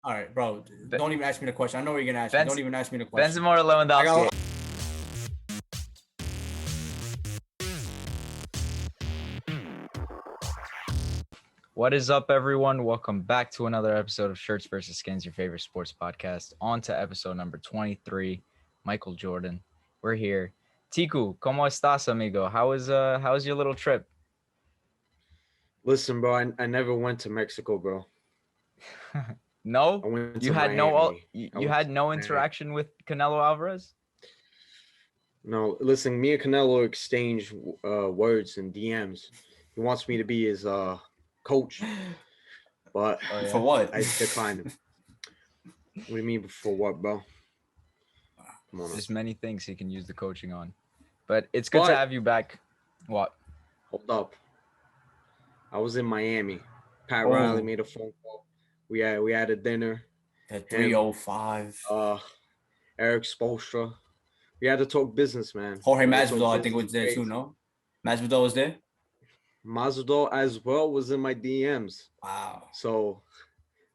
All right, bro. Don't even ask me the question. I know what you're gonna ask me. Don't even ask me the question. Benzema or Lewandowski? What is up, everyone? Welcome back to another episode of Shirts vs. Skins, your favorite sports podcast. On to episode number 23. Michael Jordan, we're here. Tiku, ¿cómo estás, amigo? How was your little trip? Listen, bro, I never went to Mexico, bro. No, I went to you had Miami. you had no interaction with Canelo Alvarez. No, listen, me and Canelo exchanged words and DMs. He wants me to be his coach, but For what? I declined him. What do you mean for what, bro? Come on. There's many things he can use the coaching on, but it's good to have you back. What? Hold up. I was in Miami. Pat Riley made a phone call. We had a dinner. At 3:05. Eric Spoelstra. We had to talk business, man. Jorge Masvidal, I think, was there too, no? Masvidal was there? Masvidal as well was in my DMs. Wow. So,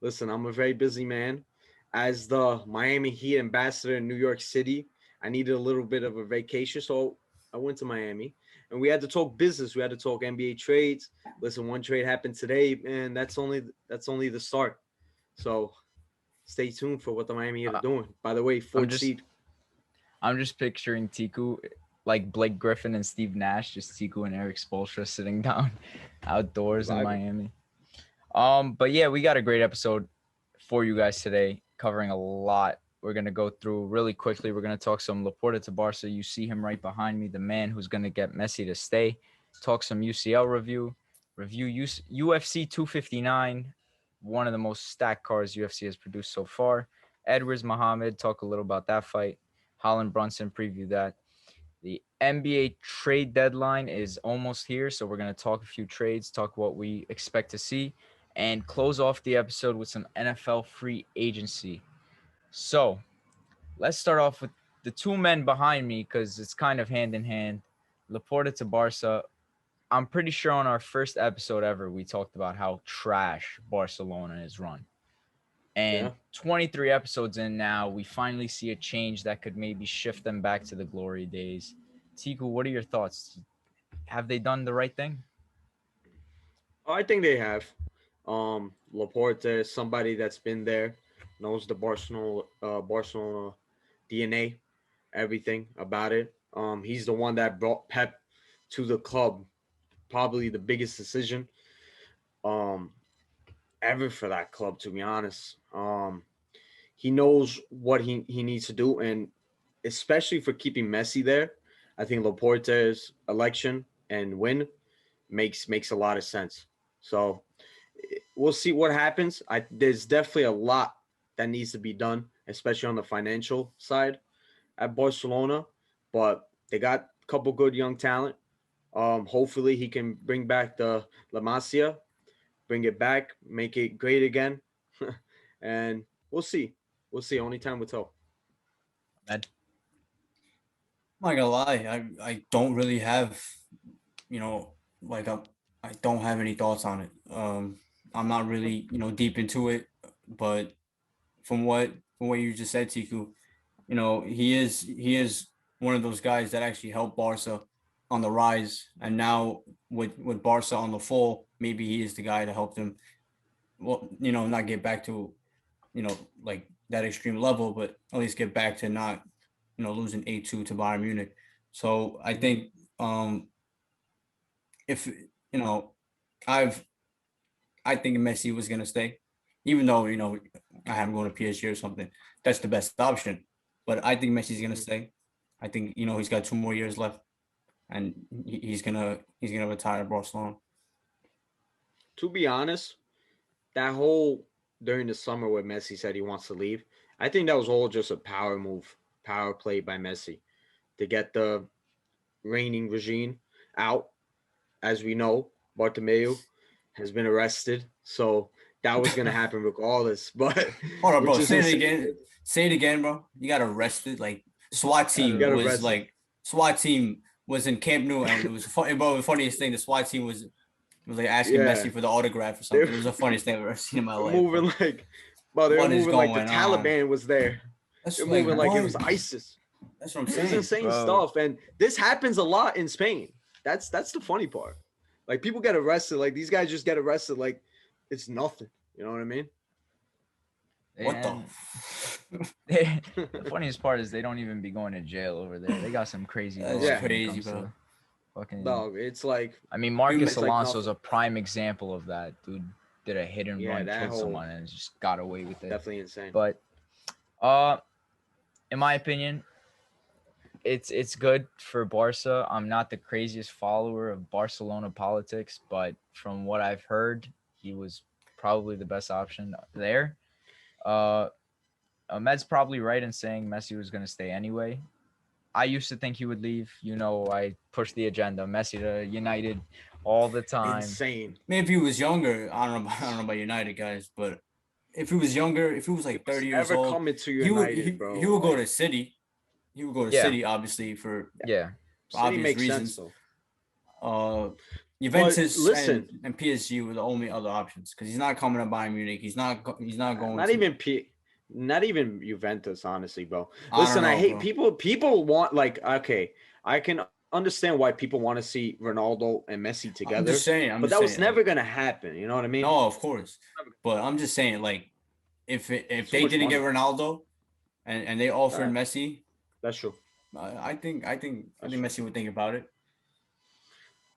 listen, I'm a very busy man. As the Miami Heat ambassador in New York City, I needed a little bit of a vacation, so I went to Miami. And we had to talk business. We had to talk NBA trades. Listen, one trade happened today, and that's only the start. So stay tuned for what the Miami Heat are doing. By the way, fourth seed. I'm just picturing Tiku like Blake Griffin and Steve Nash, just Tiku and Eric Spoelstra sitting down outdoors in Miami. But yeah, we got a great episode for you guys today, covering a lot. We're going to go through really quickly. We're going to talk some Laporta to Barca. You see him right behind me, the man who's going to get Messi to stay. Talk some UCL review UFC 259, one of the most stacked cards UFC has produced so far. Edwards Muhammad, talk a little about that fight. Holland Brunson, preview that. The NBA trade deadline is almost here, so we're going to talk a few trades, talk what we expect to see, and close off the episode with some NFL free agency. So let's start off with the two men behind me because it's kind of hand in hand. Laporta to Barca. I'm pretty sure on our first episode ever, we talked about how trash Barcelona is run. And 23 episodes in now, we finally see a change that could maybe shift them back to the glory days. Tiku, what are your thoughts? Have they done the right thing? I think they have. Laporta is somebody that's been there, knows the Barcelona DNA, everything about it. He's the one that brought Pep to the club, probably the biggest decision ever for that club, to be honest. He knows what he needs to do, and especially for keeping Messi there, I think Laporta's election and win makes a lot of sense. So we'll see what happens. There's definitely a lot that needs to be done, especially on the financial side at Barcelona, but they got a couple good young talent. Hopefully he can bring back the La Masia, bring it back, make it great again. And we'll see. We'll see. Only time will tell. I'm not gonna lie. I don't really have, I don't have any thoughts on it. I'm not really, deep into it, but from what you just said, Tiku, he is one of those guys that actually helped Barca on the rise, and now with Barca on the fall, maybe he is the guy to help them. Well, not get back to, like that extreme level, but at least get back to not, losing 8-2 to Bayern Munich. So I think if I think Messi was gonna stay, even though I have him going to PSG or something. That's the best option, but I think Messi's gonna stay. I think he's got 2 more years left, and he's gonna retire at Barcelona. To be honest, that whole during the summer where Messi said he wants to leave, I think that was all just a power move, power play by Messi to get the reigning regime out. As we know, Bartomeu has been arrested, so that was gonna happen regardless. But hold on, bro. Say it again. Say it again, bro. You got arrested. Like SWAT team was in Camp Nou, and it was funny, bro. The funniest thing, the SWAT team was like asking Messi for the autograph or something. It was the funniest thing I've ever seen in my life. Moving like Bro, they were What is moving like the going on? Taliban was there. That's They're like moving like it what? was ISIS. That's what I'm It's saying. insane Bro. stuff, and this happens a lot in Spain. That's the funny part. Like people get arrested, like these guys just get arrested, like it's nothing. You know what I mean? What the? The funniest part is they don't even be going to jail over there. They got some crazy That's laws when it crazy, comes bro. to fucking. Dog, it's like I mean, Marcus it's like Alonso is a nothing. prime example of that. Dude did a hit and Yeah, run, that killed whole- someone, and just got away with it. definitely insane. But, in my opinion, it's good for Barca. I'm not the craziest follower of Barcelona politics, but from what I've heard, he was probably the best option there. Ahmed's probably right in saying Messi was going to stay anyway. I used to think he would leave. You know, I pushed the agenda. Messi to United all the time. Insane. Maybe if he was younger, I don't know about United guys, but if he was younger, if he was like 30 years Ever old, coming to he would United, bro? he would go Like, to City. He would go to Yeah. City, obviously for Yeah. City obvious makes reasons. sense though. Juventus listen- and PSG were the only other options because he's not coming to Bayern Munich. He's not going. Not even Juventus, honestly, bro. I don't Listen, I know, hate bro. people. People want like okay, I can understand why people want to see Ronaldo and Messi together. I'm just saying. but that was never gonna happen. You know what I mean? No, of course. But I'm just saying, like, if they much didn't money. get Ronaldo, and they offered Right. Messi, That's true. I think Messi would think about it.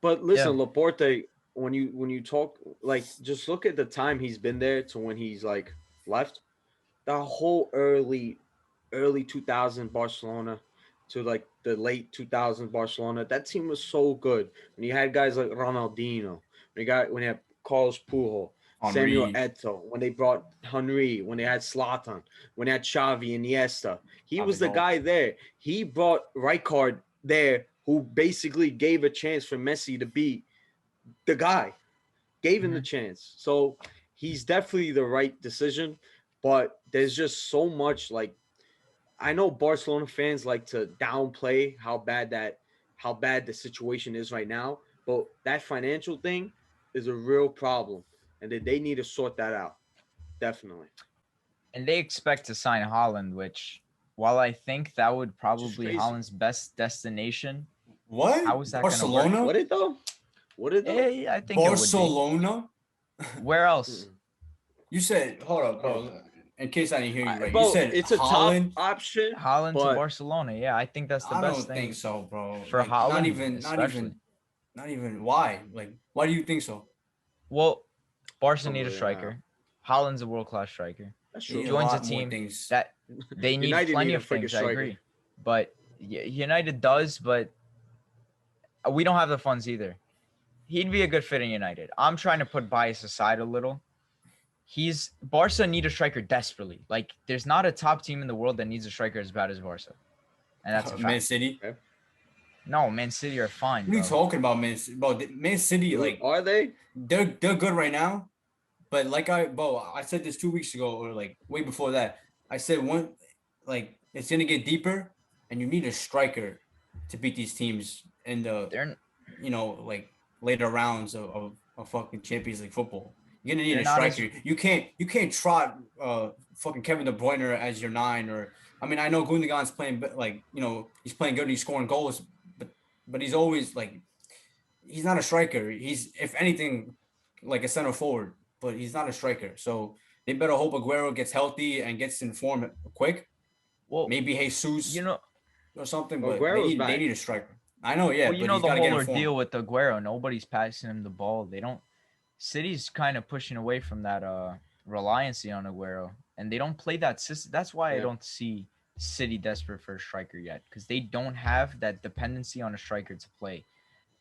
But listen, Laporta, when you talk, like, just look at the time he's been there to when he's like left. The whole early 2000 Barcelona to like the late 2000 Barcelona, that team was so good. When you had guys like Ronaldinho, when you had Carlos Puyol, Samuel Henry. Eto'o, when they brought Henry, when they had Zlatan, when they had Xavi, Iniesta, he was the Abidal. guy there. He brought Rijkaard there, who basically gave a chance for Messi to be the guy, gave him the chance. So he's definitely the right decision, but there's just so much, like, I know Barcelona fans like to downplay how bad the situation is right now, but that financial thing is a real problem, and that they need to sort that out. Definitely. And they expect to sign Holland, which, while I think that would probably be crazy. Holland's best destination, What? how is that gonna work? Barcelona? What it though? I think it Barcelona? would be. Where else? You said, hold up, bro. In case I didn't hear you right, Bro, you said it's a Holland. top option. Holland to but Barcelona. Yeah, I think that's the I best don't thing. think so, bro. For Holland, not even. Why? Like, why do you think so? Well, Barca need a Yeah. striker. Holland's a world-class striker. That's You true. need a Joins a lot more team things. that they need United plenty need a of freaking things. I striker. agree, but United does, but we don't have the funds either. He'd be a good fit in United. I'm trying to put bias aside a little. Barca need a striker desperately. Like, there's not a top team in the world that needs a striker as bad as Barca, and that's a fact. Man City. No, Man City are fine. What are you Bro. talking about, Man City? Bro, Man City, like, Are they? they're good right now, but like I said this 2 weeks ago, or like way before that. I said it's gonna get deeper, and you need a striker to beat these teams in the like later rounds of fucking Champions League football. You're gonna need a striker. You can't trot fucking Kevin De Bruyne as your 9, or I mean I know Gundogan's playing, but like he's playing good and he's scoring goals, but he's always like he's not a striker. He's if anything like a center forward, but he's not a striker. So they better hope Aguero gets healthy and gets in form quick. Well, maybe Jesus, or something. But they need a striker. I know, yeah. Well, but the whole ordeal with Aguero, nobody's passing him the ball. They don't. City's kind of pushing away from that reliance on Aguero, and they don't play that system. That's why I don't see City desperate for a striker yet, because they don't have that dependency on a striker to play,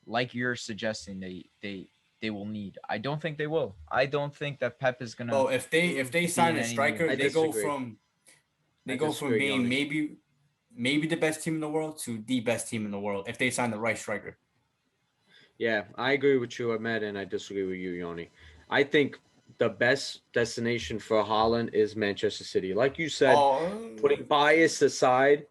like you're suggesting they will need. I don't think they will. I don't think that Pep is gonna. Oh, if they sign a striker, they go from being maybe the best team in the world to the best team in the world if they sign the right striker. Yeah, I agree with you, Ahmed, and I disagree with you, Yoni. I think the best destination for Haaland is Manchester City. Like you said, putting bias aside,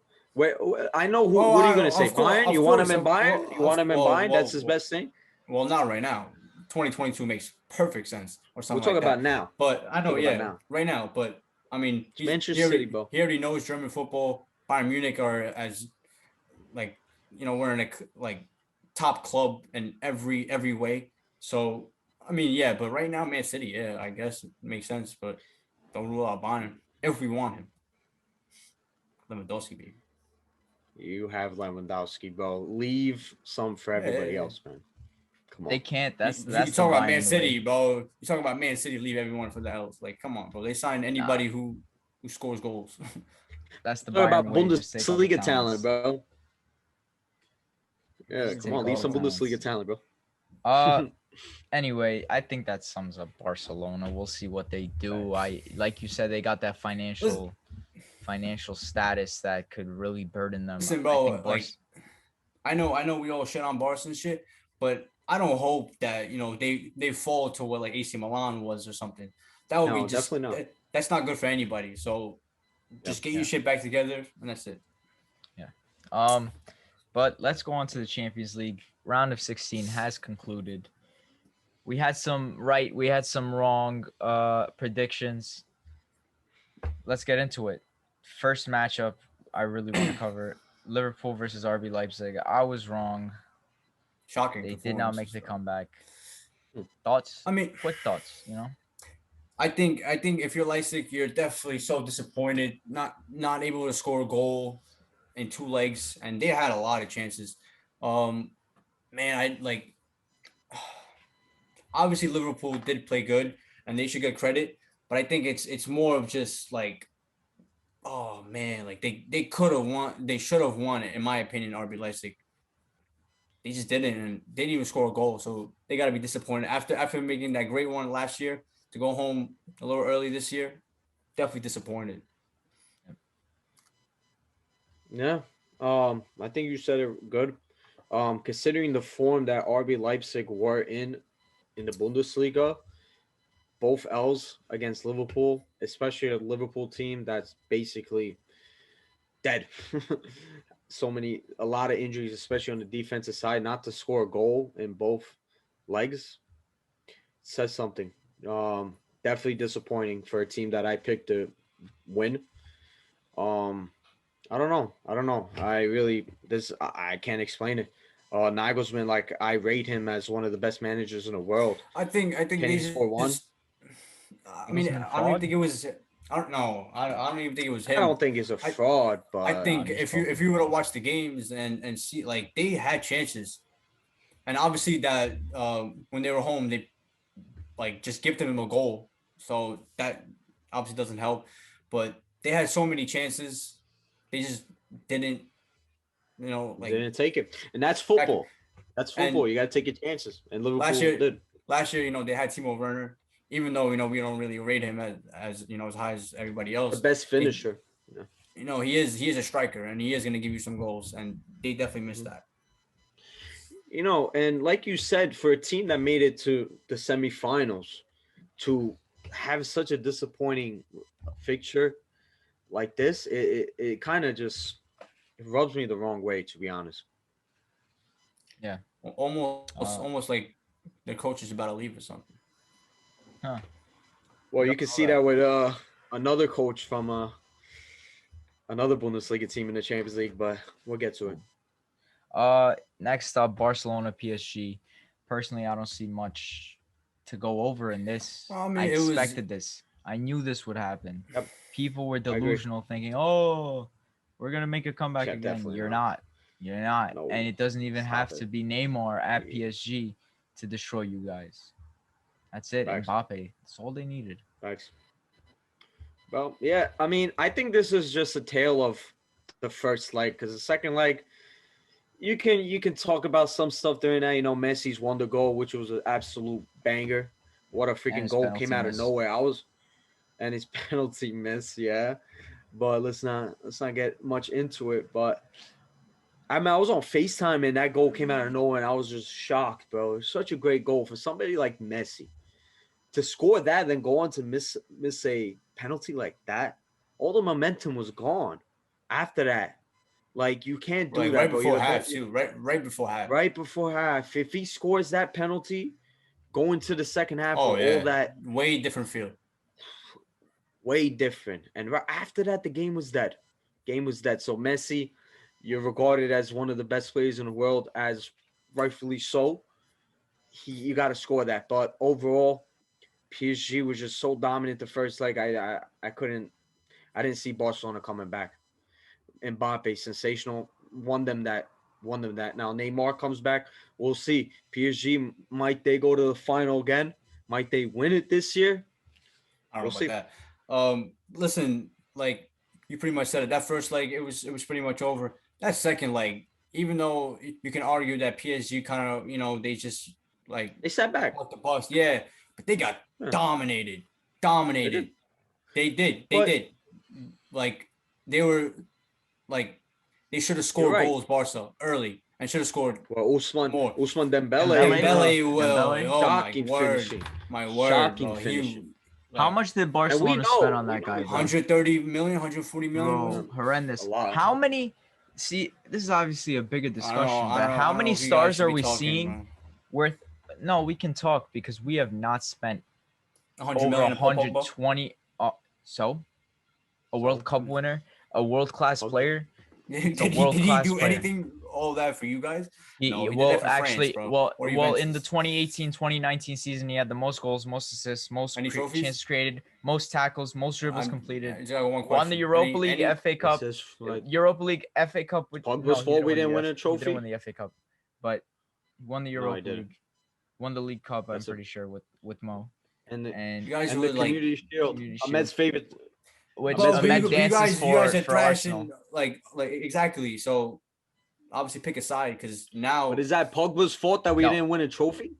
I know who. What are you going to say? Bayern? You want him in Bayern? You want him in Bayern? That's his best thing? Well, not right now. 2022 makes perfect sense or something. We're talking about now. But I know, right now. But I mean, Manchester City, bro. He already knows German football. Bayern Munich are as like we're in a like top club in every way. So I mean, yeah, but right now, Man City, yeah, I guess it makes sense, but don't rule out Bayern if we want him. Lewandowski, baby. You have Lewandowski, bro. Leave some for everybody else, man. Come on. They can't. You That's the talking about Man Bayern City, way. bro. You talking about Man City, leave everyone for the else. Like, come on, bro. They sign anybody who scores goals. That's the Talk Bayern about way. Just take all the Bundesliga talent, talents. bro. Yeah, Just come take on, leave all some the Bundesliga talents. talent, bro. Anyway, I think that sums up Barcelona. We'll see what they do. Like you said, they got that financial status that could really burden them. Listen, I bro, think like I know we all shit on Barca and shit, but I don't hope that they fall to what like AC Milan was or something. That would be No, just definitely not. That's not good for anybody. So just get your shit back together, and that's it. Yeah. But let's go on to the Champions League. Round of 16 has concluded. We had some right, we had some wrong predictions. Let's get into it. First matchup I really want to cover, Liverpool versus RB Leipzig. I was wrong. Shocking. They did not make the so. comeback. Thoughts? I mean, quick thoughts, I think if you're Leipzig, you're definitely so disappointed, not able to score a goal in 2 legs, and they had a lot of chances. Man, I like. Obviously, Liverpool did play good, and they should get credit. But I think it's more of just like, oh man, like they could have won, they should have won it, in my opinion. RB Leipzig, they just didn't, and they didn't even score a goal, so they got to be disappointed after making that great one last year to go home a little early this year. Definitely disappointed. Yeah. I think you said it good. Considering the form that RB Leipzig were in the Bundesliga, both L's against Liverpool, especially a Liverpool team that's basically dead. A lot of injuries, especially on the defensive side, not to score a goal in both legs says something. Definitely disappointing for a team that I picked to win. I don't know. I can't explain it. Nagelsmann, like I rate him as one of the best managers in the world. I think Can they he score one? I mean, I don't even think it was. I don't know. I don't even think it was him. I don't think he's a fraud, but I think if you were to watch the games and see, like, they had chances, and obviously that when they were home, they like just gifted him a goal, so that obviously doesn't help. But they had so many chances, they just didn't. Like, didn't take it, and that's football. That's football. And you got to take your chances, and Liverpool last year, did. They had Timo Werner, even though we don't really rate him as as high as everybody else. The best finisher. He is a striker, and he is going to give you some goals, and they definitely missed that. And like you said, for a team that made it to the semifinals, to have such a disappointing fixture like this, it kind of just rubs me the wrong way, to be honest. Yeah, almost like the coach is about to leave or something. Huh. Well, you can see that with another coach from another Bundesliga team in the Champions League, but we'll get to it. Next up, Barcelona PSG. Personally, I don't see much to go over in this. Well, I mean, I expected this. I knew this would happen. Yep. People were delusional, thinking, "Oh, we're gonna make a comeback again." You're not. You're not. No. And it doesn't even have to be Neymar at PSG to destroy you guys. That's it. Facts. Mbappe. That's all they needed. Thanks. Well, yeah. I mean, I think this is just a tale of the first leg, because the second leg, you can talk about some stuff during that. Messi's wonder goal, which was an absolute banger. What a freaking goal, came out of nowhere. And his penalty miss, yeah. But let's not get much into it. But I was on FaceTime and that goal came out of nowhere, and I was just shocked, bro. It's such a great goal for somebody like Messi to score that, then go on to miss a penalty like that. All the momentum was gone after that. Like, you can't do that, right bro. before half, too. Right before half. Right before half. If he scores that penalty, going to the second half, all that way different feel. way different. And right after that, the game was dead. Game was dead. So Messi, you're regarded as one of the best players in the world, as rightfully so. You got to score that. But overall, PSG was just so dominant the first leg. I didn't see Barcelona coming back. Mbappe, sensational, won them that. Won them that. Now Neymar comes back. We'll see. PSG, might they go to the final again? Might they win it this year? I don't We'll know see. about that. Listen, like you pretty much said it. That first leg, it was pretty much over. That second leg, even though you can argue that PSG kind of, they just like They sat back. caught the bus, yeah, but they got Yeah. dominated. They did. They did. They But- did. Like they were, like they should have You're scored right. goals, Barca, early, and should have scored Well, Usman more. Dembele. Dembele will. Dembele? Oh Shocking my word, finishing. my word, Shocking bro. finishing. How much did Barcelona know- spend on we that know guy, he's bro? 130 million, 140 million. was Bro, it? horrendous. A lot. How many? See, this is obviously a bigger discussion, but how many if you guys stars should are be we talking, seeing bro. worth? No, we can talk because we have not spent 100 over million on Pogba? 120. So, a World Cup winner, a world class Pogba. player. Did a he world-class do player. anything all that for you guys? No, he did well, that for France, actually, bro. well, Or in the Juventus. 2018-2019 season, he had the most goals, most assists, most Any trophies? chances created, most tackles, most dribbles I completed. just got one Won the question. Europa League, Any- FA Cup, It's just like Europa League, FA Cup. Which, Pogba's he fault we didn't the win a He trophy? didn't win the FA Cup, but he won the No, he Europa didn't. League, won the League Cup. That's I'm a- pretty sure with Mo and the, and You guys and were the like, Community Shield. Community Ahmed's favorite. which well, Ahmed's Ahmed dances you guys are for Arsenal. thrashing like exactly. So obviously pick a side because now. But is that Pogba's fault that we No. didn't win a trophy?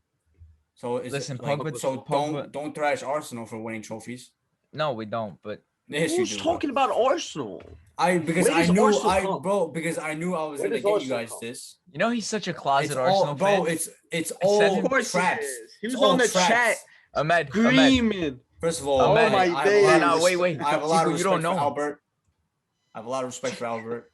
So it's Listen, like, Pogba- so Pogba- don't thrash Arsenal for winning trophies. No, we don't. But Yes, you Who's do. talking about Arsenal? Because Where I does knew Arsenal come? because I knew I was Where gonna does get you Arsenal guys come? this. you know he's such a closet It's Arsenal all, bro. fan. It's said all him- Of course he traps. is. He It's was all on the traps. chat Ahmed. screaming. First of all, Oh Ahmed, my I have days. a lot No, of wait. respect- I have a lot of Tiku, you respect don't for know. Albert. I have a lot of respect for Albert.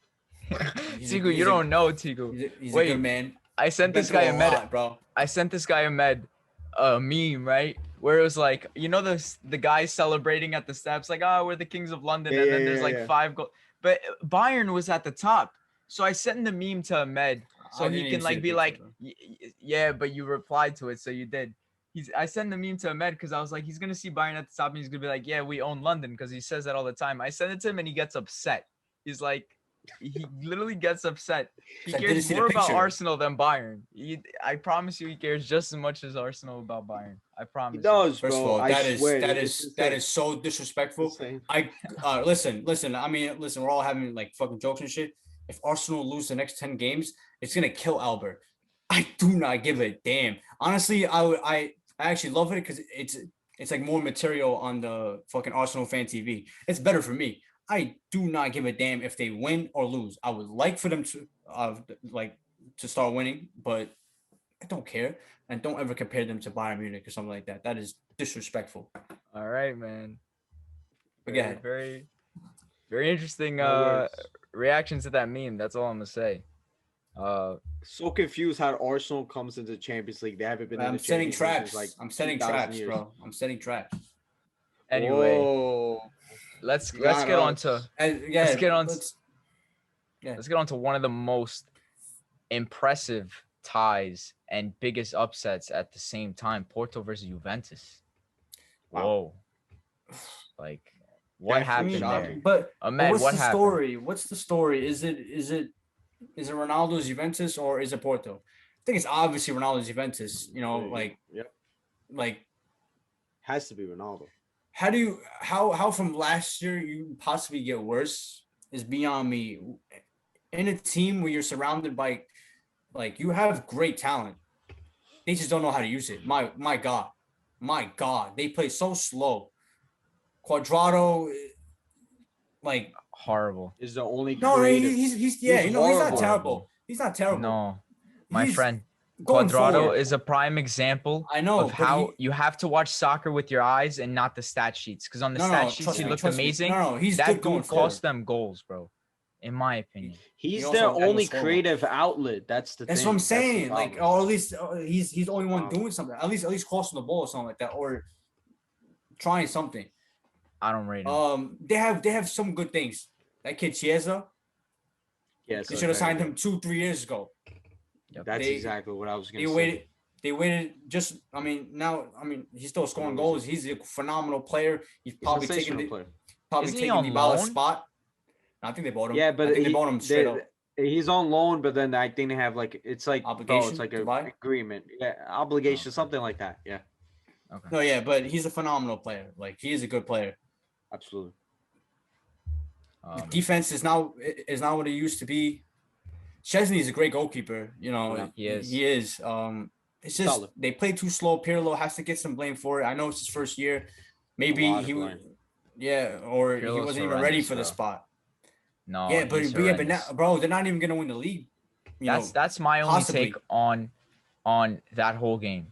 Tiku, you don't know Tiku. He's Wait, a good man. I sent Been this guy through a a med. lot, bro. I sent this guy a meme, right? Where it was like, the guy celebrating at the steps, like, oh, we're the kings of London, and then there's like 5 goals. But Bayern was at the top, so I sent the meme to Ahmed, so I he didn't can even see like the be picture, like, bro. yeah, but you replied to it, so you did. I sent the meme to Ahmed because I was like, he's gonna see Bayern at the top, and he's gonna be like, yeah, we own London, because he says that all the time. I sent it to him, and he gets upset. He's like, he literally gets upset. He So I didn't cares see the more about picture. Arsenal than Bayern. I promise you, he cares just as much as Arsenal about Bayern. I promise. He does, First bro. of all, I that is swear, that it's is that insane. is so disrespectful. Insane. Listen. I mean, listen. We're all having like fucking jokes and shit. If Arsenal lose the next 10 games, it's gonna kill Albert. I do not give a damn. Honestly, I actually love it because it's like more material on the fucking Arsenal fan TV. It's better for me. I do not give a damn if they win or lose. I would like for them to to start winning, but I don't care. And don't ever compare them to Bayern Munich or something like that. That is disrespectful. All right, man. But go ahead. Very, very interesting No words. reaction to that meme. That's all I'm gonna say. So confused how Arsenal comes into Champions League. They haven't been in I'm the setting Champions League traps. since, like, I'm setting 2,000 traps, years. bro. I'm setting traps. Anyway, Whoa. let's You get got on us. to Yeah, Let's get on- let's- let's get on to one of the most impressive ties and biggest upsets at the same time. Porto versus Juventus. Wow. Whoa. Like, what That's happened shocking. there? But Ahmed, what's what the happened? story? What's the story? Is it Ronaldo's Juventus or is it Porto? I think it's obviously Ronaldo's Juventus. Yep. Like Has to be Ronaldo. how from last year you possibly get worse is beyond me. In a team where you're surrounded by, like, you have great talent, they just don't know how to use it. My God, they play so slow. Quadrado, like, Horrible. Is the only no, creative. he's He's he's not horrible. terrible. He's not terrible. No, my He's friend. going Quadrado forward. is a prime example I know of but how he- you have to watch soccer with your eyes and not the stat sheets. Because on the stat sheets, trust he me, looked trust me. amazing. No, he's That good dude going cost forward. them goals, bro. In my opinion. He's also their has no only score. creative outlet. That's the That's thing. what I'm That's the saying. Like, problem. or at least he's the only one Wow. doing something. At least crossing the ball or something like that, or trying something. I don't rate him. They have some good things. That kid Chiesa, Yes, they should have signed him 2-3 years ago. Yep. That's They- exactly what I was They gonna say. waited. They waited. Just he's still scoring goals. He's a phenomenal player. He's probably taking Sensational player. probably Isn't he taking on Dybala's loan? spot. I think they bought him. Yeah, but I think they bought him straight up. he's on loan, but then I think they have like it's like Obligation it's like to an buy? agreement, yeah, obligation, Okay. something like that. Yeah, Okay. No, yeah, but he's a phenomenal player. Like he is a good player. absolutely. Defense is not what it used to be. Chesney is a great goalkeeper. You know, Yeah, he is. He is. It's just Solid. they play too slow. Pirlo has to get some blame for it. I know it's his first year. Maybe lot of he blame. yeah, or he Pirlo's wasn't even ready horrendous, for the bro. spot. No, Yeah, but he's now, horrendous. bro, they're not even gonna win the league. That's my only possibly. take on that whole game.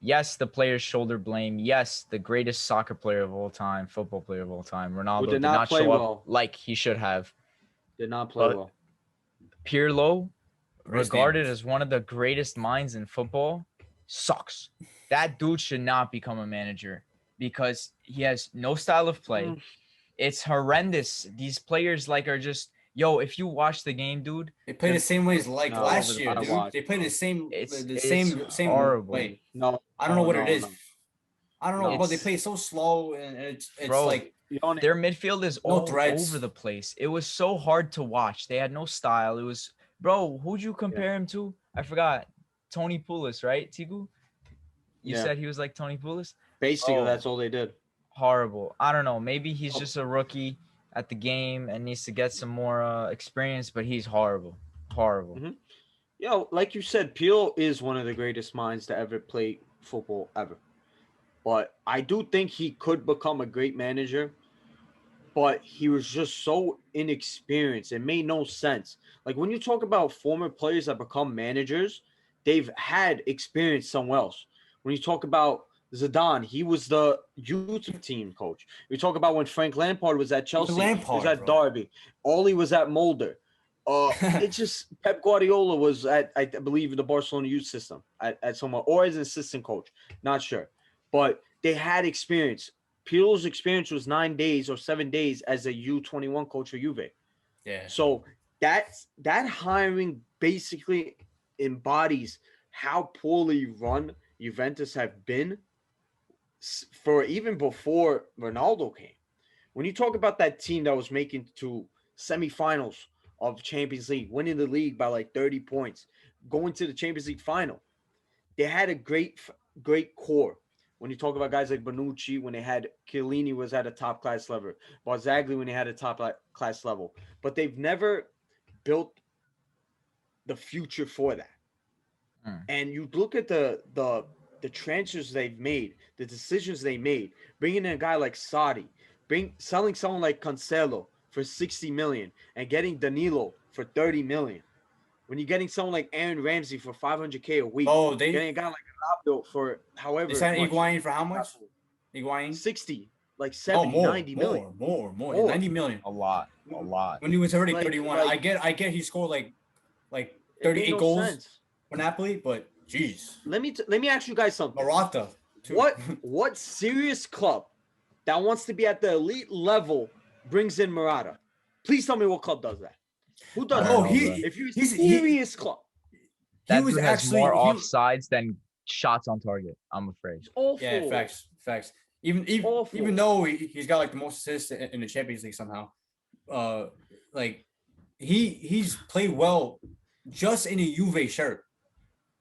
Yes, the players shoulder blame. Yes, the greatest soccer player of all time, football player of all time, Ronaldo did not play show up well. like he should have. Did not play But- well. Pirlo, Wrist regarded damage. as one of the greatest minds in football, sucks. That dude should not become a manager because he has no style of play. It's horrendous. These players are just if you watch the game, dude. They play the same way as last over year, the dude. watch, They play bro. the same It's same horrible. way. No, I don't know what no, it is. no. I don't know, No. but they play so slow and it's Bro, like You don't- Their midfield is No all threats. over the place. It was so hard to watch. They had no style. It was, bro, who'd you compare him to? I forgot. Tony Pulis, right, Tigu? You Yeah. said he was like Tony Pulis? basically Oh. that's all they did. Horrible. I don't know. Maybe he's just a rookie at the game and needs to get some more experience, but he's horrible. Horrible. Mhm. Like you said, Peel is one of the greatest minds to ever play football ever. But I do think he could become a great manager. But he was just so inexperienced. It made no sense. Like when you talk about former players that become managers, they've had experience somewhere else. When you talk about Zidane, he was the youth team coach. We talk about when Frank Lampard was at Chelsea, he was at Derby. Oli was at Mulder. It's just Pep Guardiola was at, I believe, the Barcelona youth system at somewhere, or as an assistant coach. Not sure. But they had experience. Pirlo's experience was 9 days or 7 days as a U21 coach for Juve. yeah. So that hiring basically embodies how poorly run Juventus have been for even before Ronaldo came. When you talk about that team that was making to semifinals of Champions League, winning the league by like 30 points, going to the Champions League final, they had a great core. When you talk about guys like Bonucci, when they had Chiellini was at a top class level, Barzagli when they had a top class level, but they've never built the future for that. And you look at the transfers they've made, the decisions they made, bringing in a guy like Sadi, selling someone like Cancelo for 60 million and getting Danilo for 30 million. When you're getting someone like Aaron Ramsey for 500K a week, getting a guy like Ronaldo for however They signed much. Higuain for how much? Higuain? 60, like 70, 90 million. More. More. 90 million. A lot. When he was already Like- 31. like- I get he scored like It made 38 no goals sense. for Napoli, but jeez. Let me ask you guys something. Morata. too. What serious club that wants to be at the elite level brings in Murata? Please tell me what club does that. Who does I don't that? know, bro. If you're a he's- serious club, That was dude has actually- more he- offsides than shots on target, I'm afraid. it's awful. Yeah, facts. Even Awful. though he's got like the most assists in the Champions League somehow, like he's played well just in a Juve shirt.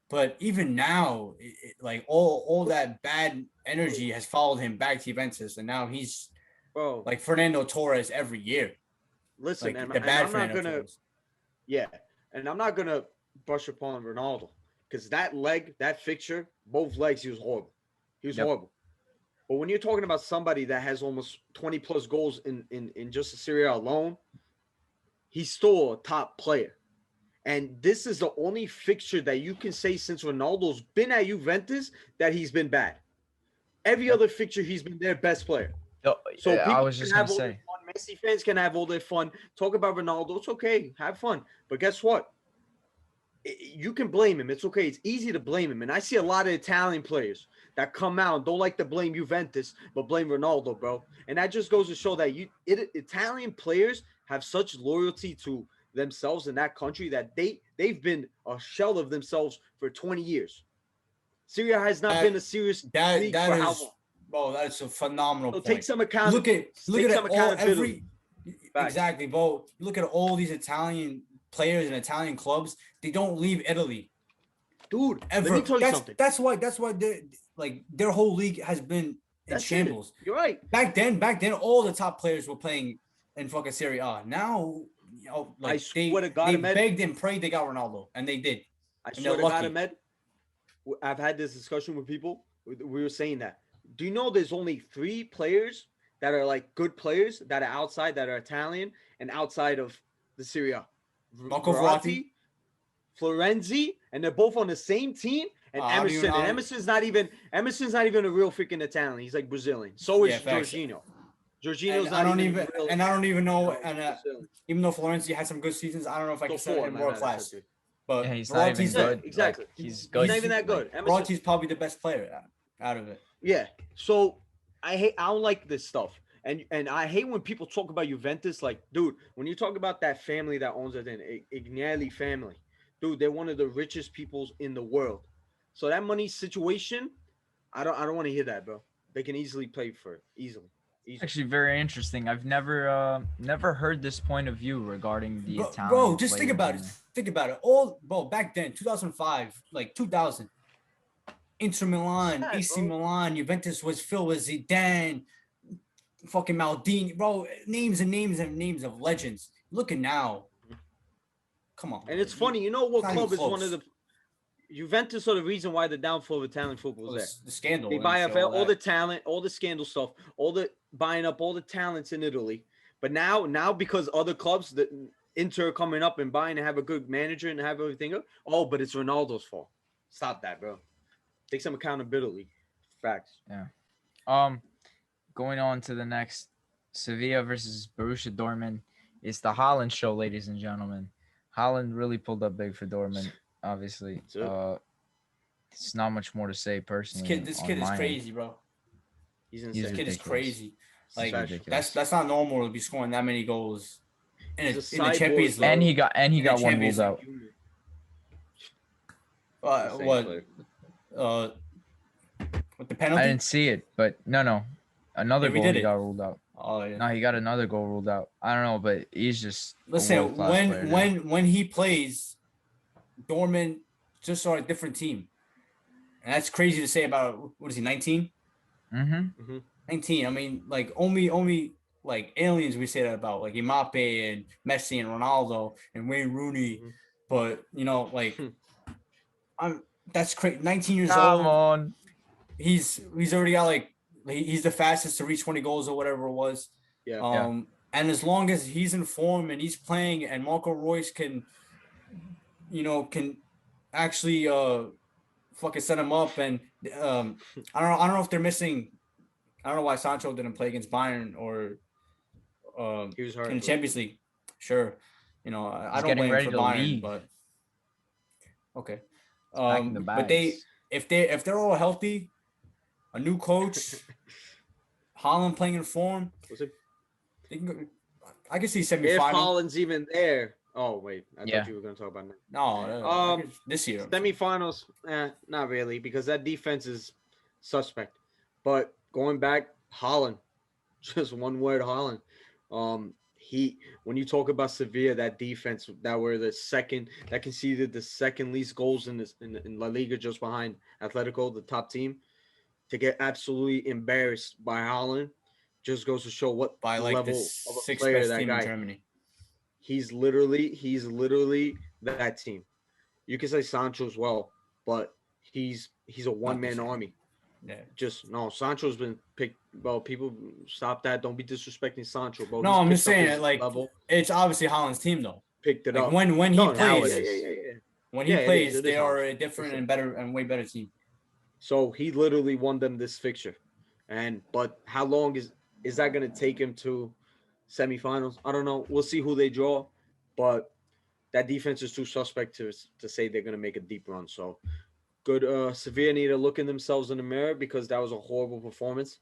But even now, like all that bad energy has followed him back to Juventus, and now he's Bro, like Fernando Torres every year. listen, Like and the bad I'm not Fernando gonna, Torres. yeah, and I'm not gonna brush upon Ronaldo because that fixture, both legs, he was horrible. He was Yep. horrible. But when you're talking about somebody that has almost 20 plus goals in just the Serie A alone, he's still a top player. And this is the only fixture that you can say since Ronaldo's been at Juventus that he's been bad. Every other fixture, he's been their best player. So I people was just can gonna have all their say, fun. Messi fans can have all their fun. Talk about Ronaldo. It's okay. Have fun. But guess what? you can blame him. It's okay. It's easy to blame him. And I see a lot of Italian players that come out and don't like to blame Juventus, but blame Ronaldo, bro. And that just goes to show that Italian players have such loyalty to themselves in that country that they've been a shell of themselves for 20 years. Syria has not been a serious league for how long? Bro, that's a phenomenal point. Take some accountability. Look at all exactly, bro. Look at all these Italian players and Italian clubs. They don't leave Italy, dude. Ever. Let me tell you something. That's why their whole league has been in shambles. You're right. Back then, all the top players were playing in fucking Serie A. Now, like I swear to God, they begged and prayed they got Ronaldo, and they did. I swear to God, Ahmed, I've had this discussion with people. We were saying that. Do you know there's only 3 players that are like good players that are outside, that are Italian and outside of the Serie A? Verratti, Florenzi, and they're both on the same team. And Emerson. And Emerson's not even a real freaking Italian. He's like Brazilian. So is Jorginho. Jorginho's not even real. And I don't even know. And even though Florenzi had some good seasons, I don't know if I can say him world class. But yeah, he's not even good. Exactly. Like, he's not even that good. Verratti's probably the best player out of it. Yeah. So I don't like this stuff. And I hate when people talk about Juventus. Like, dude, when you talk about that family that owns it, then Agnelli family, dude, they're one of the richest peoples in the world. So that money situation, I don't want to hear that, bro. They can easily play for it. Easily. Actually, very interesting. I've never heard this point of view regarding the Italian. Bro, just think about it. Think about it. Back then, 2005, like 2000, Inter Milan, AC Milan, Juventus was filled with Zidane, fucking Maldini, bro. Names and names and names of legends. Look at now. Come on. And it's funny, you know what club is one of the Juventus are the reason why the downfall of Italian football is there. The scandal. They buy up all the talent, all the scandal stuff, all the buying up all the talents in Italy. But now because other clubs, the Inter coming up and buying and have a good manager and have everything up. Oh, but it's Ronaldo's fault. Stop that, bro. Take some accountability. Facts. Yeah. Going on to the next, Sevilla versus Borussia Dortmund. It's the Haaland show, ladies and gentlemen. Haaland really pulled up big for Dortmund. Obviously, it's not much more to say personally. This kid is crazy, bro. He's insane. This kid is crazy. Like that's not normal to be scoring that many goals in the Champions League. And he got one ruled out. What? With the penalty? I didn't see it, but no. Another goal he got ruled out. Oh yeah. No, he got another goal ruled out. I don't know, but he's just listen. When he plays, Dortmund just are a different team, and that's crazy to say about what is he 19? 19. I mean, like only like aliens we say that about, like Mbappe and Messi and Ronaldo and Wayne Rooney, but you know, like that's crazy. 19 years old. Come on. He's already got like he's the fastest to reach 20 goals or whatever it was. Yeah. And as long as he's in form and he's playing, and Marco Reus can actually fucking set him up, and I don't know if they're missing. I don't know why Sancho didn't play against Bayern or he was hurt in the Champions League. Sure, I don't blame him for Bayern, but okay. But if they're all healthy, a new coach, Haaland playing in form, I can see semifinal. If Haaland's even there. Oh wait, I thought you were going to talk about that. No, this year. Semifinals, not really, because that defense is suspect. But going back, Haaland, just one word, Haaland. When you talk about Sevilla, that defense that were that conceded the second least goals in La Liga, just behind Atletico, the top team, to get absolutely embarrassed by Haaland, just goes to show what level of a player that guy. In Germany. He's literally that team. You can say Sancho as well, but he's a one-man army. Yeah. Sancho's been picked. Well, people stop that. Don't be disrespecting Sancho, bro. No, I'm just saying, like, it's obviously Haaland's team, though. Picked it up. When he plays, when he plays, they are a different and way better team. So he literally won them this fixture. But how long is that going to take him to semifinals? I don't know. We'll see who they draw, but that defense is too suspect to say they're gonna make a deep run. So good. Sevilla need to look in themselves in the mirror because that was a horrible performance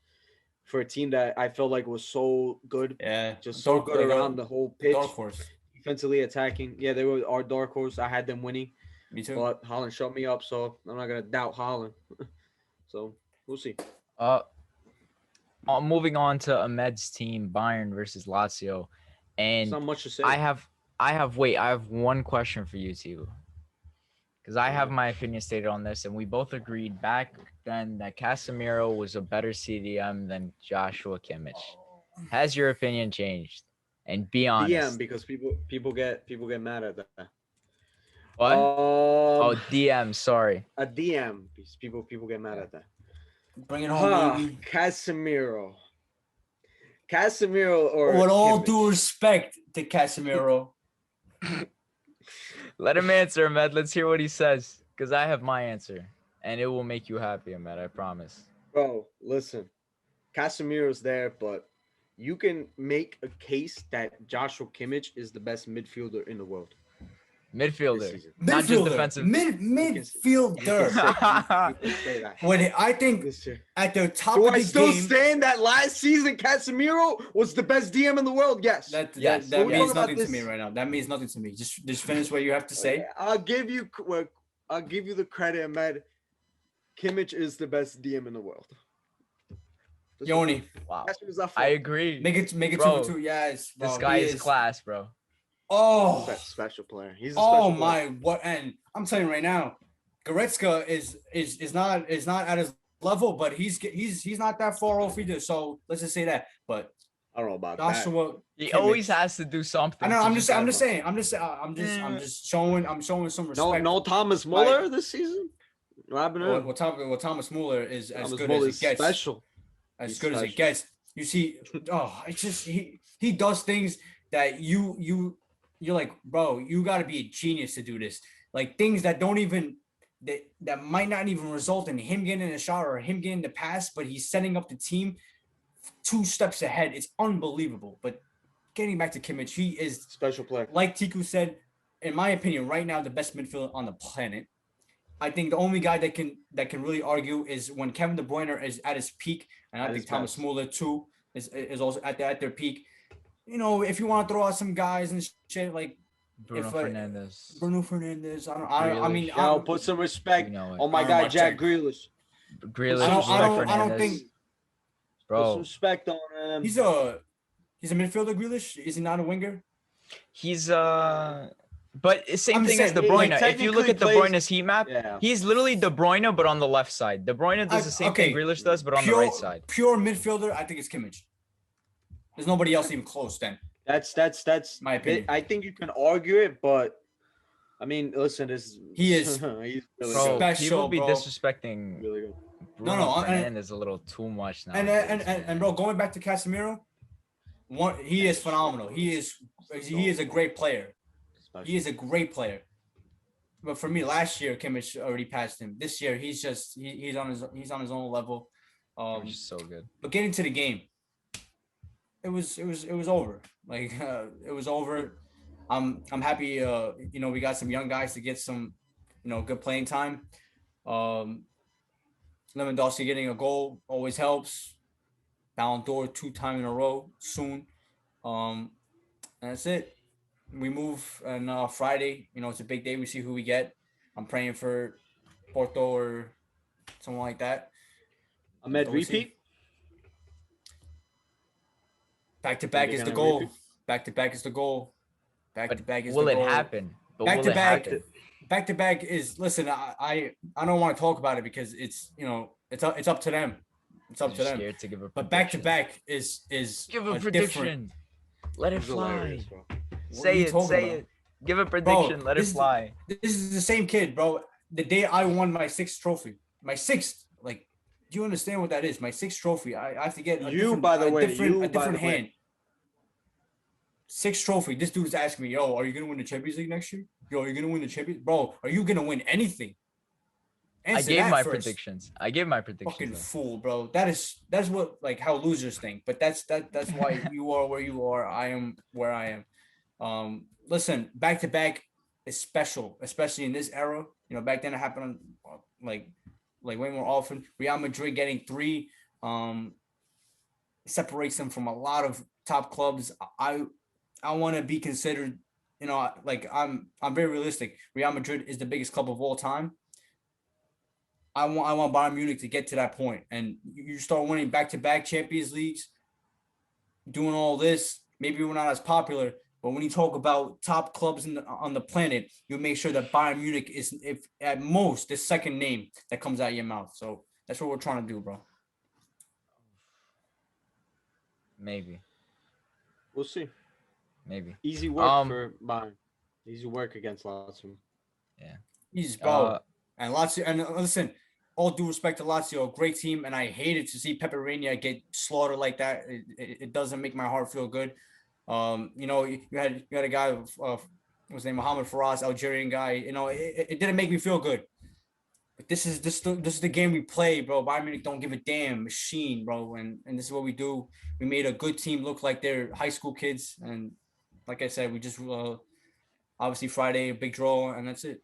for a team that I felt like was so good, Yeah, just so good around the whole pitch, dark horse. defensively attacking. Yeah, they were our dark horse. I had them winning, Me too. but Holland shut me up, so I'm not gonna doubt Holland. So we'll see. Moving on to Ahmed's team, Bayern versus Lazio, There's and not much to say. I have one question for you two, because I have my opinion stated on this, and we both agreed back then that Casemiro was a better CDM than Joshua Kimmich. Has your opinion changed? And be honest. DM because people get mad at that. What? Oh, DM. Sorry. A DM because people get mad at that. Bring it home, baby. Casemiro, or with all Kimmich? due respect to Casemiro. Let him answer, Ahmed. Let's hear what he says, because I have my answer, and it will make you happy, Ahmed. I promise. Bro, listen, Casemiro's there, but you can make a case that Joshua Kimmich is the best midfielder in the world. Midfielder, not just defensive. Midfielder. You can say that. When I think This year. at the top Do of I the still game, stand that last season Casemiro was the best DM in the world? Yes. that Yes. that We're means talking about nothing to me this- right now. That means nothing to me. Just finish what you have to say. I'll give you the credit, Ahmed. Kimmich is the best DM in the world. Yoni, Wow. That's what it's up for. I agree. make it Bro, 2-2. Yes, bro, This guy he is class, bro. Oh, Special player. He's a special player. my what? And I'm telling you right now, Goretzka is not at his level, but he's not that far off either. So let's just say that. But I don't know about that. Joshua, He Kimmich. always has to do something. I know. to I'm get just saying. I'm just showing some respect. No Thomas Muller this season? What happened to him? Well, Thomas Muller is as Thomas good Muller as it gets. special. As He's good as it special. gets. You see, it's just he does things that you're like, bro, you got to be a genius to do this. Like things that don't even that might not even result in him getting a shot or him getting the pass, but he's setting up the team 2 steps ahead. It's unbelievable. But getting back to Kimmich, he is Special player. like Tiku said, in my opinion, right now the best midfielder on the planet. I think the only guy that can really argue is when Kevin De Bruyne is at his peak, and I think Thomas Muller too is also at their peak. You know, if you want to throw out some guys and shit like Bruno Fernandes. Bruno Fernandes, I mean, Yo, put some respect You know it. on my I don't guy know, Jack Jack. Grealish. Grealish, I don't think Put some bro. respect on him. he's a midfielder. Grealish, is he not a winger? He's but same I'm thing just as De saying, Bruyne. like, If you look at De technically Bruyne's heat map, Yeah. he's literally De Bruyne, but on the left side. De Bruyne does the same thing Grealish does, but on the right side. Pure midfielder, I think it's Kimmich. There's nobody else even close then. That's My opinion. I think you can argue it, but I mean, listen, He is he's really Bro, good. people be bro. disrespecting Really good. Bruno No, Fernandes a little too much now. And bro, going back to Casemiro, he is phenomenal. He is a great player. He is a great player. But for me, last year Kimmich already passed him. This year he's on his own level. Which is so good. But getting to the game, it was over. Like it was over. I'm happy. You know, we got some young guys to get some, you know, good playing time. Lewandowski getting a goal always helps. Ballon d'Or 2 times in a row soon. And that's it. We move on Friday. You know, it's a big day. We see who we get. I'm praying for Porto or someone like that. Ahmed repeat. Back to back is the goal. Back to back is the goal. Back to back is the goal. Will it happen? But Back will to it back. happen? Back to back is listen. I don't want to talk about it because it's, you know, it's up to them. It's up to You're them. scared to give a But back to prediction. back is Give a different. prediction. Let it He's fly. hilarious, bro. What are Say you it. talking Say about? it. Give a prediction. Let it this is- fly. This is the same kid, bro. The day I won my 6th trophy, my 6th, like, do you understand what that is? My 6th trophy. I have to get a different hand. 6th trophy. This dude's asking me, yo, are you gonna win the Champions League next year? Yo, are you gonna win the Champions? Bro, are you gonna win anything? Answer I gave that my first. predictions. I gave my Fucking predictions. fool, bro. That's what, like, how losers think. But that's why you are where you are. I am where I am. Listen, back to back. is special, especially in this era. Back then it happened like way more often. Real Madrid getting 3 separates them from a lot of top clubs. I want to be considered. Like I'm very realistic. Real Madrid is the biggest club of all time. I want Bayern Munich to get to that point, and you start winning back-to-back Champions Leagues, doing all this. Maybe we're not as popular, but when you talk about top clubs on the planet, you make sure that Bayern Munich is, if at most, the second name that comes out of your mouth. So that's what we're trying to do, bro. Maybe. We'll see. Maybe. Easy work for Bayern. Easy work against Lazio. Yeah. Easy, bro. And Lazio, and listen, all due respect to Lazio, great team, and I hated to see Pepe Reina get slaughtered like that. It doesn't make my heart feel good. You had a guy what's his name, Mohamed Faraz, Algerian guy. It didn't make me feel good. But this is the game we play, bro. Bayern Munich don't give a damn, machine, bro, and this is what we do. We made a good team look like they're high school kids, and like I said, we just obviously Friday, a big draw, and that's it.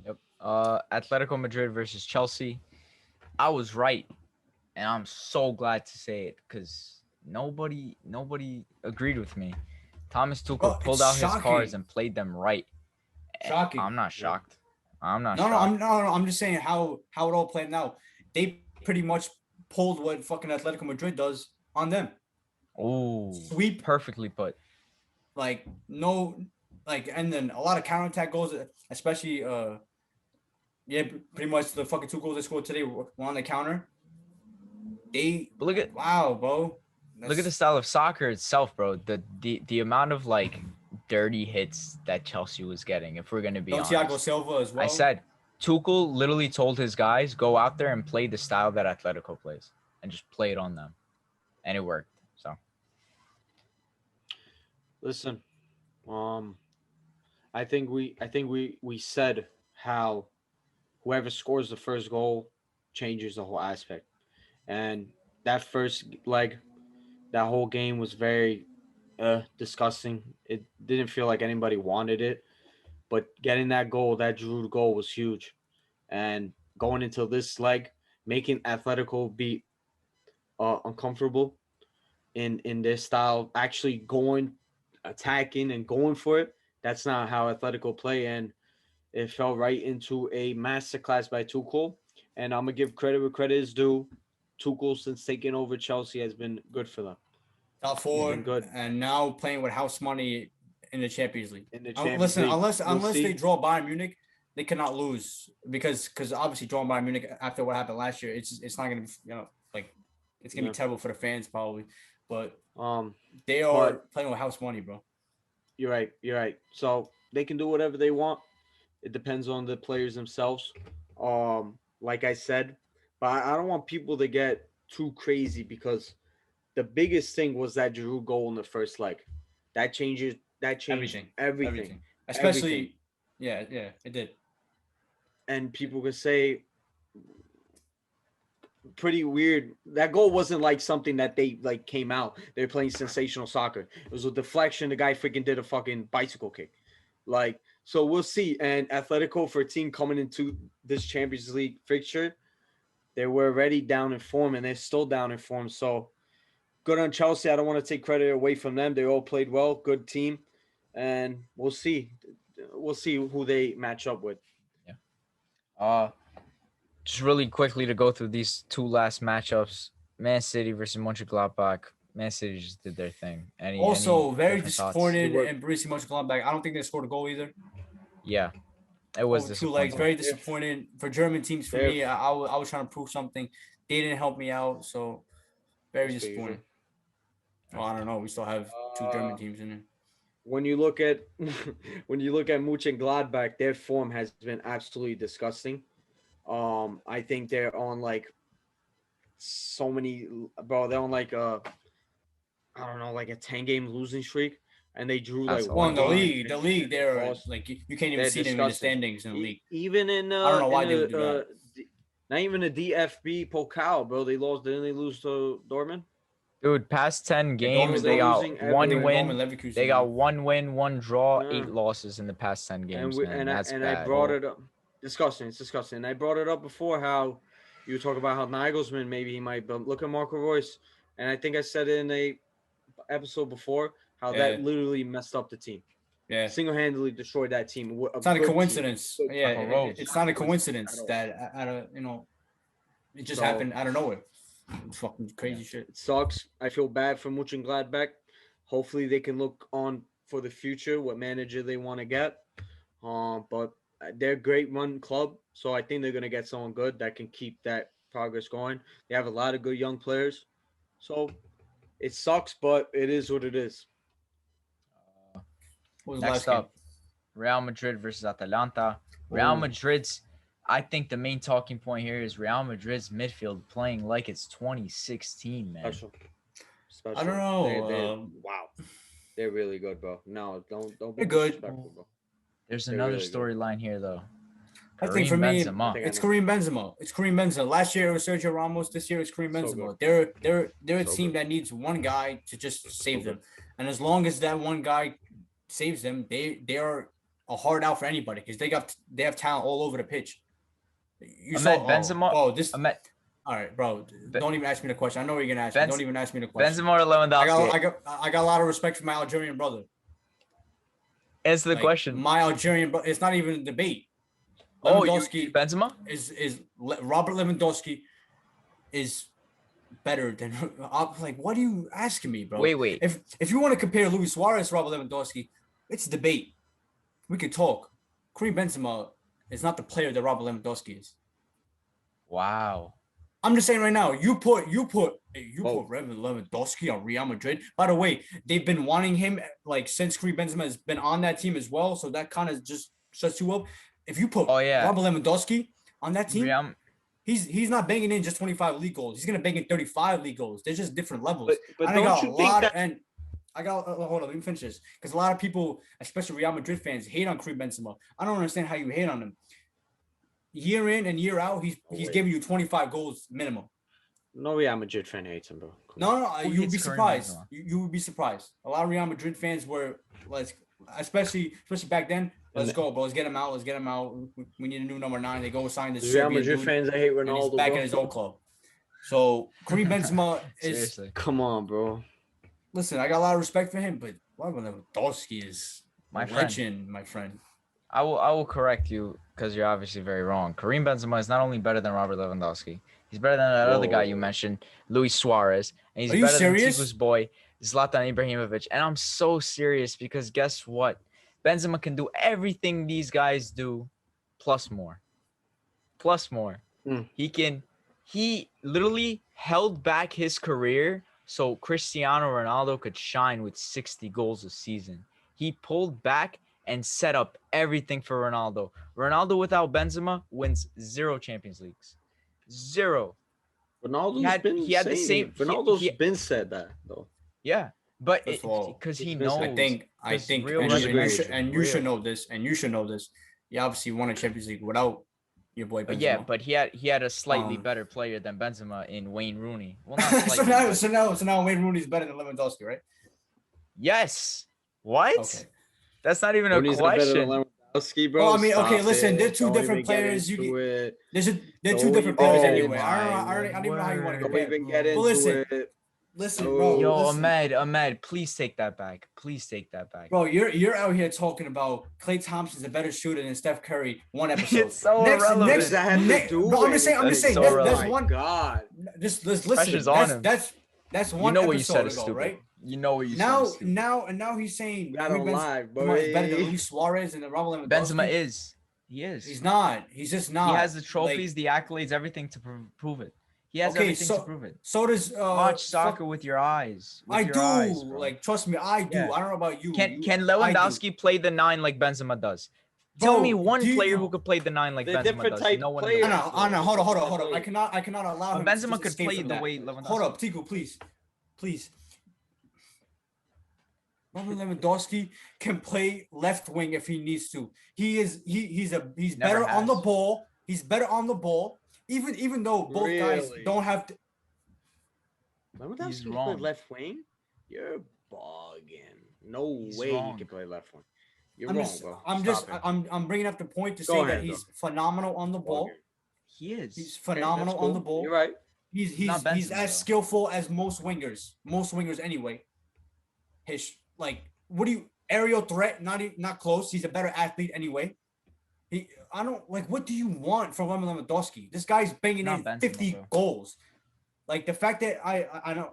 Yep. Atletico Madrid versus Chelsea. I was right, and I'm so glad to say it because nobody agreed with me. Thomas Tuchel pulled out his cards and played them right. Shocking. I'm not shocked. I'm not No, shocked. no, I'm just saying how it all played out. They pretty much pulled what fucking Atletico Madrid does on them. Oh, sweep, perfectly put. Like and then a lot of counterattack goals, especially pretty much the fucking 2 goals they scored today were on the counter. Wow, bro. Look at the style of soccer itself, bro. The amount of like dirty hits that Chelsea was getting, if we're gonna be honest. Thiago Silva as well. I said Tuchel literally told his guys, go out there and play the style that Atletico plays and just play it on them. And it worked. So listen, I think we said how whoever scores the first goal changes the whole aspect. And that first leg, that whole game was very disgusting. It didn't feel like anybody wanted it, but getting that goal, that Giroud goal, was huge. And going into this leg, making Atletico be uncomfortable in their style, actually attacking and going for it. That's not how Atletico play, and it fell right into a masterclass by Tuchel. And I'm gonna give credit where credit is due. Tuchel, since taking over Chelsea, has been good for them. Top 4, good, and now playing with house money in the Champions League. Unless they draw Bayern Munich, they cannot lose because obviously drawing Bayern Munich after what happened last year, it's not gonna be it's gonna be terrible for the fans probably, but they are playing with house money, bro. You're right. So they can do whatever they want. It depends on the players themselves. Like I said, but I don't want people to get too crazy because the biggest thing was that Giroud goal in the first leg. That changed everything. Especially, yeah, it did. And people could say, pretty weird. That goal wasn't like something that they like came out. They're playing sensational soccer. It was a deflection. The guy freaking did a fucking bicycle kick. So we'll see. And Atletico, for a team coming into this Champions League fixture, they were already down in form, and they're still down in form. So good on Chelsea. I don't want to take credit away from them. They all played well. Good team. And we'll see. We'll see who they match up with. Yeah. Just really quickly to go through these 2 last matchups. Man City versus Mönchengladbach. Man City just did their thing. Very disappointed in Borussia Mönchengladbach. I don't think they scored a goal either. Yeah. It was 2 legs. Very disappointed for German teams. For me, I was trying to prove something. They didn't help me out, so very disappointing. Well, I don't know. We still have 2 German teams in it. When you look at Mönchengladbach, their form has been absolutely disgusting. I think they're on like so many, bro. They're on like I don't know, like a 10-game losing streak, and they drew like one. The league, they're like you can't even see them in the standings in the league. Even in I don't know why they would do that. Not even a DFB Pokal, bro. They lost. Didn't they lose to Dortmund? Dude, past 10 games, Dortmund they got losing one every- win. Dortmund, Leverkusen, They got man. 1 win, 1 draw, Yeah. 8 losses in the past 10 games, man. That's I bad. brought it up. Disgusting. It's disgusting. I brought it up before how you talk about how Nagelsmann maybe he might, but look at Marco Reus, and I think I said it in a episode before how Yeah. that literally messed up the team. Yeah. Single-handedly destroyed that team. It's not a coincidence. Yeah, Marco it's not a coincidence coincidence at all. that out of it just So- happened out of nowhere. It's fucking crazy shit. It sucks. I feel bad for Mönchengladbach. Hopefully they can look on for the future what manager they want to get. But they're a great run club, so I think they're gonna get someone good that can keep that progress going. They have a lot of good young players, so it sucks, but it is what it is. What was the Next last game? up, Real Madrid versus Atalanta. Real Ooh. Madrid's, I think the main talking point here is Real Madrid's midfield playing like it's 2016, man. Special. I don't know. Wow, they're really good, bro. No, don't be They're good. disrespectful, bro. There's They're another really good. storyline here, though. I think Karim for me, Benzema. I think I it's know. Karim Benzema. It's Karim Benzema. Last year it was Sergio Ramos. This year it's Karim So Benzema. good. They're a So team good. that needs one guy to just save good. them. And as long as that one guy saves them, they are a hard out for anybody because they have talent all over the pitch. You Ahmed saw Benzema. All right, bro. Don't even ask me the question. I know what you're gonna ask me. Benz- Don't even ask me the question. Benzema or Lewandowski? I got a lot of respect for my Algerian brother. Answer the Like, question. My Algerian brother. It's not even a debate. Oh, Lewandowski Benzema? Robert Lewandowski is better than. I'm like, what are you asking me, bro? Wait. If you want to compare Luis Suarez to Robert Lewandowski, it's a debate. We could talk. Karim Benzema is not the player that Robert Lewandowski is. Wow. I'm just saying right now, you put Robert Oh. Lewandowski on Real Madrid. By the way, they've been wanting him like since Karim Benzema has been on that team as well. So that kind of just shuts you up. If you put Robert Lewandowski on that team, he's not banging in just 25 league goals. He's gonna bang in 35 league goals. They're just different levels. But And don't you think that? hold on, let me finish this. Because a lot of people, especially Real Madrid fans, hate on Karim Benzema. I don't understand how you hate on him. Year in and year out, he's giving you 25 goals minimum. No Real Madrid fan hates him, bro. No, Who you would be hates Karim surprised. Benzema? You would be surprised. A lot of Real Madrid fans were like, especially back then. Let's go, bro. Let's get him out. We need a new number 9. They go sign this Real Serbian Madrid dude, fans that hate and he's Ronaldo, back bro. in his old club. So Karim Benzema is. Seriously. Come on, bro. Listen, I got a lot of respect for him, but Robert Lewandowski is My a friend. legend, my friend. I will correct you because you're obviously very wrong. Karim Benzema is not only better than Robert Lewandowski, he's better than that other guy you Whoa. mentioned, Luis Suarez, and he's Are you better serious? than Tiku's boy, Zlatan Ibrahimovic. And I'm so serious because guess what? Benzema can do everything these guys do, plus more. Mm. He literally held back his career so Cristiano Ronaldo could shine with 60 goals a season. He pulled back and set up everything for Ronaldo. Ronaldo without Benzema wins 0 Champions Leagues. 0. Ronaldo's been said that though. Yeah, but First of all, because he he's knows. been- I think, real and you should real. know this, You obviously won a Champions League without your boy Benzema. Yeah, but he had a slightly Um, better player than Benzema in Wayne Rooney. Well, not slightly. so now Wayne Rooney's better than Lewandowski, right? Yes. What? Okay. That's not even a Rooney's not better than question. Lewandowski, bro. Well, I mean, okay, Stop listen, it. they're two Don't different even get players. into it. They're two Don't different even- players Oh anyway. my I don't even know how you want to Don't compare. even get Well, into listen. it. Listen, Oh. bro. Yo, listen. Ahmed, please take that back. Please take that back. Bro, you're out here talking about Klay Thompson's a better shooter than Steph Curry. One episode. It's so irrelevant. What does that have to do bro, I'm with just saying. That's so That's irrelevant. one. God. Just listen. Pressure's on him. That's one You know what you episode said is ago, stupid. right? You know what you Now said is stupid. now he's saying Not Karim on live, Benzema is better than boy. Luis Suarez and Robert Lewandowski. Benzema is. He is. He's not. He's just not. He has the trophies, the accolades, everything to prove it. He has Okay, everything so- to prove it. So does Watch soccer with your eyes. With I your do. eyes, bro. Like, trust me, I do. Yeah. I don't know about you. Can I do. Lewandowski play the 9 like Benzema does? Tell Bro, me one do you- player who could play the 9 like They're Benzema different does. type No one. players. In the I world. know. Hold on. I cannot allow him. But to Benzema just could escape play from the that. way Lewandowski. Hold up, Tico, please. Robert Lewandowski can play left wing if he needs to. He's Never better on the has. ball. He's better on the ball. Even though both guys Really? don't have to. Lewandowski can play wrong. left wing. You're bugging. No He's way wrong. he can play left wing. You're I'm wrong, just, bro. I'm Stop just, it. I'm bringing up the point to Go say ahead, that he's phenomenal on the ball. Bugging. He is. He's Okay, that's phenomenal on the cool. ball. You're right. He's Not he's Benzema, as though. skillful as most wingers anyway. His what do you aerial threat? Not close. He's a better athlete anyway. I don't like. What do you want from Lewandowski? This guy's banging Not in Benzema, 50 bro. goals. Like the fact that I don't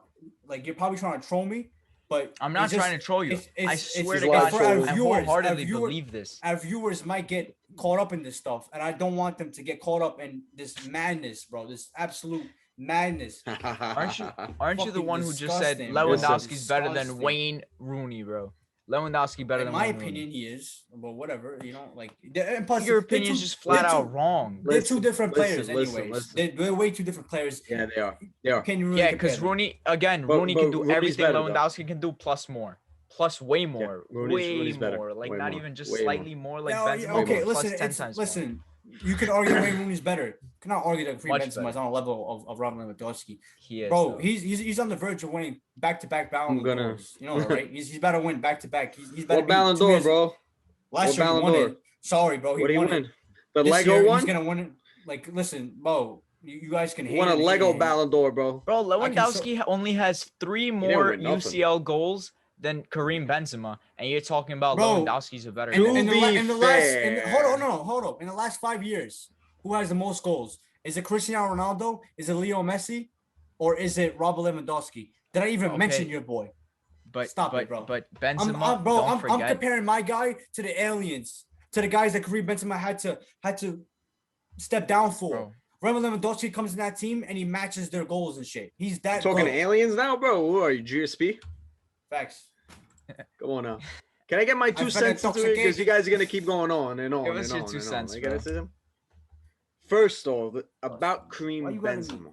like you're probably trying to troll me, but I'm not trying to troll you. I swear to why God, I troll I you. wholeheartedly believe this. Our viewers might get caught up in this stuff, and I don't want them to get caught up in this madness, bro. This absolute madness. Aren't you the Fucking one who just said disgusting, bro. Lewandowski's better than Disgusting. Wayne Rooney, bro? Lewandowski better In than my Wayne opinion, Rooney. he is, but whatever, like. And plus, Your they're opinion's two- just flat they're two- out wrong. They're two Listen, different players, listen, anyways. listen. They're way two different players. Yeah, they are. They are. Can you really Yeah, compare because them? Rooney again, But- Rooney but can do Rooney's everything better, though. Lewandowski can do plus more, plus way more, Rooney's better. more. Like Way not more. even just Way slightly more. Like Yeah, Benzema, okay, but plus listen, 10 times listen. You can argue Wayne Rooney's better. You cannot argue that Kareem Much Benzema better. is on a level of Robert Lewandowski. more. He is, Bro, though. he's on the verge of winning back-to-back Ballon gonna- d'Ors. You know that, right? He's about to win back-to-back. He's about to What be Ballon 2 d'Or, years- bro? Last What year he Ballon won d'Or? it. Sorry, bro, What do you won win? it. The This Lego year, one? He's gonna win it. Like, listen, bro, you guys can He hate won a him, hate Lego him. Ballon d'Or, bro. Bro, I can Lewandowski only has 3 didn't more win nothing. UCL goals than Kareem Benzema, and you're talking about Bro, Lewandowski's a better In, goal. in the, be la- in the last, in the, fair. hold on. In the last 5 years, who has the most goals? Is it Cristiano Ronaldo? Is it Leo Messi? Or is it Robert Lewandowski? Did I even Okay. mention your boy? But Stop it, bro. But Benzema, I'm forget. comparing my guy to the aliens, to the guys that Kareem Benzema had to step down for. Bro. Robert Lewandowski comes in that team and he matches their goals and shit. He's that Talking good. to aliens now, bro. Who are you, GSP? Facts. Come on now. Can I get my 2 I cents into it? Because you guys are gonna keep going on and on Give us and your on 2 and cents, on. I bro. gotta say them. First off, about Why Kareem you gotta be- Benzema.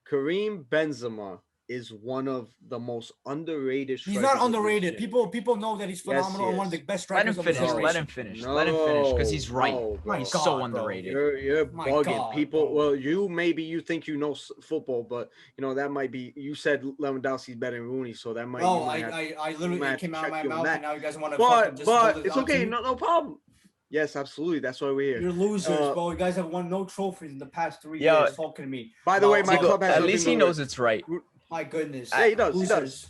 Kareem Benzema is one of the most underrated. He's strikers not of this underrated. generation. People know that he's phenomenal he and one of is. the best Let him strikers of his finish. generation. Let him finish. Let him finish because he's right. No, My bro. He's God, so bro. underrated. You're My bugging God, people. bro. Well, you think you know football, but you know that might be. You said Lewandowski's better than Rooney, so that might. Oh, you might have, I literally might it have came to out of check my you on mouth, that. and now you guys want to fucking just hold But it it's out to okay. me? No problem. Yes, absolutely. That's why we're here. You're losers, Uh, bro. You guys have won no trophies in the past 3 Yo, years. Talking to me. By the way, my Tico, club has at nothing least to he do knows with- it's right. My goodness. Yeah, he does. He does. Losers.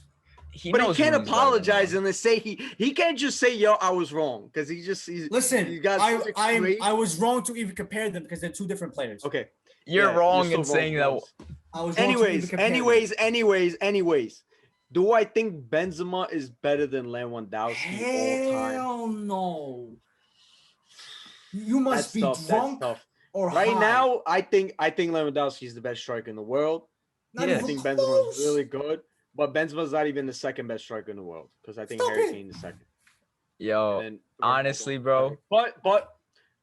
He But he knows can't Rooney's better than apologize him. and then say he can't just say yo I was wrong because he's Listen, got such a great- I was wrong to even compare them because they're two different players. okay. You're Yeah, wrong still in saying that. bro. I was wrong to even Anyways, compare them. anyways. Do I think Benzema is better than Lewandowski all time? Hell no. You must That's be tough. drunk That's tough. or Right high. now, I think Lewandowski is the best striker in the world. Not Yeah. I even think close. Benzema is really good, but Benzema's not even the second best striker in the world because I think Stop Harry it. Kane is second. Yo, And then- honestly, bro. But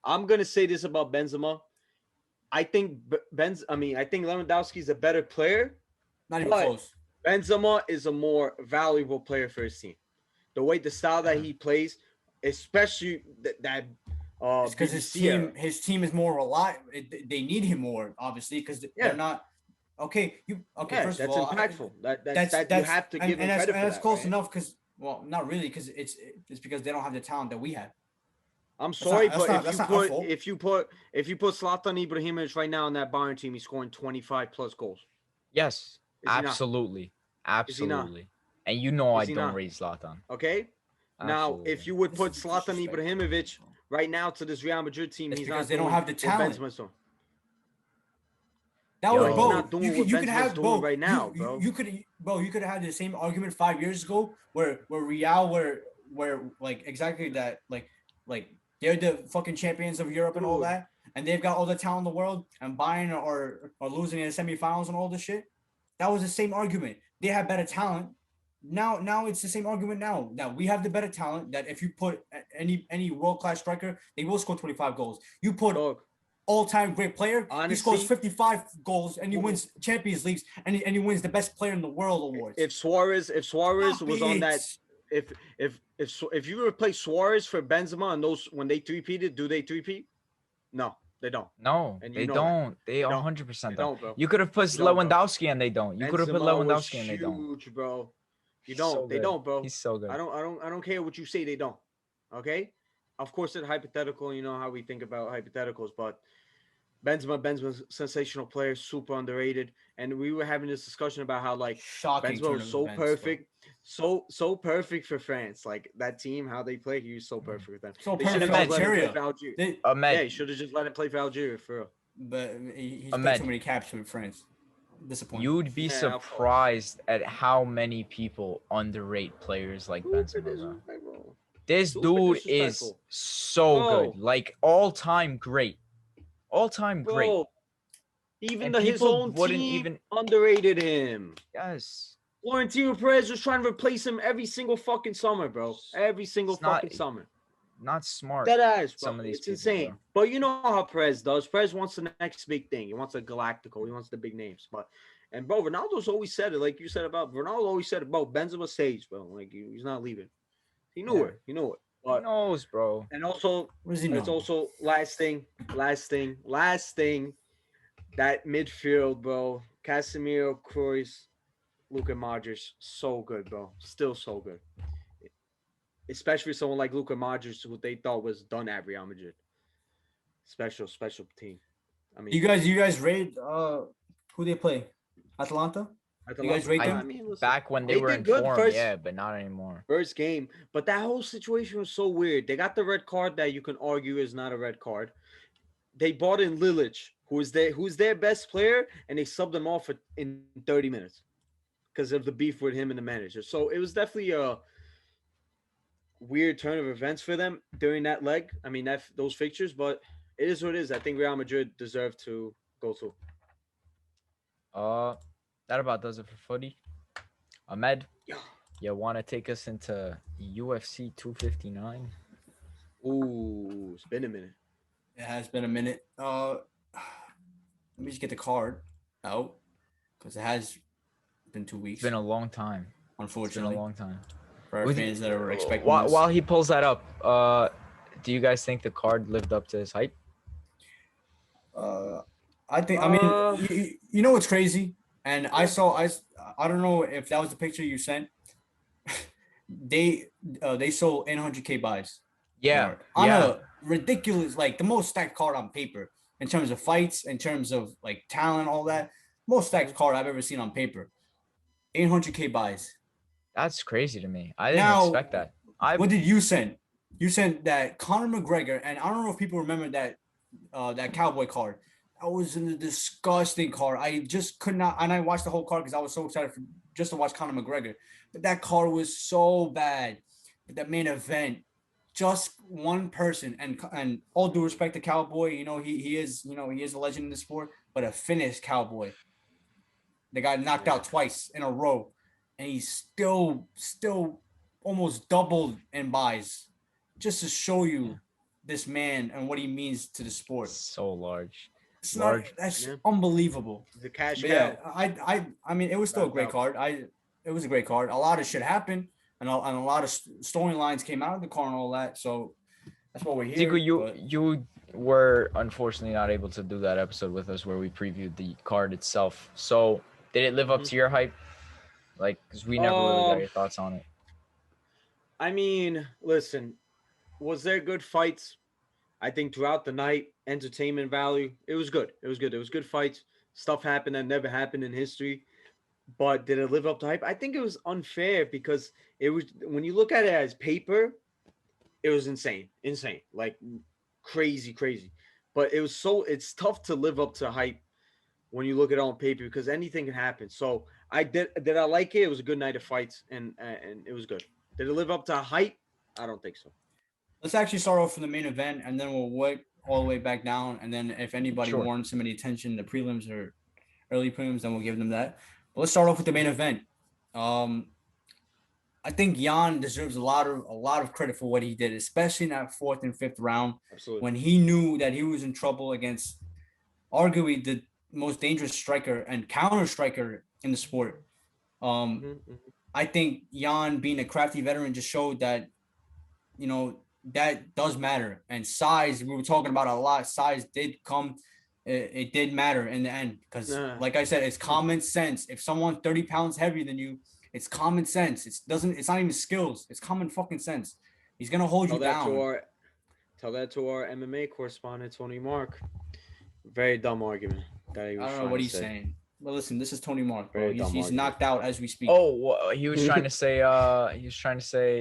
I'm gonna say this about Benzema. I think I think Lewandowski is a better player. Not even But- close. Benzema is a more valuable player for his team. The style that he plays, especially that It's because BBC his team is more reliable. They need him more, obviously, because Yeah. they're not. Okay, Yeah, first that's of all, impactful. that's You have to give him that's, credit for that's that, close right? enough because not really because it's because they don't have the talent that we have. I'm sorry, that's but not- that's not our fault. if you put Zlatan Ibrahimovic right now on that Bayern team, he's scoring 25 plus goals. Yes, Is he not? absolutely, Is he not? absolutely. And you know I Is he don't not? rate Zlatan. Okay. Now, Absolutely. if you would This put is Zlatan disrespectful. Ibrahimovic right now to this Real Madrid team, It's he's because not they don't doing have the what talent. Benzema's doing. That Yo. was He's bro. not doing what Benzema's doing right now, bro. You could have had the same argument 5 years ago where Real were like exactly that like they're the fucking champions of Europe and all Dude. that, and they've got all the talent in the world, and Bayern are losing in the semifinals and all this shit. That was the same argument. They have better talent. Now it's the same argument now. Now we have the better talent that if you put any world-class striker, they will score 25 goals. You put Dog, all-time great player, he scores Honestly- 55 goals and he wins Champions Leagues and he wins the best player in the world awards. if Suarez Stop was on that, it. if you replace Suarez for Benzema and those when they three-peated, do they three-peat? No, They don't. No, And they you know don't. They They don't. 100% They don't. don't, bro. You could have put You don't, bro. Lewandowski and they don't. You could have put Benzema was Lewandowski and they don't. huge, bro. You He's don't. so They good. don't, bro. He's so good. I don't care what you say. They don't. Okay. Of course, it's hypothetical. You know how we think about hypotheticals, but Benzema's sensational player, super underrated. And we were having this discussion about how like Shocking Benzema turn was of so events, bro. perfect, so perfect for France. Like that team, how they play, he was so perfect with them. So They should perfect have for just let him play Algeria. for Algeria. They, Ahmed, Yeah, he should have just let him play for Algeria for real. but he's played Ahmed. too many caps with France. Disappointing. you'd be Yeah, of course. surprised at how many people underrate players like Super Benzema, bro. disrespectful. This Super dude is disrespectful. so Bro. good. Like all-time great. All-time great. Bro, even And his people own wouldn't team even- underrated him. Yes. Florentino Perez was trying to replace him every single fucking summer, bro. Every single It's not- fucking summer. Not smart. Dead ass, bro. Some of these It's people, insane. bro. But you know how Perez does. Perez wants the next big thing. He wants a galactical. He wants the big names. And bro, Ronaldo's always said it, like you said about Ronaldo always said about Benzema stays, bro. Like he's not leaving. He knew Yeah. it. He knew it. Who But knows, bro? and also What does he know? it's also last thing. That midfield, bro. Casemiro, Kroos, Luka Modric, so good, bro. Still so good. Especially someone like Luka Modric, who they thought was done at Real Madrid. Special team. I mean, You guys rate who they play? Atalanta? You guys rate them? I mean, listen, Back when they They were did in good form, first- yeah, but not anymore. first game, but that whole situation was so weird. They got the red card that you can argue is not a red card. They brought in Lilich, who's their best player, and they subbed him off in 30 minutes because of the beef with him and the manager. So it was definitely a weird turn of events for them during that leg. I mean, those fixtures, but it is what it is. I think Real Madrid deserve to go through. That about does it for footy. Ahmed, Yeah. you want to take us into UFC 259? Ooh, it's been a minute. It has been a minute. Let me just get the card out because it has been 2 weeks. It's been a long time. It's been a Unfortunately, long time. for our With- fans that are expecting While, this. while he pulls that up, do you guys think the card lived up to his hype? I think. I mean, you know what's crazy? And I don't know if that was the picture you sent. They sold 800K buys. Yeah. On Yeah. a ridiculous, like the most stacked card on paper in terms of fights, in terms of like talent, all that. Most stacked card I've ever seen on paper. 800K buys. That's crazy to me. I didn't Now, expect that. What did you send? You sent that Conor McGregor, and I don't know if people remember that that Cowboy card. That was a disgusting card. I just could not, and I watched the whole card because I was so excited just to watch Conor McGregor. But that card was so bad. But that main event, just one person, and all due respect to Cowboy, he is a legend in the sport, but a finished Cowboy. They got knocked out twice in a row, and he's still almost doubled in buys, just to show you this man and what he means to the sport. So large. It's Large. that's Yeah. unbelievable. The cash But cow. yeah, I mean, it was still a great card. It was a great card. A lot of shit happened, and a lot of storylines came out of the card and all that. So that's what we're here. Tiku, but you were unfortunately not able to do that episode with us where we previewed the card itself. So did it live up to your hype? Like, because we never really got your thoughts on it. I mean, listen, was there good fights? I think throughout the night, entertainment value, it was good. It was good. It was good fights. Stuff happened that never happened in history. But did it live up to hype? I think it was unfair because it was, when you look at it as paper, it was insane. Like crazy. But it's tough to live up to hype when you look at it on paper because anything can happen. So did I like it? It was a good night of fights and it was good. Did it live up to hype? I don't think so. let's actually start off from the main event, and then we'll work all the way back down. And then if anybody warrants some of the attention, the prelims or early prelims, then we'll give them that. But let's start off with the main event. I think Jan deserves a lot of credit for what he did, especially in that fourth and fifth round. Absolutely. When he knew that he was in trouble against arguably the most dangerous striker and counter striker in the sport. I think Jan, being a crafty veteran, just showed that, that does matter. And size, we were talking about a lot. Size did come. It did matter in the end because, like I said, it's common sense. If someone's 30 pounds heavier than you, it's common sense. It's not even skills. It's common fucking sense. He's gonna hold you down. Tell that to our MMA correspondent, Tony Mark. Very dumb argument that he was I don't know trying what to he's say. saying. But listen, this is Tony Mark, bro. Very dumb He's argument. knocked out as we speak. Oh, he was trying to say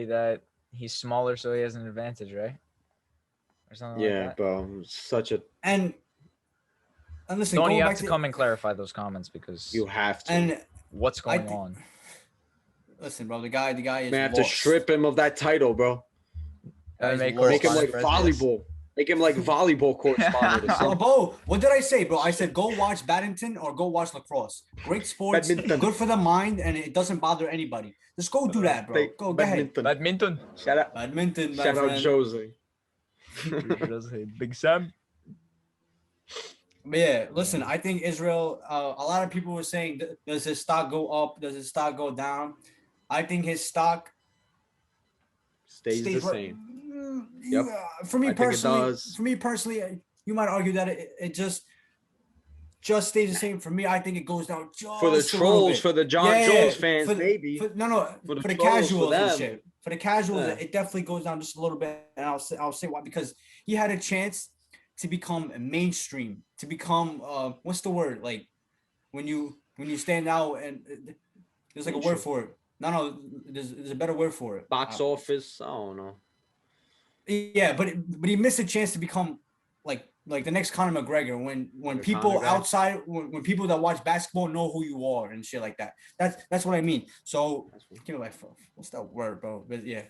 that he's smaller, so he has an advantage, right? Or something like that. bro. Such a And listen, Tony, going you back have to come and clarify those comments because you have to. and what's going on? listen, bro, the guy is Man, have lost. to strip him of that title, bro. Make him like volleyball. Make him like volleyball correspondent. Bro, what did I say, bro? I said go watch badminton or go watch lacrosse. Great sports, Badminton. good for the mind, and it doesn't bother anybody. Just go do that, bro. Go ahead. Badminton. Shout out, Badminton. shout out, Jose. Big Sam. But yeah, listen, I think Israel. A lot of people were saying, does his stock go up? Does his stock go down? I think his stock stays the same. Yep. For me personally, you might argue that it just stays the same. For me, I think it goes down just for the trolls, for the Jones fans, maybe. For the casuals and shit. For the casuals, it definitely goes down just a little bit, and I'll say why. Because he had a chance to become mainstream, to become what's the word, like when you stand out, and there's like a word for it. No, there's a better word for it. Box office, I don't know. Yeah, but he missed a chance to become like the next Conor McGregor when people outside, when people that watch basketball know who you are and shit like that. That's what I mean. So give me like, what's that word, bro? But yeah,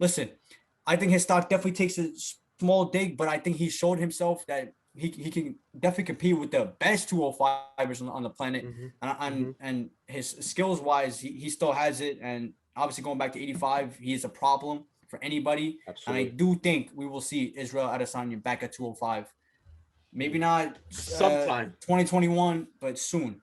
listen, I think his stock definitely takes a small dig, but I think he showed himself that he can definitely compete with the best 205ers on the planet, and his skills wise, he still has it. And obviously going back to 85, he is a problem for anybody. Absolutely. And I do think we will see Israel Adesanya back at 205. Maybe not sometime 2021, but soon.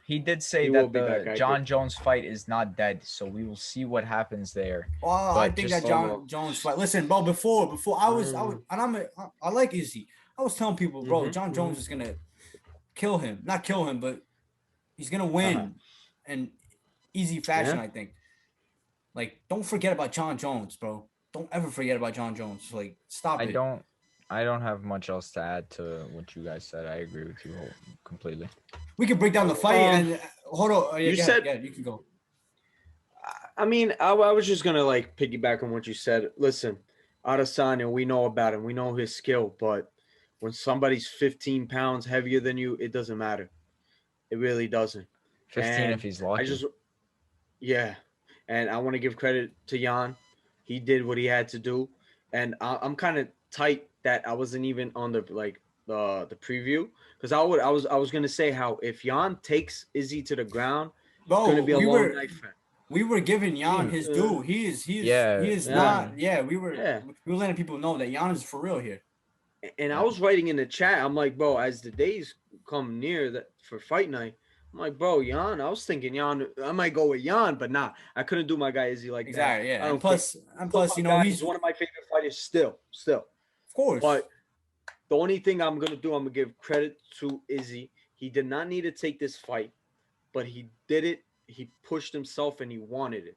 He did say that the John Jones fight is not dead, so we will see what happens there. Well, I think that John Jones fight. Listen, bro, before I was and I like Izzy. I was telling people, bro, John Jones is gonna kill him. Not kill him, but he's gonna win in easy fashion, I think. Like, don't forget about John Jones, bro. Don't ever forget about John Jones. Like, stop it. I don't have much else to add to what you guys said. I agree with you completely. We can break down the fight and hold on. You said you can go. I mean, I was just gonna like piggyback on what you said. Listen, Adesanya, we know about him. We know his skill, but when somebody's 15 pounds heavier than you, it doesn't matter. It really doesn't. 15 if he's lucky. And I want to give credit to Jan. He did what he had to do, and I'm kind of tight that I wasn't even on the preview, because I was gonna say how if Jan takes Izzy to the ground, it's gonna be a long night for him. We were giving Jan his due. He is not. Yeah, we were letting people know that Jan is for real here. And I was writing in the chat, I'm like, bro, as the days come near for fight night, I'm like, bro, Jan. I was thinking Jan. I might go with Jan, but nah, I couldn't do my guy Izzy like exactly, that. Yeah. And plus, you know, he's one of my favorite fighters still. Of course. But the only thing I'm gonna do, I'm gonna give credit to Izzy. He did not need to take this fight, but he did it. He pushed himself and he wanted it.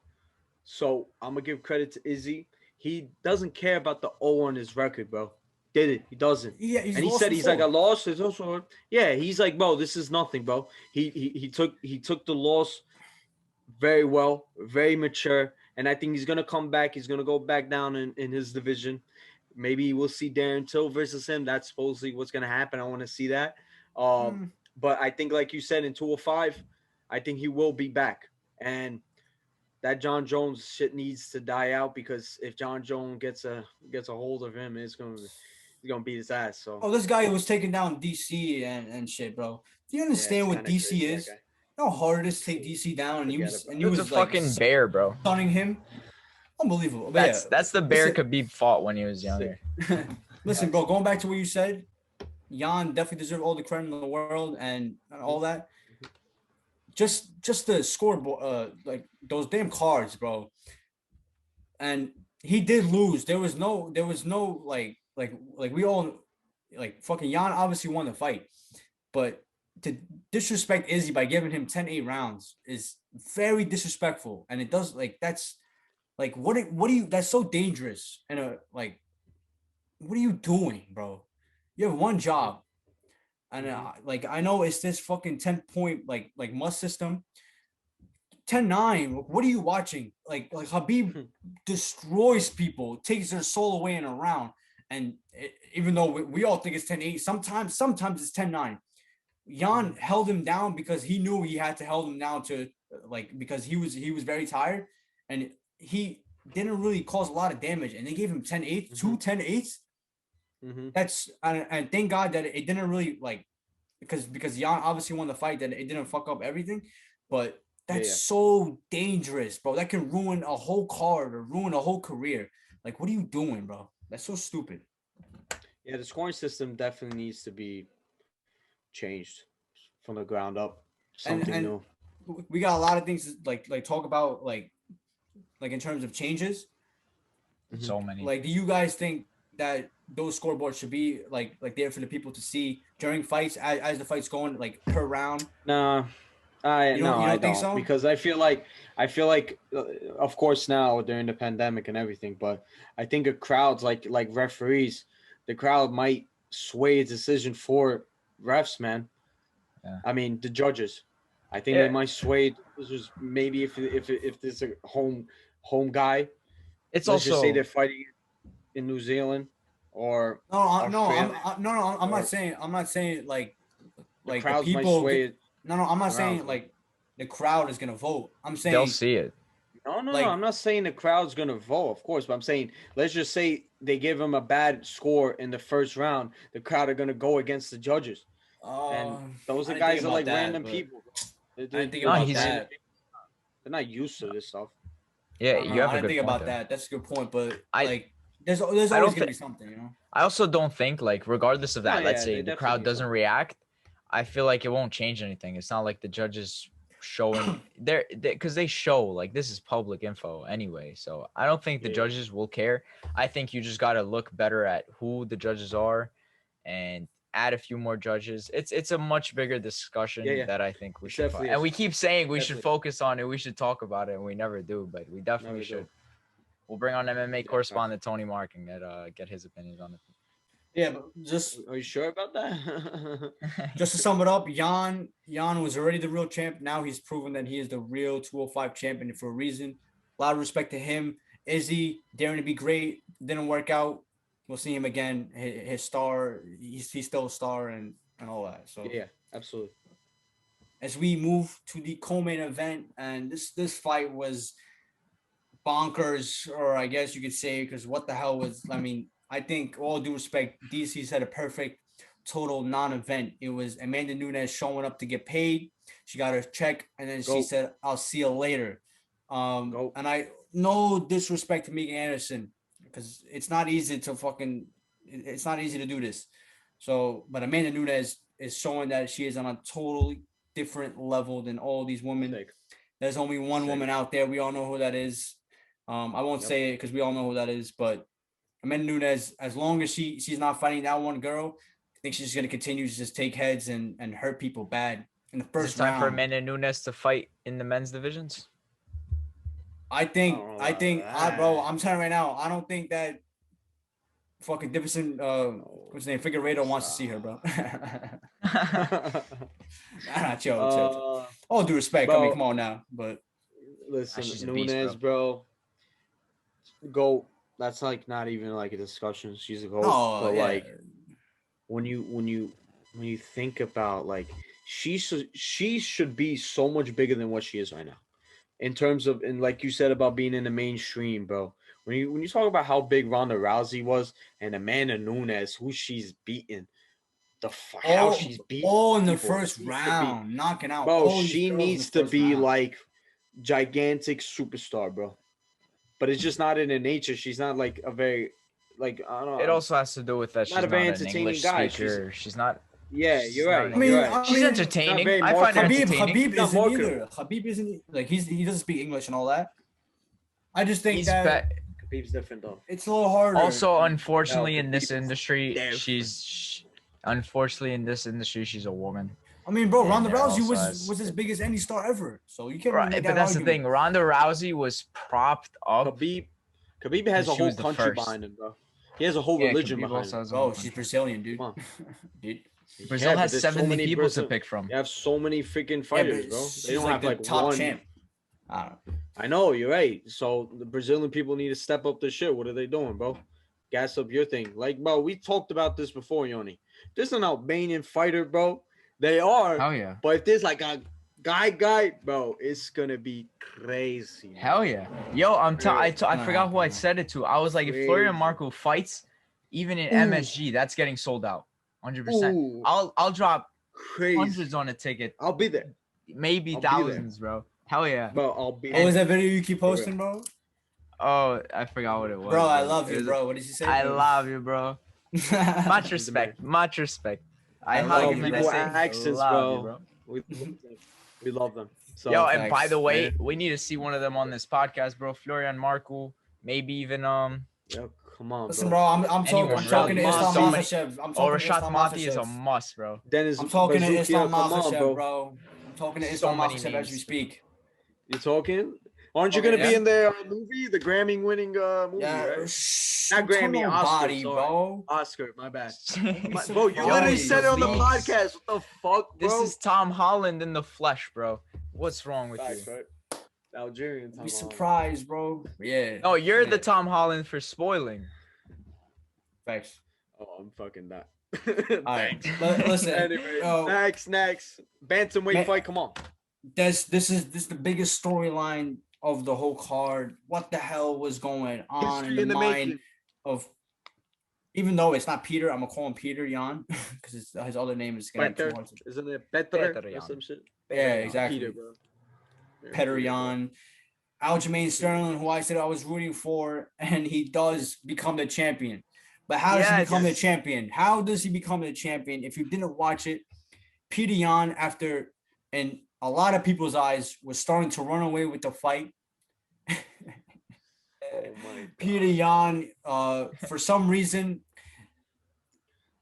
So I'm gonna give credit to Izzy. He doesn't care about the O on his record, bro. Did it? He doesn't. Yeah, and he said he's like, I lost. It's also he's like, bro, this is nothing, bro. He took the loss very well, very mature, and I think he's gonna come back. He's gonna go back down in his division. Maybe we'll see Darren Till versus him. That's supposedly what's gonna happen. I want to see that. But I think, like you said, in 205, I think he will be back. And that John Jones shit needs to die out, because if John Jones gets a hold of him, he's gonna beat his ass. So this guy was taking down DC and shit, bro. Do you understand what DC is? How hard it is to take DC down, and he was a fucking bear, bro. Stunning him. Unbelievable. But that's the bear Khabib fought when he was younger. Listen, bro, going back to what you said, Jan definitely deserves all the credit in the world and all that. Just the scoreboard, like those damn cards, bro. And he did lose. There was no like we all like fucking Jan obviously won the fight, but to disrespect Izzy by giving him 10-8 rounds is very disrespectful, and it does like that's like what do you that's so dangerous and like what are you doing, bro? You have one job, and like I know it's this fucking 10 point like must system. 10-9. What are you watching? Like Habib destroys people, takes their soul away in a round. And even though we all think it's 10-8, sometimes it's 10-9. Jan held him down because he knew he had to hold him down to like because he was very tired and he didn't really cause a lot of damage. And they gave him 10-8, two 10-8s. That's and thank God that it didn't really like because Jan obviously won the fight that it didn't fuck up everything, but that's so dangerous, bro. That can ruin a whole card or ruin a whole career. Like, what are you doing, bro? That's so stupid. Yeah, the scoring system definitely needs to be changed from the ground up. Something new. We got a lot of things to, like talk about like in terms of changes. So many. Like, do you guys think that those scoreboards should be like there for the people to see during fights as the fight's going like per round? Nah. I don't think so? Because I feel like of course now during the pandemic and everything, but I think a crowd's like referees, the crowd might sway a decision for refs, man. Yeah. I mean the judges. I think they might sway decisions maybe if there's a home guy. It's let's also just say they're fighting in New Zealand or I'm not saying like the the people might sway it. No, I'm not saying like the crowd is gonna vote. I'm saying they'll see it. No. I'm not saying the crowd's gonna vote, of course, but I'm saying let's just say they give him a bad score in the first round. The crowd are gonna go against the judges, and those are guys are like random people. I didn't think about that. They're not used to this stuff. Yeah, you have I a good think point about there. that. That's a good point, but there's always gonna be something, you know. I also don't think like regardless of that, let's say the crowd doesn't react. I feel like it won't change anything. It's not like the judges showing because they show like this is public info anyway. So I don't think the judges will care. I think you just got to look better at who the judges are and add a few more judges. It's a much bigger discussion that I think we should. And we keep saying we should focus on it. We should talk about it, and we never do. But we definitely should. We'll bring on MMA correspondent Tony Mark and get his opinions on it. Yeah, but just are you sure about that? Just to sum it up, Jan was already the real champ. Now he's proven that he is the real 205 champion for a reason. A lot of respect to him. Izzy daring to be great, didn't work out. We'll see him again. His star, he's still a star and all that. So yeah, absolutely. As we move to the co-main event, and this fight was bonkers, or I guess you could say, because what the hell was I mean. I think, all due respect, DC said a perfect total non-event. It was Amanda Nunes showing up to get paid. She got her check, and then she said, "I'll see you later." And I no disrespect to Megan Anderson, because it's not easy to do this. So, but Amanda Nunes is showing that she is on a totally different level than all these women. There's only one woman out there. We all know who that is. I won't say it because we all know who that is, but Amanda Nunes, as long as she's not fighting that one girl, I think she's going to continue to just take heads and hurt people bad in the first round. It's time for Amanda Nunes to fight in the men's divisions. I think, bro, I'm telling you right now, I don't think that fucking Davison, what's his name, Figueiredo wants to see her, bro. Chill. All due respect, bro, I mean, come on now, but listen, Nunes, beast, bro, go. That's like not even like a discussion. She's a goat. But like when you think about like she should be so much bigger than what she is right now. In terms of, and like you said about being in the mainstream, bro. When you talk about how big Ronda Rousey was and Amanda Nunes, who she's beaten, how she's beaten all in the first round, knocking out. Bro, she needs to be like gigantic superstar, bro. But it's just not in her nature. She's not like a very, like, I don't know. It also has to do with that she's not an English speaker. She's not. Yeah, you're right. I mean, she's entertaining. I find her entertaining. Habib isn't either. Habib isn't like he doesn't speak English and all that. I just think Khabib's different though. It's a little harder. Also, unfortunately, in this Khabib is industry, different. unfortunately in this industry, she's a woman. I mean, bro, And Ronda they're Rousey also was as big as any star ever. So you can't really make Right, that but that's the argument. thing. Ronda Rousey was propped up. Khabib has a She whole was the country first. behind him, bro. He has a whole Yeah, religion Khabib behind also him. has a Bro, whole she's country. Brazilian, dude. Come on. Dude. Brazil but has there's so 70 many people to Brazil- pick from. You have so many freaking Yeah, fighters, but bro. she's They don't like have the like top one. champ. I don't know. I know, you're right. So the Brazilian people need to step up their shit. What are they doing, bro? Gas up your thing. Like, bro, we talked about this before, Yoni. There's an Albanian fighter, bro. They are. Hell yeah. But if there's like a guy, bro, it's gonna be crazy. man. Hell yeah. Yo, I Gonna forgot who I happen. said it to. I was like, if Florian Crazy. Marco fights, even in Ooh. MSG, that's getting sold out. 100%. Ooh, I'll drop crazy. hundreds on a ticket. I'll be there, Maybe I'll be there. thousands, bro. Hell yeah. bro. I'll be What there. was that video you keep posting, bro? Oh, I forgot what it was. Bro, I but love it you, was- bro. What did you say? I bro? love you, bro. Much respect. Much respect. I I hug love him and I people say, accents, love you, bro. We love them. We love them. So Yo, and by Facts, the way, man. we need to see one of them on this podcast, bro. Florian Marco, maybe even yo, come on, Listen, bro. bro, I'm Anyone, talking to really. Islam So many- Makhachev. I'm or talking to Rashad Islam Mati is a Makhachev. must, bro. Dennis I'm talking to Bazookia, Islam come on, Makhachev, bro. bro. I'm talking to So Islam many Makhachev as names. we speak. You talking? Aren't you Okay, gonna be yeah. in the movie, the Grammy-winning movie, Yeah, right? shh, Not don't tell Grammy, Oscar, nobody, sorry. bro. Oscar, my bad. It's Bro, you literally surprise, said it on the please. podcast. What the fuck, bro? This is Tom Holland in the flesh, bro. What's wrong with Facts, you? right? The Algerian Tom Be Holland. surprised, bro. Yeah. No, you're yeah. the Tom Holland for spoiling. Facts. Oh, I'm fucking that. All right. Thanks. Listen. Anyway, yo, next. Bantamweight Man- fight, come on. this is the biggest storyline of the whole card. What the hell was going on History in the in the mind making. of? Even though it's not Peter, I'm gonna call him Peter Jan because his other name is gonna be too Peter. hard to. Isn't it Peter Peter or Jan. some shit? Yeah, exactly. Peter, bro. Yeah, Peter bro. Jan, Aljamain Sterling, who I said I was rooting for, and he does become the champion. But how does he Yes. become the champion? How does he become the champion? If you didn't watch it, Peter Yan, after in a lot of people's eyes, was starting to run away with the fight. Oh my God. Peter Yan, for some reason,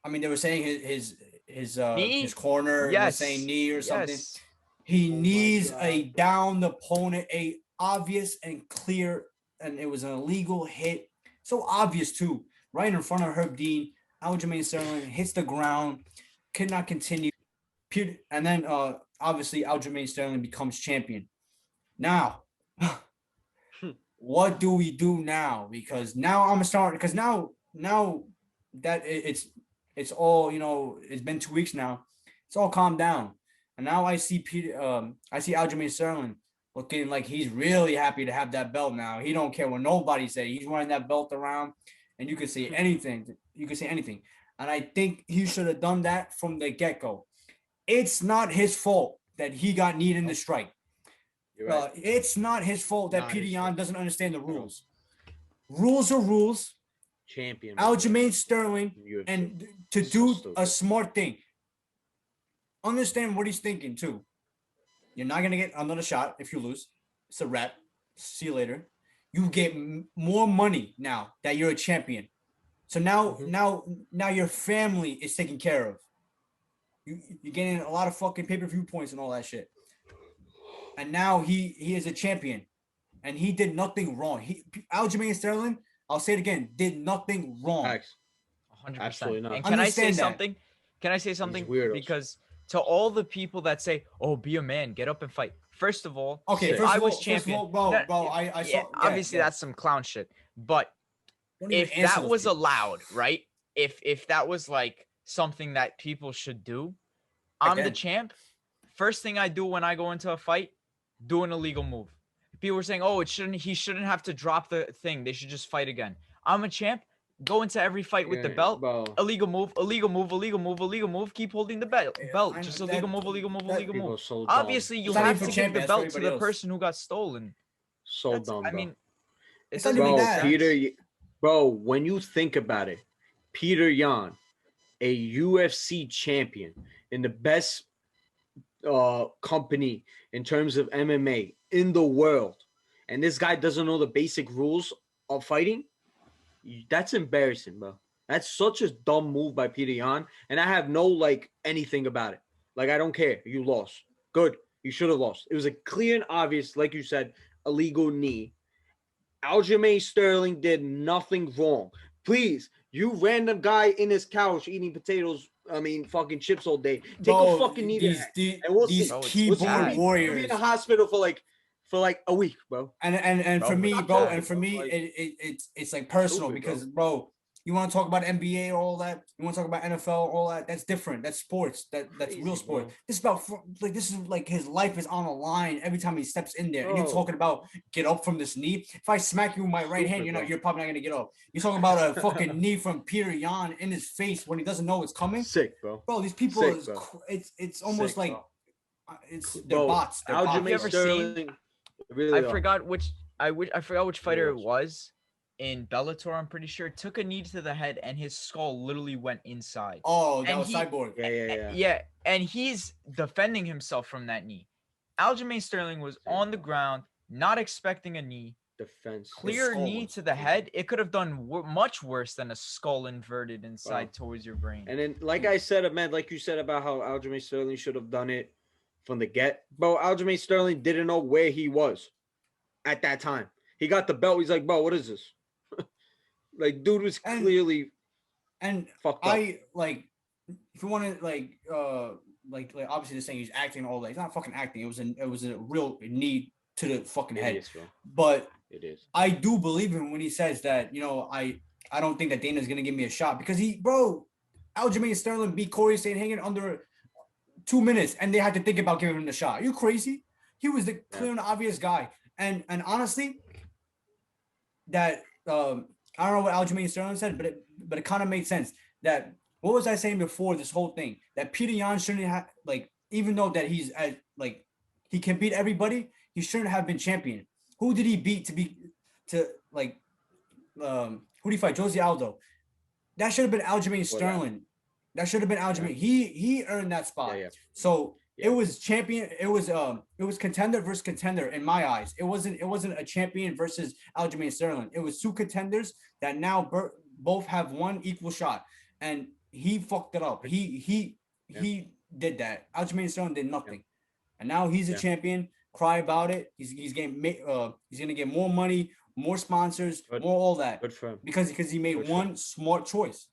I mean, they were saying Knee? his corner was Yes. saying knee or something. Yes. He Oh my needs God, a bro. down opponent, a obvious and clear, and it was an illegal hit. So obvious too, right in front of Herb Dean. Aljamain Sterling hits the ground, could not continue. And then obviously Aljamain Sterling becomes champion. Now, what do we do now? Because now I'm starting. Because now that it's all, you know, it's been 2 weeks now. It's all calmed down. And now I see I see Aljamain Sterling looking like he's really happy to have that belt now. He don't care what nobody say. He's wearing that belt around, and you can say anything. You can say anything. And I think he should have done that from the get-go. It's not his fault that he got kneed in the strike. You're right. It's not his fault that Not Peter his Yan fault. doesn't understand the rules. Rules are rules. Champion. bro. Aljamain Sterling, UFC. and to So do stupid. a smart thing. Understand what he's thinking too. You're not gonna get another shot if you lose. It's a wrap. See you later. You get more money now that you're a champion. So now, now your family is taken care of. You're getting a lot of fucking pay-per-view points and all that shit. And now he is a champion, and he did nothing wrong. Aljamain Sterling, I'll say it again, did nothing wrong. Facts. 100%. Absolutely not. And can I say Understand that. something? Can I say something? weirdos. Because to all the people that say, "Oh, be a man, get up and fight." First of all, Okay, Sick. if first I of all, was champion, bro, that- I saw. yeah, obviously that's some clown shit. But Don't even if answer that those was people. allowed, right? If that was like something that people should do, I'm the Again. champ. First thing I do when I go into a fight, do an illegal move. People were saying, "Oh, he shouldn't have to drop the thing. They should just fight again." I'm a champ. Go into every fight with the Yeah, belt. bro. Illegal move, illegal move, illegal move, illegal move. Keep holding the belt. I Just know illegal that- move, illegal move, that illegal People move. are so dumb. Obviously, you It's not have even to for give champion, the it's for belt to everybody the else. person who got stolen. So dumb, I bro. mean, it It's not doesn't even make that. sense. Peter, bro, when you think about it, Peter Yan, a UFC champion in the best company in terms of MMA in the world, and this guy doesn't know the basic rules of fighting, that's embarrassing, bro. That's such a dumb move by Peter Yan, and I have no like anything about it. Like I don't care. You lost. Good. You should have lost. It was a clear and obvious, like you said, illegal knee. Aljamain Sterling did nothing wrong. Please, you random guy in his couch eating potatoes, I mean, fucking chips all day. Take a fucking knee to that, and we'll these see. keyboard warriors You'll be in the hospital for like a week, bro. And for me, bro, and for me, Like, it's like personal stupid, because, bro, you want to talk about NBA, all that. You want to talk about NFL, all that. That's different. That's sports. That's Crazy, real sport. bro. This is like his life is on the line every time he steps in there. And you're Bro. talking about get up from this knee. If I smack you with my right hand, Stupid, bro. you're probably not gonna get up. You're talking about a fucking knee from Peter Yan in his face when he doesn't know it's coming. Sick, bro. Bro, these people Sick, is bro. it's almost Sick, like bro. they're Bro, bots. They're Have you Aljamain ever bots. Sterling. Really I are. forgot which fighter it Yes. was in Bellator. I'm pretty sure took a knee to the head and his skull literally went inside. Oh, that And was he- Cyborg. Yeah. And he's defending himself from that knee. Aljamain Sterling was on the ground, not expecting a knee. Defense. Clear skull knee was- to the head. It could have done much worse than a skull inverted inside towards your brain. And then, like I said, man, like you said about how Aljamain Sterling should have done it from the get. Bro, Aljamain Sterling didn't know where he was at that time. He got the belt. He's like, bro, what is this? Like, dude was And- clearly And fucked up. I like if you want to like obviously they're saying he's acting all that. He's not fucking acting. It was a real need to the fucking It head. is, bro. But It is. I do believe him when he says that, I don't think that Dana's gonna give me a shot because Aljamain Sterling beat Corey Sandhagen under 2 minutes and they had to think about giving him the shot. Are you crazy? He was the clear and obvious guy. And honestly, that I don't know what Aljamain Sterling said, but it kind of made sense. That what was I saying before this whole thing? That Peter Yan shouldn't have even though that he's he can beat everybody, he shouldn't have been champion. Who did he beat who did he fight? Jose Aldo. That should have been Aljamain Sterling. That should have been Aljamain. He earned that spot. Yeah. So it was champion. It was contender versus contender in my eyes. It wasn't a champion versus Aljamain Sterling. It was two contenders that now both have one equal shot, and he fucked it up. He did that. Aljamain Sterling did nothing, and now he's a champion. Cry about it. He's gonna get more money, more sponsors, more all that. Good for him. Because he made Good one smart choice.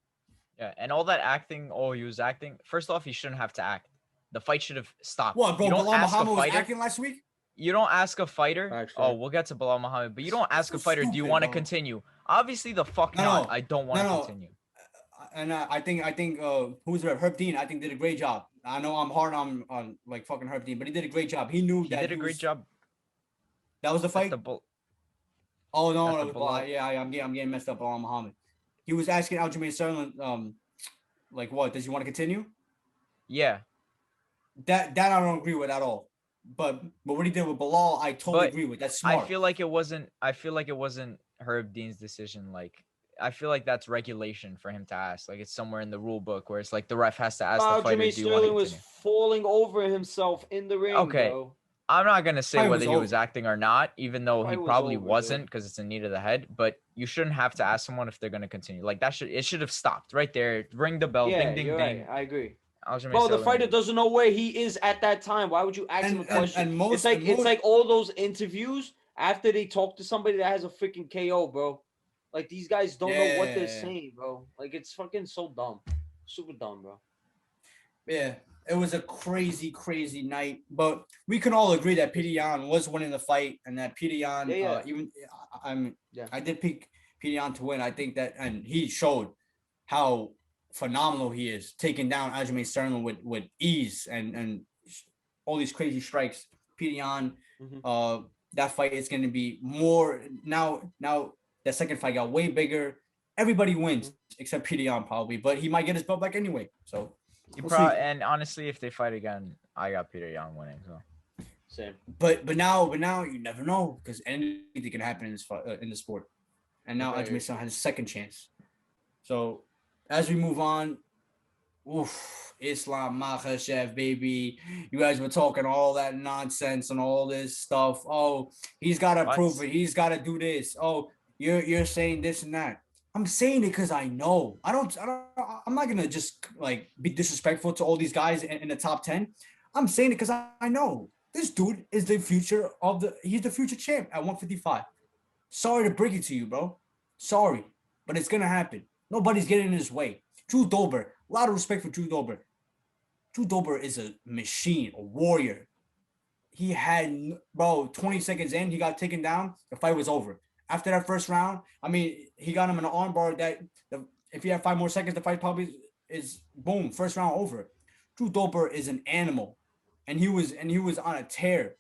Yeah, and all that acting, he was acting. First off, he shouldn't have to act. The fight should have stopped. What, bro? You don't Bilal ask a Muhammad was fighter. acting last week. You don't ask a fighter. Facts, Oh, right. we'll get to Bilal Muhammad, but you don't ask so a fighter. Do you stupid, want to bro. continue? Obviously, the fuck No, not. no. I don't want to No. continue. And I think who's there? Herb Dean, I think did a great job. I know I'm hard on like fucking Herb Dean, but he did a great job. He knew He that did a great job. That was the At fight. the bull. Oh no, at no, the Bilal. yeah, I'm getting messed up on Muhammad. He was asking Aljamain Sterling, like what? Does he want to continue? Yeah, That I don't agree with at all. But what he did with Bilal, I totally But agree with. That's smart. I feel like it wasn't. Herb Dean's decision. Like, I feel like that's regulation for him to ask. Like, it's somewhere in the rule book where it's like the ref has to ask the fighter, Aljamain "Do you want to Sterling was continue?" falling over himself in the ring, Okay. bro. I'm not gonna say Fight whether was he was over. acting or not, even though he Fight was probably over, dude. wasn't, because it's a knee to the head. But you shouldn't have to ask someone if they're gonna continue. Like it should have stopped right there. Ring the bell. Yeah, Ding ding you're ding. right. I agree. Aljamain Bro, the Sterling- fighter doesn't know where he is at that time. Why would you ask him a question? It's like all those interviews after they talk to somebody that has a freaking KO, bro. Like these guys don't know what they're saying, bro. Like it's fucking so dumb. Super dumb, bro. Yeah, it was a crazy, crazy night. But we can all agree that Peter Yan was winning the fight, and that Peter Yan, I did pick Peter Yan to win. I think that, and he showed how phenomenal he is, taking down Aljamain Sterling with ease and all these crazy strikes. Peter Yan, that fight is going to be more now. That second fight got way bigger. Everybody wins except Peter Yan probably, but he might get his belt back anyway. So. And honestly, if they fight again, I got Peter Yan winning. So same. But now you never know because anything can happen in this in the sport. And now Aljamain Sterling has a second chance. So as we move on, Islam Makhachev, baby. You guys were talking all that nonsense and all this stuff. Oh, he's got to prove it. He's got to do this. Oh, you're saying this and that. I'm saying it because I know. I'm not gonna just like be disrespectful to all these guys in the top 10. I'm saying it because I know this dude is the future of the. He's the future champ at 155. Sorry to break it to you, bro. Sorry, but it's gonna happen. Nobody's getting in his way. Drew Dober, a lot of respect for Drew Dober. Drew Dober is a machine, a warrior. He had, bro, 20 seconds in, he got taken down. The fight was over. After that first round, I mean, he got him in an armbar that if he had 5 more seconds, the fight probably is boom, first round over. Drew Dober is an animal, and he was on a tear.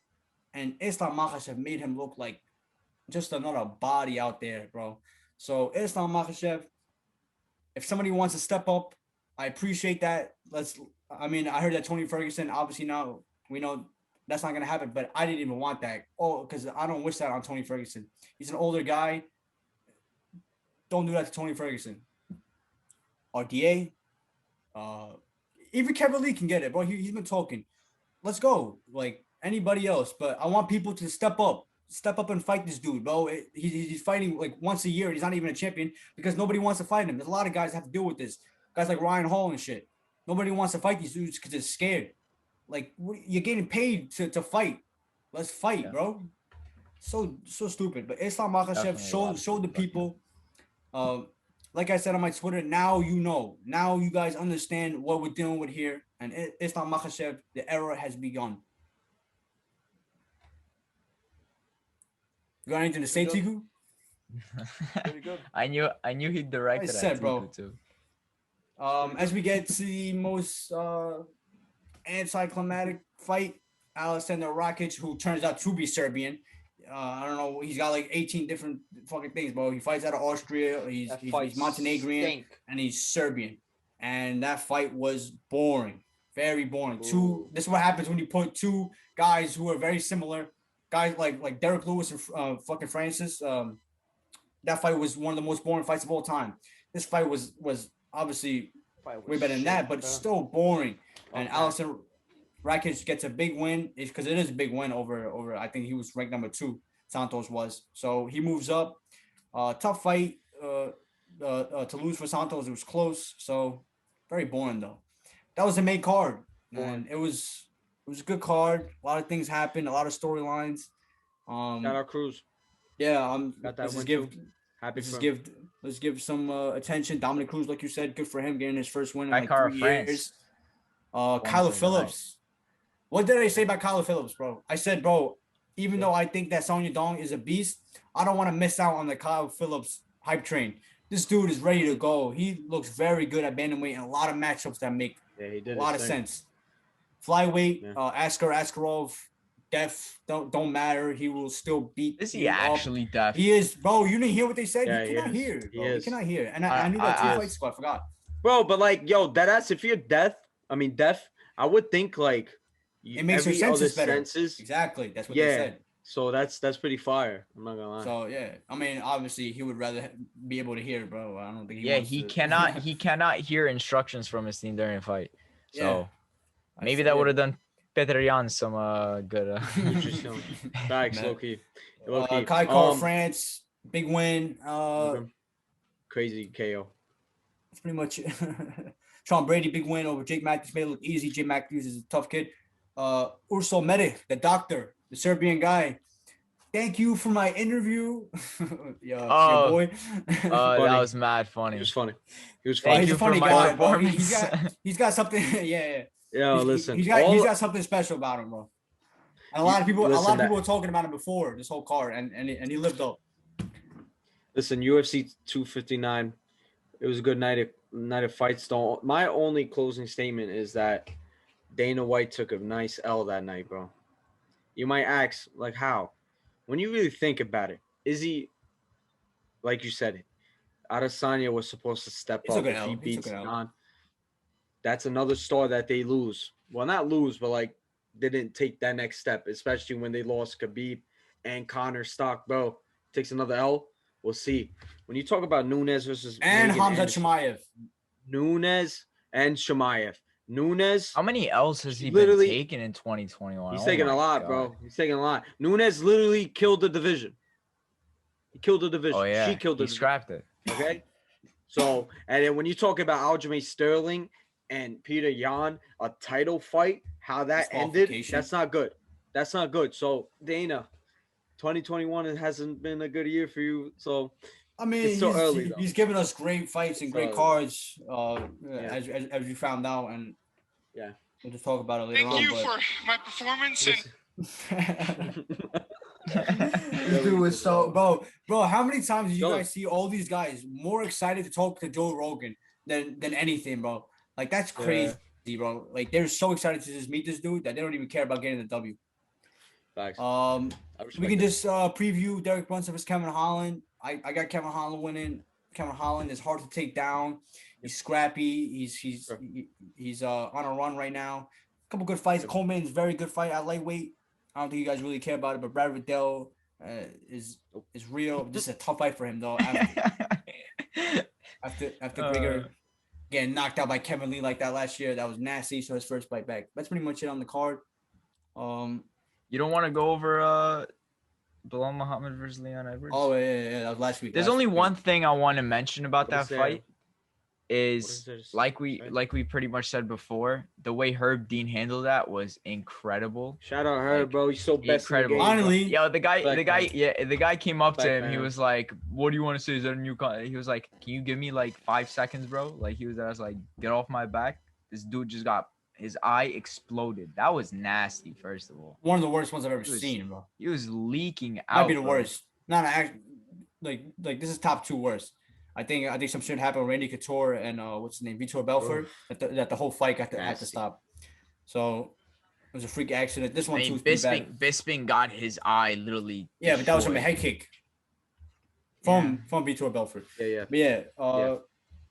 And Islam Makhachev made him look like just another body out there, bro. So Islam Makhachev, if somebody wants to step up, I appreciate that. I mean, I heard that Tony Ferguson, obviously now we know that's not gonna happen, but I didn't even want that. Oh, because I don't wish that on Tony Ferguson. He's an older guy. Don't do that to Tony Ferguson. RDA, even Kevin Lee can get it, bro. He's been talking. Let's go, like anybody else. But I want people to step up and fight this dude, bro. He's fighting like once a year. He's not even a champion because nobody wants to fight him. There's a lot of guys that have to deal with this. Guys like Ryan Hall and shit. Nobody wants to fight these dudes because they're scared. Like you're getting paid to fight. Let's fight, bro. So stupid. But Islam Makhachev showed the people. Like I said on my Twitter, now you know. Now you guys understand what we're dealing with here. And Islam Makhachev, the era has begun. You got anything to say, Tiku? Pretty good. I knew he directed at bro. Tiku too. As we get to the most anticlimactic fight, Alexander Rakic, who turns out to be Serbian. I don't know. He's got like 18 different fucking things, bro. He fights out of Austria. He's Montenegrin and he's Serbian. And that fight was boring, very boring. This is what happens when you put two guys who are very similar, guys like Derek Lewis and fucking Francis. That fight was one of the most boring fights of all time. This fight was obviously way better than that, but still boring. And Alexander Rakic gets a big win because it is a big win over. I think he was ranked number 2. Santos was. So he moves up. Tough fight to lose for Santos. It was close. So very boring though. That was the main card, and it was a good card. A lot of things happened. A lot of storylines. Shout out Cruz. Yeah. Got that let's give some attention. Dominic Cruz, like you said, good for him getting his first win in like 3 years. Kyler Phillips. What did I say about Kyler Phillips, bro? I said, bro, even though I think that Sonya Dong is a beast, I don't want to miss out on the Kyler Phillips hype train. This dude is ready to go. He looks very good at bantamweight and a lot of matchups that make a lot of sense. Flyweight, Askar Askarov, deaf, don't matter. He will still beat. Is he actually deaf? He is, bro. You didn't hear what they said? Yeah, he cannot hear. Bro. He cannot hear. And I knew that 2 fights ago. I forgot. Bro, but like, yo, deadass, if you're deaf, I would think like it makes your senses better. Senses, exactly. That's what they said. So that's pretty fire. I'm not gonna lie. So yeah, I mean, obviously he would rather be able to hear, bro. I don't think he cannot hear instructions from his team during a fight. So maybe that would have done Petr Yan some good. Thanks, low key. Kai Car France, big win. Crazy KO. That's pretty much it. Sean Brady, big win over Jake Matthews. Made it look easy. Jake Matthews is a tough kid. Urso Medic, the doctor, the Serbian guy. Thank you for my interview. Your boy. That was mad funny. He was funny. He's a funny guy, bro. He's got something. Yeah. Listen. He's got something special about him, bro. And a lot of people were talking about him before this whole card, and he lived up. Listen, UFC 259. It was a good night of fights. My only closing statement is that Dana White took a nice L that night, bro. You might ask, like, how? When you really think about it, is he, like you said, Adesanya was supposed to step up if he beats Don. That's another star that they lose. Well, not lose, but like didn't take that next step, especially when they lost Khabib and Connor Stock, bro. Takes another L. We'll see. When you talk about Nunes versus and Hamza Chimaev. Nunes and Chimaev. Nunes. How many L's has he been taking in 2021? He's taking a lot, bro. He's taking a lot. Nunes literally killed the division. He killed the division. Oh yeah, She killed the he division. scrapped it. Okay. So, and then when you talk about Aljamain Sterling and Peter Yan, a title fight, how that ended, Disqualification. that's not good. That's not good. So, Dana, 2021 it hasn't been a good year for you. So, I mean, it's still early, though. he's given us great fights and It's great early. cards, Yeah. as you found out, and Yeah. we'll just talk about it later on. Thank you but... for my performance. And This dude was so bro. How many times did you guys see all these guys more excited to talk to Joe Rogan than anything, bro? Like that's crazy, bro. Like they're so excited to just meet this dude that they don't even care about getting the W. Facts. We can just preview Derek Brunson versus Kevin Holland. I got Kevin Holland winning. Kevin Holland is hard to take down. He's scrappy. He's on a run right now. A couple good fights. Coleman's very good fight at lightweight. I don't think you guys really care about it, but Brad Riddell is real. This is a tough fight for him though. After Grigor getting knocked out by Kevin Lee like that last year, that was nasty. So his first fight back. That's pretty much it on the card. You don't want to go over Bilal Muhammad versus Leon Edwards? Oh yeah, that was last week. There's only one thing I want to mention about that fight. Is like we pretty much said before, the way Herb Dean handled that was incredible. Shout out Herb, bro. He's so best. Incredible. Finally, the guy came up to him. He was like, "What do you want to say? Is that a new?" He was like, "Can you give me like 5 seconds, bro?" Like I was like, "Get off my back." This dude just got his eye exploded. That was nasty. First of all, one of the worst ones I've ever seen, bro. He was leaking out. Might be the worst. Not like this is top 2 worst. I think some shit happened with Randy Couture and what's his name, Vitor Belfort, that the whole fight had to stop. So it was a freak accident. This one too was pretty bad. Bisping got his eye literally. Yeah, but that was from a head kick from Vitor Belfort. Yeah. But yeah.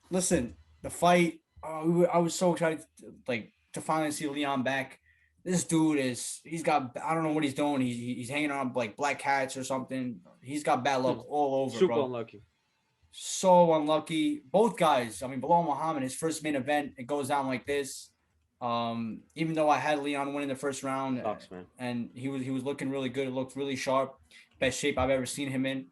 Listen, the fight. I was so excited to finally see Leon back. This dude he's got, I don't know what he's doing. He's hanging on like black cats or something. He's got bad luck all over. Super bro. Unlucky. So unlucky. Both guys. I mean, Bilal Muhammad, his first main event, it goes down like this. Even though I had Leon winning the first round, Sucks, man. and he was looking really good. It looked really sharp. Best shape I've ever seen him in.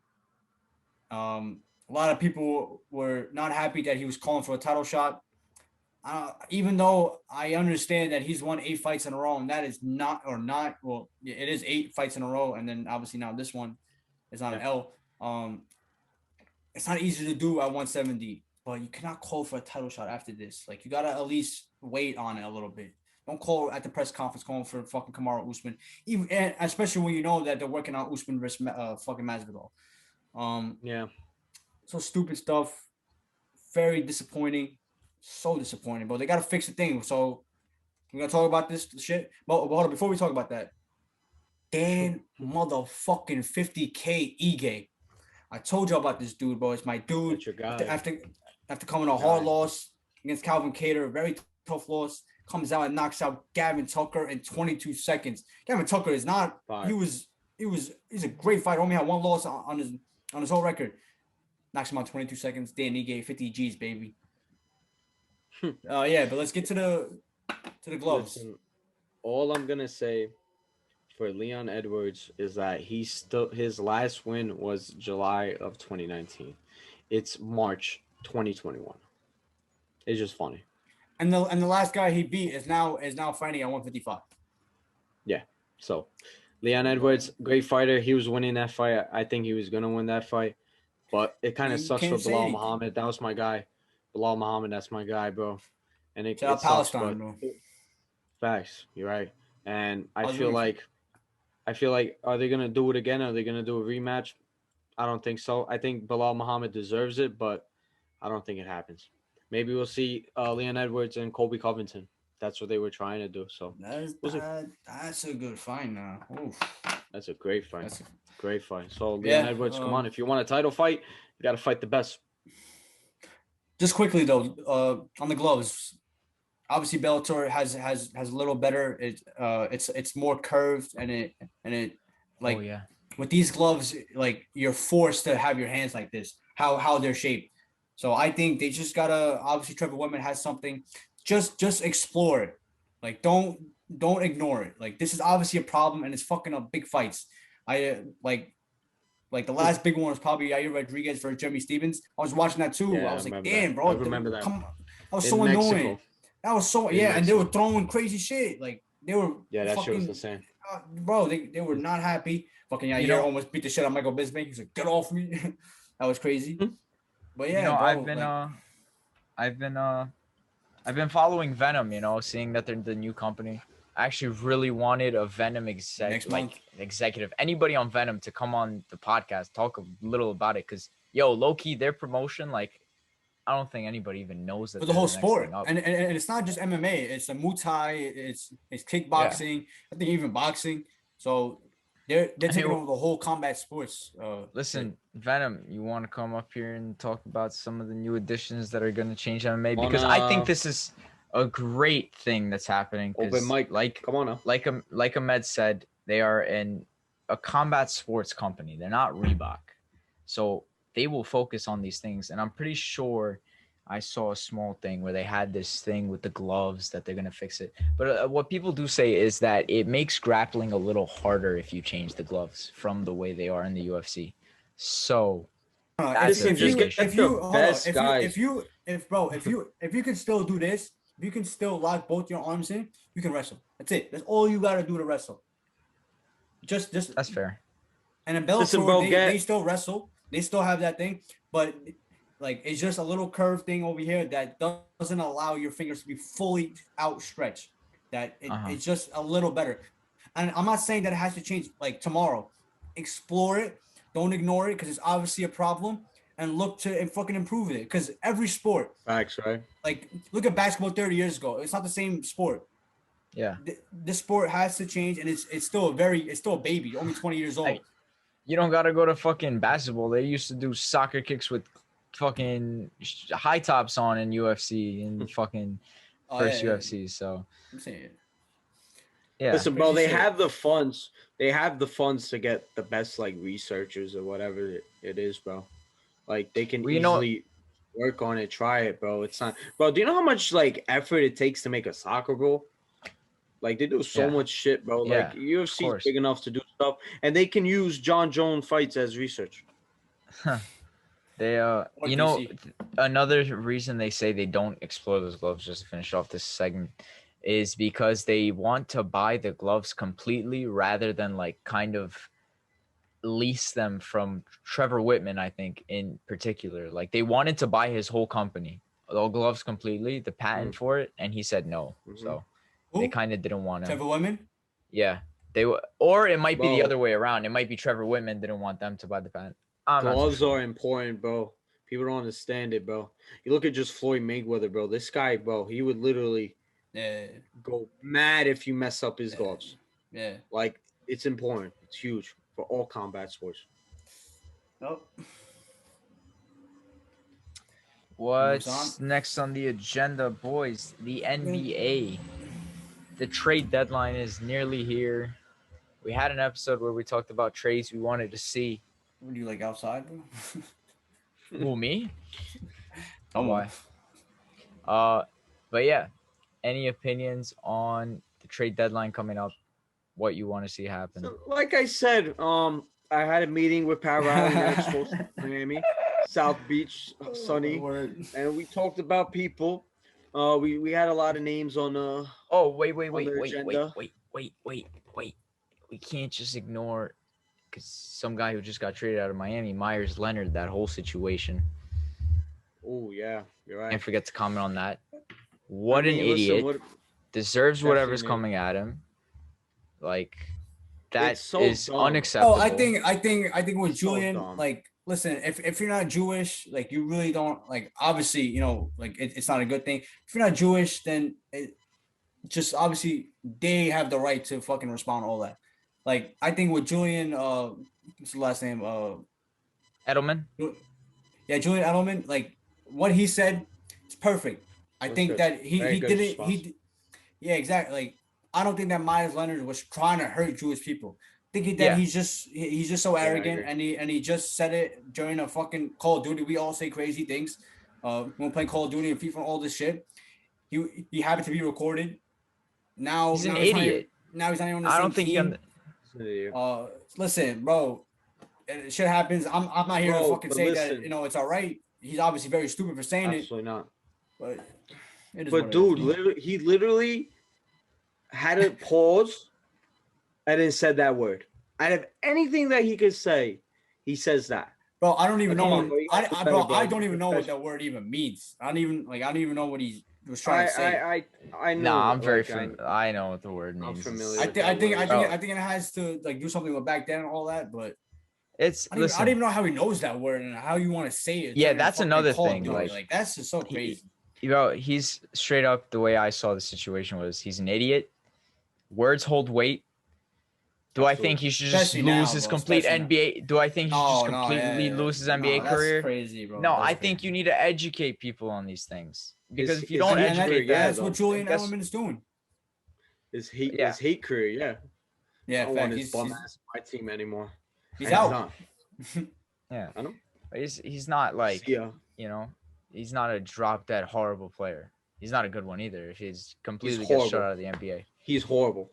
A lot of people were not happy that he was calling for a title shot. Even though I understand that he's won 8 fights in a row, and that is well, it is 8 fights in a row, and then obviously now this one is on an L. It's not easy to do at 170, but you cannot call for a title shot after this. Like, you gotta at least wait on it a little bit. Don't call at the press conference calling for fucking Kamaru Usman, and especially when you know that they're working on Usman versus fucking Masvidal. Yeah. So stupid stuff. Very disappointing. So disappointing, but they gotta fix the thing. So we're gonna talk about this shit. But before we talk about that, Dan motherfucking 50K Ige. I told you about this dude, bro. It's my dude. That's your guy. After coming a hard loss against Calvin Kattar, very tough loss, comes out and knocks out Gavin Tucker in 22 seconds. Gavin Tucker is not. He's a great fighter. Only had 1 loss on his whole record. Knocks him out 22 seconds. Dan Ige, 50 G's, baby. But let's get to the gloves. Listen, all I'm gonna say for Leon Edwards is that his last win was July of 2019. It's March 2021. It's just funny. And the last guy he beat is now fighting at 155. Yeah. So Leon Edwards, great fighter. He was winning that fight. I think he was gonna win that fight, but it kind of sucks for Bilal Muhammad. That was my guy. Bilal Muhammad, that's my guy, bro. And it sucks, Palestine, bro. Facts, you're right. And I feel like, are they gonna do it again? Are they gonna do a rematch? I don't think so. I think Bilal Muhammad deserves it, but I don't think it happens. Maybe we'll see Leon Edwards and Colby Covington. That's what they were trying to do. So that's a good fight now. Oof. That's a great fight. Great fight. So Leon Edwards, come on. If you want a title fight, you got to fight the best. Just quickly though, on the gloves, obviously Bellator has a little better. It's more curved and it like with these gloves, like you're forced to have your hands like this. How they're shaped. So I think they just gotta, obviously Trevor Whitman has something. Just explore it. Like don't ignore it. Like this is obviously a problem and it's fucking up big fights. I like Like the last big one was probably Yair Rodriguez for Jeremy Stevens. I was watching that too. Yeah, I was like, remember damn, that. bro. I remember that. Come on. That was In so Mexico. annoying. That was so, In yeah. And they were Mexico. throwing crazy shit. Like, they were Yeah, that shit was fucking, insane. bro, they were not happy. Fucking Yair You know- almost beat the shit out of Michael Bisping. He's like, get off me. That was crazy. But yeah, you know, bro. I've been following Venom, you know, seeing that they're the new company. I actually really wanted a Venom Next month? executive, anybody on Venom to come on the podcast, talk a little about it. Cause yo, low key, their promotion, like, I don't think anybody even knows that for the they're whole next sport. thing up. And it's not just MMA. It's a Muay Thai. It's kickboxing. I think even boxing. So they're taking over the whole combat sports. Listen, Venom, you want to come up here and talk about some of the new additions that are going to change MMA? Because I think this is a great thing that's happening. Open mic. Like, Come on now. like Ahmed said, they are a combat sports company. They're not Reebok. So they will focus on these things. And I'm pretty sure I saw a small thing where they had this thing with the gloves that they're going to fix it. But what people do say is that it makes grappling a little harder if you change the gloves from the way they are in the UFC. So that's Listen, just get if the you hold on, best guys. if you can still do this, if you can still lock both your arms in, you can wrestle. That's it. That's all you gotta do to wrestle. Just that's fair. And in Bellator, Listen, bro, they still wrestle. They still have that thing, but like it's just a little curved thing over here that doesn't allow your fingers to be fully outstretched. That it's just a little better. And I'm not saying that it has to change like tomorrow. Explore it. Don't ignore it because it's obviously a problem, and look to and fucking improve it. Because every sport, Facts, right? like look at basketball 30 years ago. It's not the same sport. Yeah. This sport has to change, and it's still a baby, only 20 years old. You don't gotta go to fucking basketball. They used to do soccer kicks with fucking high tops on in UFC and fucking first UFC. So I'm saying it. Yeah. Listen, bro, Crazy they shit. have the funds. They have the funds to get the best like researchers or whatever it is, bro. Like they can easily work on it, try it, bro. It's not, bro. Do you know how much like effort it takes to make a soccer goal? Like they do so much shit, bro. Yeah, Like UFC is big enough to do stuff, and they can use John Jones fights as research. They Or you know, DC. another reason they say they don't explore those gloves, just to finish off this segment, is because they want to buy the gloves completely rather than like kind of lease them from Trevor Whitman, I think, in particular. Like they wanted to buy his whole company, all gloves completely, the patent for it, and he said no. So they kind of didn't want to. Trevor Whitman? Yeah. Or it might be the Bro. other way around. It might be Trevor Whitman didn't want them to buy the patent. I'm not too Gloves sure. are important, bro. People don't understand it, bro. You look at just Floyd Mayweather, bro. This guy, bro, he would literally go mad if you mess up his gloves. Yeah. Like it's important. It's huge for all combat sports. Nope. What's next on the agenda, boys? The NBA. The trade deadline is nearly here. We had an episode where we talked about trades we wanted to see. What do you like outside, bro? Who, me? Come Why? But yeah, any opinions on the trade deadline coming up? What you want to see happen? So, like I said, I had a meeting with Pat Riley, Expos Miami, South Beach, sunny, and we talked about people. We had a lot of names on Oh, wait. agenda. Wait. We can't just ignore because some guy who just got traded out of Miami, Myers Leonard, that whole situation. Oh yeah, you're right. And forget to comment on that. What an idiot. Deserves whatever's coming at him. Like that It's so is dumb. unacceptable. Oh, I think with Julian, dumb. like, listen, if you're not Jewish, like, you really don't, like, obviously, you know, like, it's not a good thing. If you're not Jewish, then just obviously they have the right to fucking respond to all that. Like, I think with Julian, what's the last name? Edelman. Yeah, Julian Edelman. Like, what he said, it's perfect. I think good. that he Very good didn't. response. Yeah, exactly. Like, I don't think that Myers Leonard was trying to hurt Jewish people. Thinking that he's just so arrogant, and he just said it during a fucking Call of Duty. We all say crazy things. When we play Call of Duty and FIFA and all this shit. He happened to be recorded. Now He's an idiot. Now he's not even on the I same don't think team. Listen, bro. shit happens. I'm not here to Bro, fucking but say listen. that it's all right. He's obviously very stupid for saying Absolutely not. it, but it is But what dude, it is. he literally had to pause and then said that word. Out of anything that he could say, he says that. Bro, I don't even Come know. on, bro, you gotta do I better, bro, bro. I don't even know what Professional. that word even means. I don't even know what he was trying to say. I know. Nah, I'm very like, I know what the word I'm means. familiar I with think that I think word. I think Oh. I think it has to like do something with back then and all that, but It's I don't listen. even know how he knows that word and how you want to say it. It's Yeah, not even that's fucking another called, thing, dude. like, Like that's just so he- crazy. He's straight up the way I saw the situation was he's an idiot. Words hold weight. Do I think he should just Especially lose now, his bro, complete especially now. NBA? Do I think he should just No, completely yeah, lose his no, NBA that's career? crazy, bro. No, That's I think crazy. you need to educate people on these things because if you His don't hate educate career, them, yeah, That's what though. Julian guess- Edelman is doing. yeah, His hate career, yeah. I Yeah, don't fact. want his bum ass on my team anymore. He's And out. not. yeah. I know. He's not like See ya. he's not a drop dead horrible player. He's not a good one either. He's completely gets horrible. shut out of the NBA. He's horrible.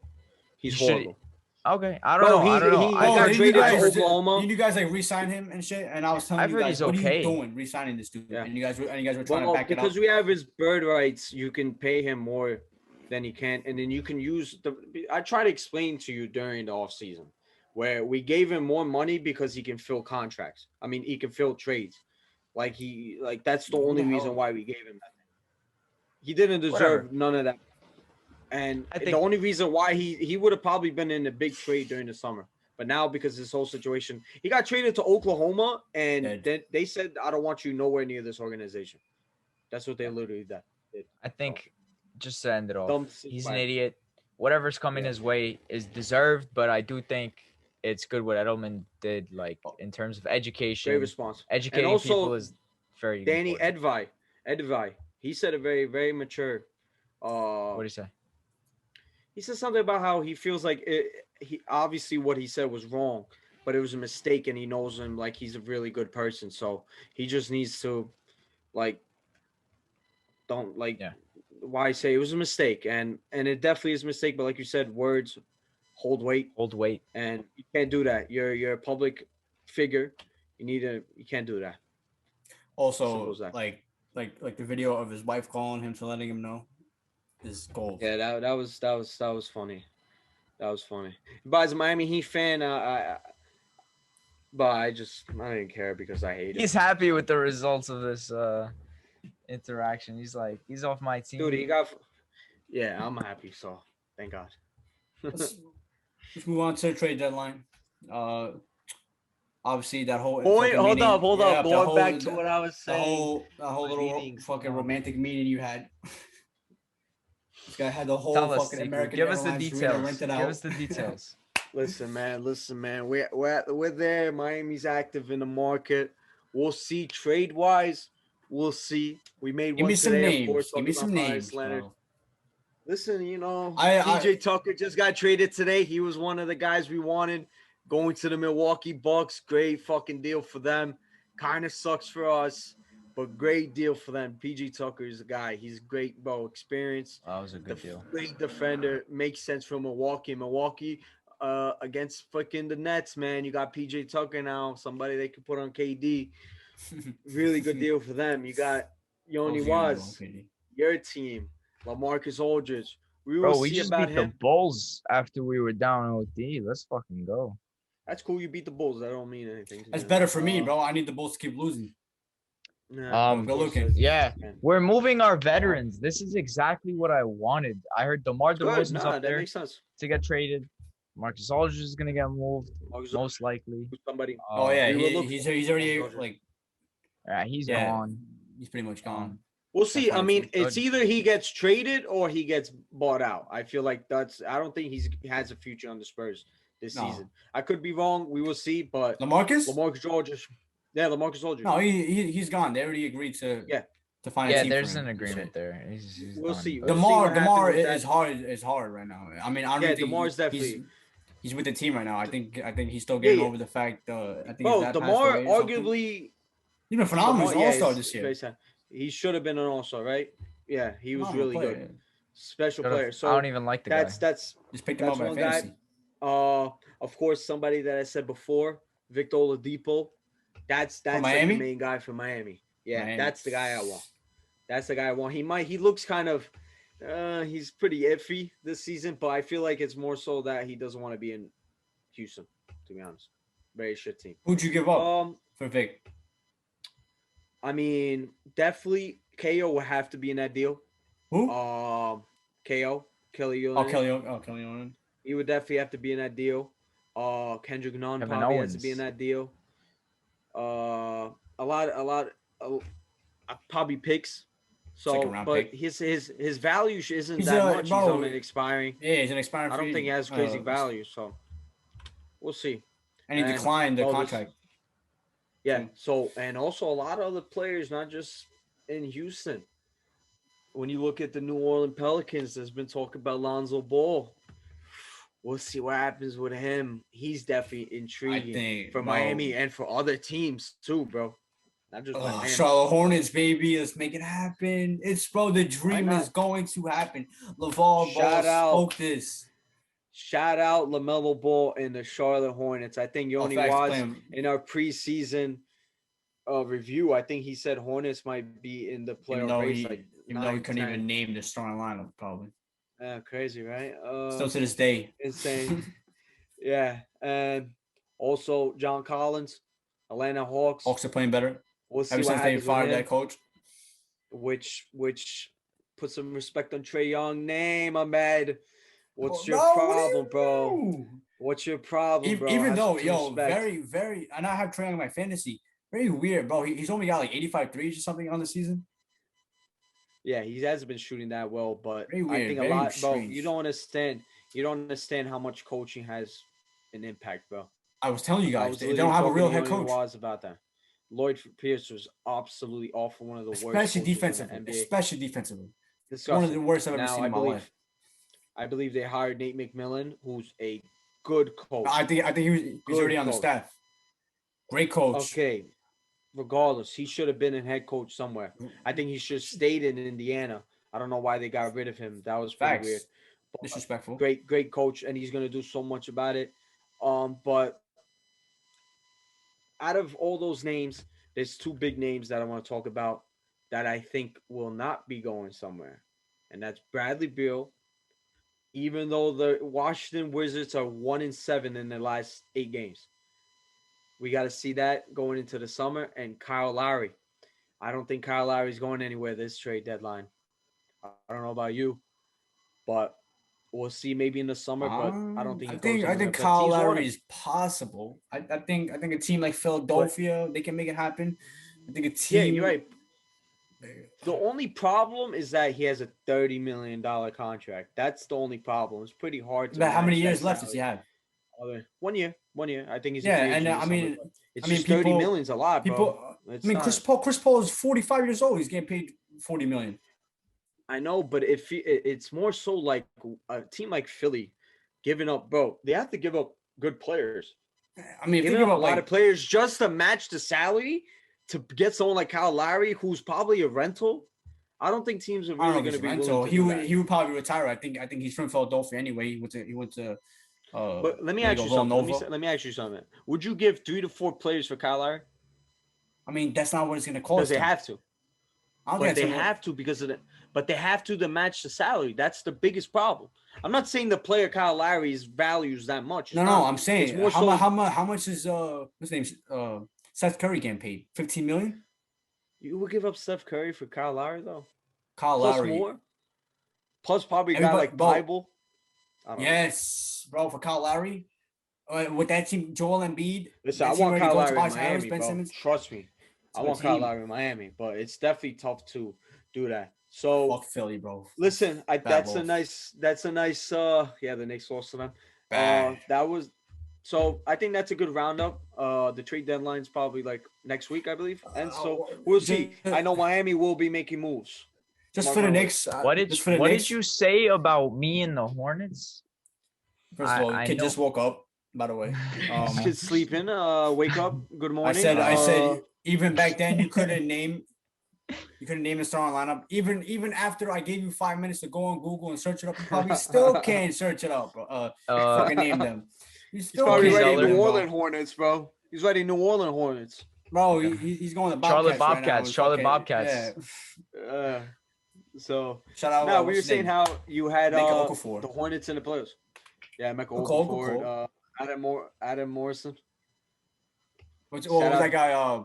He's He should- horrible. Okay, I don't Bro, know. I don't know. he I got heard, didn't traded I to heard, Oklahoma. Didn't you guys like re-sign him and shit? And I was telling I've you heard guys, he's what are okay. you doing re-signing this dude? Yeah. And you guys were trying to Well, back it up. because we have his bird rights, you can pay him more than he can, and then you can use the. I try to explain to you during the off season, where we gave him more money because he can fill contracts. I mean, he can fill trades. Like that's the Who the only hell? reason why we gave him that. He didn't Whatever. deserve none of that. And I the think- only reason why he would have probably been in a big trade during the summer. But now because this whole situation, he got traded to Oklahoma, and Dead. then they said, "I don't want you nowhere near this organization." That's what they literally did. I think just to end it off, Dumb he's an swag. idiot. Whatever's coming Yeah. his way is deserved, but I do think it's good what Edelman did, like in terms of education. Great response. Educating And also, people is very Danny important. Edvi, he said a very, very mature. What do you say? He said something about how he feels like he obviously what he said was wrong, but it was a mistake, and he knows him like he's a really good person. So he just needs to, like, don't like. Yeah. Why say it was a mistake, and it definitely is a mistake. But like you said, words hold weight, Hold weight. and you can't do that. You're a public figure. You can't do that. Simple Also, as that. like the video of his wife calling him to letting him know is gold. Yeah, that was funny. That was funny. But as a Miami Heat fan, but I didn't care because I hate it. He's happy with the results of this interaction. He's like, he's off my team. Dude, he got. Yeah, I'm happy. So thank God. Let's move on to the trade deadline. Obviously that whole Point. fucking Hold meeting- up. yeah, the Going whole- back to what I was the saying. whole my little meetings, fucking come on. romantic meeting you had. This guy had the whole Tell us, fucking Tiku. American Give us the Airlines arena details. rented Give out. us the details. Listen, man. We're there. Miami's active in the market. We'll see. Trade wise, we'll see. We made Give one me some today. Of names. course, Give me talking some about names, Leonard. bro. Listen, I- PJ Tucker just got traded today. He was one of the guys we wanted going to the Milwaukee Bucks. Great fucking deal for them. Kind of sucks for us, but great deal for them. PJ Tucker is a guy. He's great, bro. Experience. That was a good deal. Great defender. Makes sense for Milwaukee. Milwaukee against fucking the Nets, man. You got PJ Tucker now. Somebody they could put on KD. Really good deal for them. You got Yoni Hopefully, you Waz, know, KD. your team. LaMarcus Aldridge. We will Bro, we see just about beat the him. Bulls after we were down OD. Let's fucking go. That's cool. You beat the Bulls. That don't mean anything. to That's me. better for me, bro. I need the Bulls to keep losing. Nah, Go Bulls looking. is- Yeah. man. We're moving our veterans. This is exactly what I wanted. I heard DeMar Good. DeRozan's Nah, up that there makes sense. to get traded. Marcus Aldridge is gonna get moved, Marcus most likely. somebody. Oh yeah, we were looking he's for already Aldridge. like He's yeah, gone. he's pretty much gone. We'll see. I fine, mean, too. it's either he gets traded or he gets bought out. I feel like I don't think he has a future on the Spurs this No. season. I could be wrong. We will see. But LaMarcus? LaMarcus Aldridge. Yeah, LaMarcus Aldridge. No, he's gone. They already agreed to find a Yeah, team for there's him. an agreement there. He's We'll done, see. but- We'll DeMar what happens with is that. hard. Is hard right now. I mean, I don't Yeah, think DeMar's he's with the team right now. I think he's still Yeah, getting yeah. over the fact. I think Bro, his dad passed DeMar away or something. arguably. He's been phenomenal. He's an DeMar, all-star it's this year. very sad. He should have been an all-star, right? Yeah, he was Phenomenal really player. good. Special Should've- player. So I don't even like the guy. that's Just picked him up That's by one guy. fantasy. of course somebody that I said before, Victor Oladipo. That's like the Miami? main guy for Miami. Yeah, Miami. that's the guy I want. That's the guy I want. He looks kind of he's pretty iffy this season, but I feel like it's more so that he doesn't want to be in Houston, to be honest. Very shit team. Who'd you give up for Vic? I mean, definitely KO will have to be in that deal. Who? KO, Kelly Oh, Kelly Owen. He would definitely have to be in that deal. Kendrick Nunn Kevin probably has Owens. to be in that deal. Probably picks. So, Second round but pick. his value isn't He's that a- much. bro, He's on an expiring. Yeah, he's an expiring. I don't free think he has agent. crazy value. So, we'll see. And he declined the contract. Yeah. So, and also a lot of other players, not just in Houston. When you look at the New Orleans Pelicans, there's been talk about Lonzo Ball. We'll see what happens with him. He's definitely intriguing for Miami and for other teams too, bro. Not just Miami. Charlotte Hornets, baby. Let's make it happen. The dream is going to happen. LaVar Ball spoke this. Shout out LaMelo Ball and the Charlotte Hornets. I think Yoni was in our preseason review. I think he said Hornets might be in the playoff race. Even though he couldn't even name the starting lineup, probably. Crazy, right? Still to this day. Insane. Yeah. And also John Collins, Atlanta Hawks. Hawks are playing better. We'll see ever since they fired that coach. Which put some respect on Trae Young name, Ahmed. What's your problem, bro? What's your problem, bro? Even though, very, very, and I have Trae Young in my fantasy. Very weird, bro. He's only got like 85 threes or something on the season. Yeah, he hasn't been shooting that well, but very weird, I think a lot, bro. You don't understand. You don't understand how much coaching has an impact, bro. I was telling you guys, they don't have a real head coach. Was about that. Lloyd Pierce was absolutely awful. One of the worst. Especially defensively. Disgusting. One of the worst I've ever seen in my life. I believe they hired Nate McMillan, who's a good coach. I think he was already on the staff. Great coach. Okay. Regardless, he should have been a head coach somewhere. I think he should have stayed in Indiana. I don't know why they got rid of him. That was pretty weird. But disrespectful. Great coach, and he's gonna do so much about it. But out of all those names, there's two big names that I want to talk about that I think will not be going somewhere, and that's Bradley Beal. Even though the Washington Wizards are 1-7 in their last 8 games. We got to see that going into the summer. And Kyle Lowry. I don't think Kyle Lowry is going anywhere this trade deadline. I don't know about you, but we'll see maybe in the summer. But I don't think. I think Kyle Lowry is possible. I think a team like Philadelphia, they can make it happen. I think a team. Yeah, you're right. The only problem is that he has a $30 million contract. That's the only problem. It's pretty hard to. But how many years left does he have? 1 year. 1 year. I think he's. And I mean, just 30 million's a lot, bro. Chris Paul is 45 years old. He's getting paid 40 million. I know, but it's more so like a team like Philly giving up, bro. They have to give up good players. I mean, if giving up a lot of players just to match the salary to get someone like Kyle Lowry, who's probably a rental. I don't think teams are really going to be rental. He would probably retire. I think he's from Philadelphia anyway. He went to. But let me ask you something. Let me ask you something. Would you give 3 to 4 players for Kyle Lowry? I mean, that's not what it's going to cost. Because they have to. But they have to because of it. But they have to match the salary. That's the biggest problem. I'm not saying the player Kyle Lowry's values that much. No, I'm saying how much is what's his name? Seth Curry getting paid? 15 million? You would give up Steph Curry for Kyle Lowry though? Kyle Lowry. More? Plus probably a guy like Bible. Yes, bro, for Kyle Lowry. With that team, Joel Embiid. Listen, I want Kyle Lowry in Miami, bro. Trust me. I want Kyle Lowry in Miami, but it's definitely tough to do that. So fuck Philly, bro. Listen, that's a nice the Knicks lost to them. That was so I think that's a good roundup. The trade deadline's probably like next week, I believe. And so we'll see. I know Miami will be making moves. Just for the Knicks. What did you say about me and the Hornets? First of all, kid just woke up, by the way. Kid sleeping, wake up, good morning. I said even back then you couldn't name the starting lineup. Even after I gave you 5 minutes to go on Google and search it up, you probably still can't search it up, bro. Fucking name them. He's probably ready New Orleans Hornets, bro. He's ready. New Orleans Hornets. Bro, he's going to Bobcats Charlotte right now. Bobcats. It's Charlotte okay. Bobcats. Yeah. So Shout out. no, we what's were his saying name? how you had Mecca Okafor. the Hornets in the playoffs. Yeah, Mecca Cool, Okafor, Adam Morrison. What Shout was out that guy?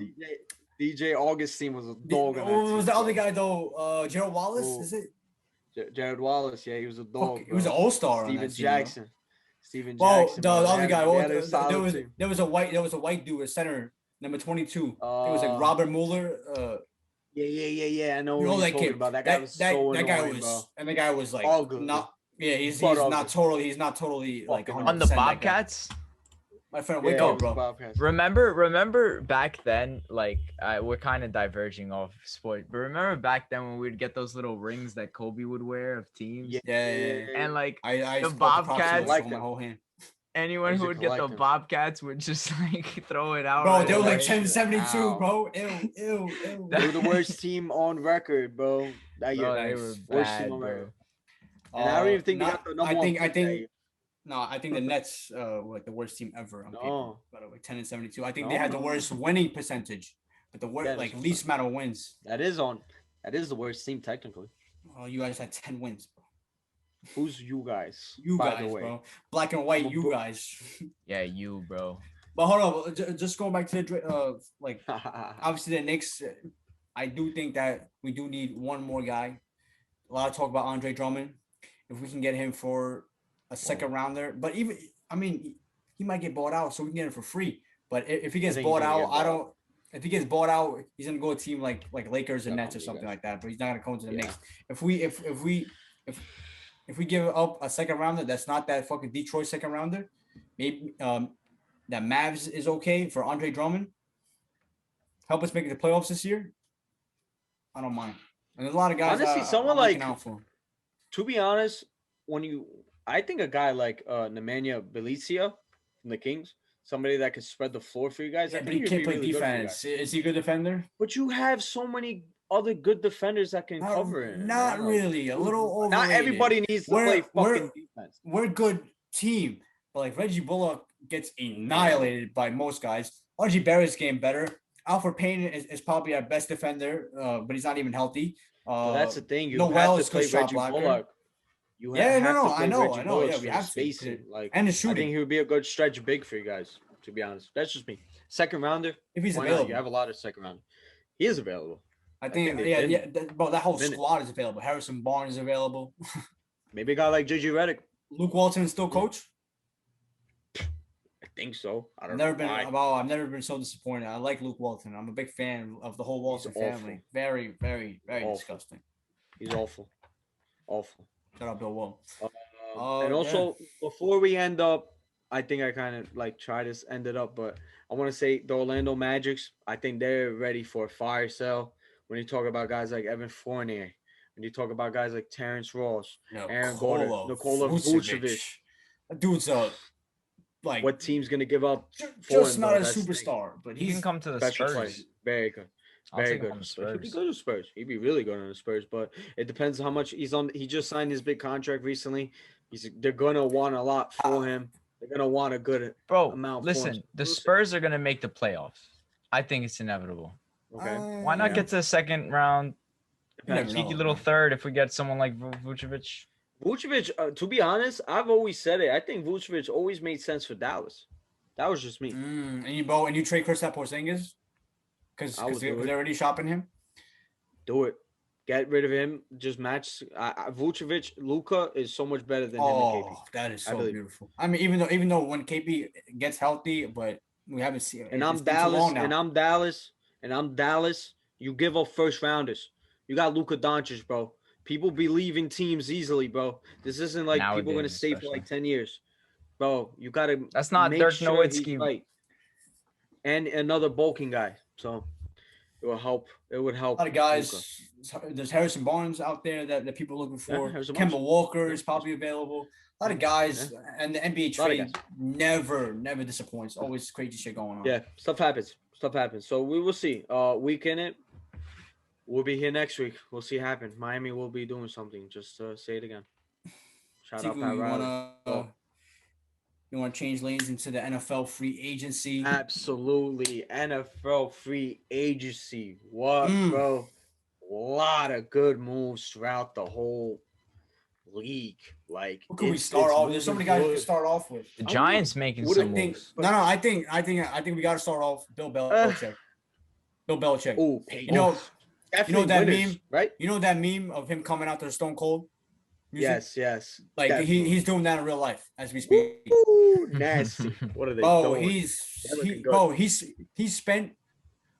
DJ Augustine was a dog. What was the other guy though? Gerald Wallace? Oh. Is it? Jared Wallace, yeah, he was a dog. He was an all-star. Steven Jackson. Steven Well, Jackson. the other guy. There was a white dude, a center, number 22. It was like Robert Mueller. Yeah. I know you know what that you're talking kid. about. That guy was so annoying, bro. And the guy was like all good. Not. Yeah, he's not totally like on the Bobcats. My friend, Yeah, wake up, bro. Remember back then, like we're kind of diverging off sport, but remember back then when we'd get those little rings that Kobe would wear of teams? Yeah. And like I the Bobcats, like my whole hand. Anyone who would get the Bobcats would just like throw it out. Bro, right they were away. like 1072, bro. Ew. They were the worst team on record, bro. That year. Bro, they were worst bad, team on bro. record. And I don't even think they got the number one pick that year. I think the Nets were like the worst team ever on paper. By the way, 10-72. I think they had the No. worst winning percentage, but the worst least amount of wins. That is the worst team technically. Oh, you guys had 10 wins, bro. Who's you guys? You by guys, the way? bro. Black and white, you guys. Yeah, you, bro. But hold on, just going back to the like obviously the Knicks. I do think that we do need one more guy. A lot of talk about Andre Drummond. If we can get him for a second rounder, but even he might get bought out, so we can get him for free. But if he gets bought out, If he gets bought out, he's gonna go to a team like Lakers and Nets or something like that. But he's not gonna come to the Knicks. If we give up a second rounder, that's not that fucking Detroit second rounder. Maybe that Mavs is okay for Andre Drummond. Help us make the playoffs this year. I don't mind. And there's a lot of guys. Honestly, someone like, out for. To be honest, I think a guy like Nemanja Bjelica from the Kings, somebody that could spread the floor for you guys. Yeah, I but think he can't play really defense. Is he a good defender? But you have so many other good defenders that can cover it. Not really. A little overrated. Not everybody needs to play fucking defense. We're a good team, but like Reggie Bullock gets annihilated by most guys. RG Barrett's getting better. Alfred Payne is probably our best defender, but he's not even healthy. Well, that's the thing. You Noel have to play Reggie Bullock. I know. Yeah, we have spacing. to. Like, and the I shooting. think he would be a good stretch big for you guys, to be honest. That's just me. Second rounder. If he's why not? available. You have a lot of second round. He is available. I think bro, that whole squad is available. Harrison Barnes is available. Maybe a guy like JJ Redick. Luke Walton is still coach? I think so. I don't I've know. I've never been so disappointed. I like Luke Walton. I'm a big fan of the whole Walton family. Very, very, very disgusting. He's awful. Awful. Shout out Bill Wall. And also, before we end up, I think I kind of like try to end it up, but I want to say the Orlando Magics, I think they're ready for a fire sale. When you talk about guys like Evan Fournier, when you talk about guys like Terrence Ross, Aaron Gordon, Nikola Vucevic. That dude's like what team's gonna give up? Just not a superstar, but he can come to the Spurs. Player. Very good. Very good. He'd be good to Spurs. He'd be really good on the Spurs, but it depends how much he's on. He just signed his big contract recently. They're gonna want a lot for him. They're gonna want a good amount. Listen, the Spurs are gonna make the playoffs. I think it's inevitable. Okay. Why not get to the second round? Cheeky little third if we get someone like Vucevic. Vucevic, to be honest, I've always said it. I think Vucevic always made sense for Dallas. That was just me. And you trade Kristaps Porzingis because they're already shopping him. Do it. Get rid of him. Just match Vucevic. Luka is so much better than him and KP. That is so beautiful. I mean, even though when KP gets healthy, but we haven't seen it. And I'm Dallas. You give up first rounders. You got Luka Doncic, bro. People be leaving teams easily, bro. This isn't like people going to stay for like 10 years. Bro, you got to That's not Dirk Nowitzki. Right. And another bulking guy. So it will help. It would help. A lot of guys. Luka. There's Harrison Barnes out there that people are looking for. Kemba Walker is probably available. A lot of guys. And the NBA trade never disappoints. Always crazy shit going on. Yeah, stuff happens. So we will see. Week in it. We'll be here next week. We'll see what happens. Miami will be doing something. Just say it again. Shout out Pat Riley. You want to change lanes into the NFL free agency. Absolutely. NFL free agency. What, Mm. bro? A lot of good moves throughout the whole league. Like Who could we it's start off? There's so moving many guys we good. could start off with. The I Giants mean, making what some do- moves. No. I think we got to start off Bill Belichick. Bill Belichick. Oh, You know, definitely that winners, meme, right? You know that meme of him coming out to the Stone Cold music? Yes. Like definitely. he's doing that in real life as we speak. Ooh, nasty. What are they Bro, doing? They're looking good. he's spent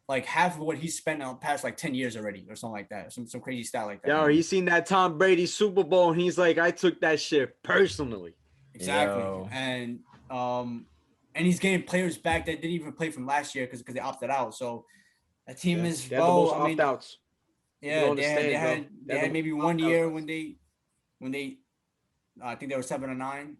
like half of what he's spent in the past like 10 years already or something like that. Some crazy stat like that. Yo, he's seen that Tom Brady Super Bowl and he's like, I took that shit personally. Exactly. Yo. And he's getting players back that didn't even play from last year because they opted out. So that team is They had the most I mean, opt-outs. yeah, they had maybe 1 year when they I think they were 7-9.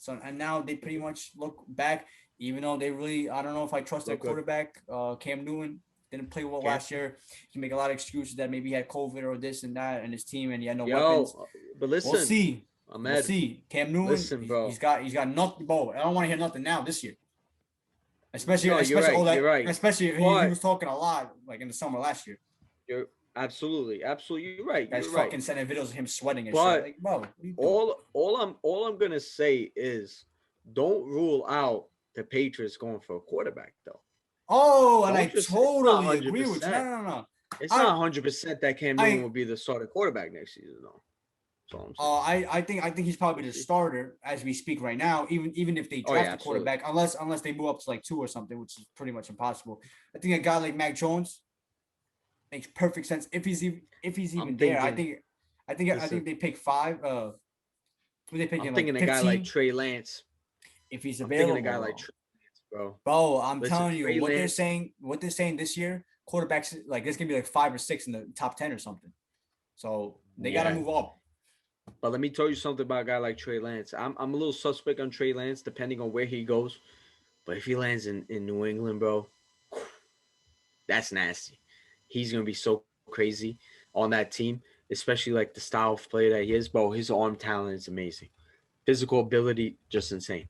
So and now they pretty much look back, even though they really I don't know if I trust their quarterback, Cam Newton. Didn't play well last year. He make a lot of excuses that maybe he had COVID or this and that, and his team, and he had no weapons. But listen, we'll see. Ahmed, We'll see. Cam Newton, listen, bro. He's got nothing. Bro, I don't want to hear nothing now this year. Especially you're right. Especially he was talking a lot like in the summer last year. You're absolutely. You're right. Guys You're fucking right. sending videos of him sweating and But shit. Like, bro, all I'm gonna say is don't rule out the Patriots going for a quarterback though. Oh, and Don't I just- totally it's not agree with you. 100%. No. It's not 100% that Cam Newton will be the starting quarterback next season though. That's all I'm saying. I think he's probably the starter as we speak right now. Even if they draft a quarterback, unless they move up to like 2 or something, which is pretty much impossible. I think a guy like Mac Jones makes perfect sense if he's even there. I think they pick 5. Who they picking? I'm thinking like a guy like Trey Lance. If he's I'm available, thinking a guy like Trey Lance, bro. Bro, I'm Listen, telling you Trey what Lance, they're saying this year. Quarterbacks like there's gonna be like 5 or 6 in the top 10 or something. So they gotta move up. But let me tell you something about a guy like Trey Lance. I'm a little suspect on Trey Lance depending on where he goes. But if he lands in New England, bro, that's nasty. He's gonna be so crazy on that team, especially like the style of player that he is. Bro, his arm talent is amazing. Physical ability, just insane.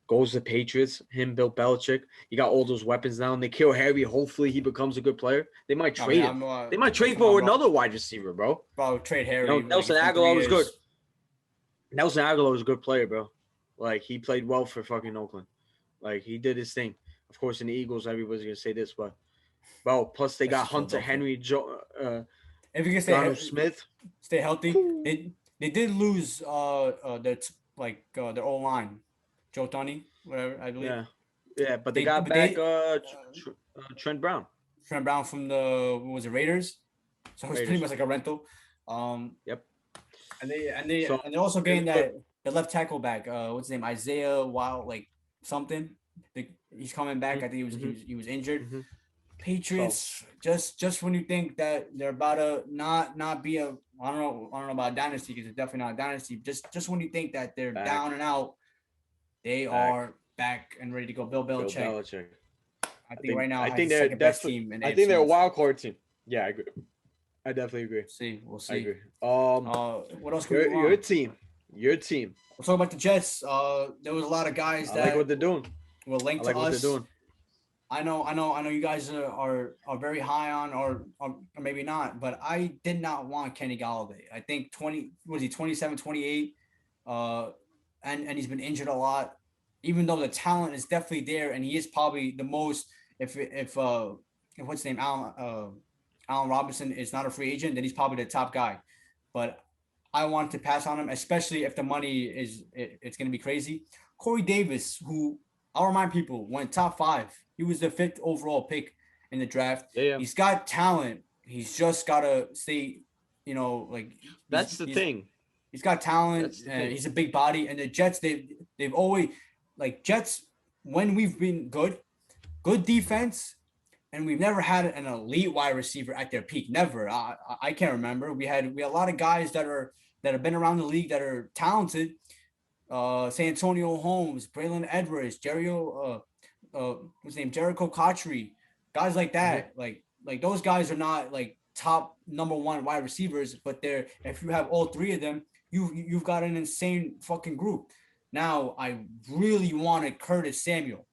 Goes to Patriots, him, Bill Belichick. You got all those weapons now, and they kill Harry. Hopefully, he becomes a good player. They might trade him. They might trade for another wide receiver, bro. Bro, trade Harry. Nelson Aguilar was good. Nelson Aguilar was a good player, bro. Like, he played well for fucking Oakland. Like, he did his thing. Of course, in the Eagles, everybody's going to say this, but, bro, plus they got Hunter Henry, if you can stay Smith. Stay healthy. They did lose their O-line. Joe Tunney, whatever, I believe. Yeah, but they got back Trent Brown. Trent Brown from the Raiders. So it's pretty much like a rental. Yep. And they're also getting the left tackle back. What's his name? Isaiah Wild, like something. He's coming back. I think he was injured. Mm-hmm. Patriots, just when you think that they're about to not be a I don't know about dynasty because it's definitely not a dynasty. Just when you think that they're down and out, they are back and ready to go. Bill Belichick. I think right now they're the best team. I think they're a wild card team. Yeah, I agree. I definitely agree. We'll see. I agree. What else? Your team. We'll talk about the Jets. There was a lot of guys that like what they're doing. Were linked to us. What they're doing. I know. You guys are very high on, or maybe not. But I did not want Kenny Galladay. I think 27, 28, and he's been injured a lot. Even though the talent is definitely there, and he is probably the most. If what's his name, Allen Robinson is not a free agent, then he's probably the top guy. But I want to pass on him, especially if the money it's going to be crazy. Corey Davis, who I'll remind people went top 5. He was the 5th overall pick in the draft. Yeah. He's got talent. He's just got to stay, that's the thing. He's got talent. And he's a big body. And the Jets, they've always Jets when we've been good defense, and we've never had an elite wide receiver at their peak. Never. I can't remember. We had a lot of guys that have been around the league that are talented. San Antonio Holmes, Braylon Edwards, Jericho Cotchery, guys like that. Like those guys are not like top number 1 wide receivers, but if you have all 3 of them, you've got an insane fucking group. Now I really wanted Curtis Samuel.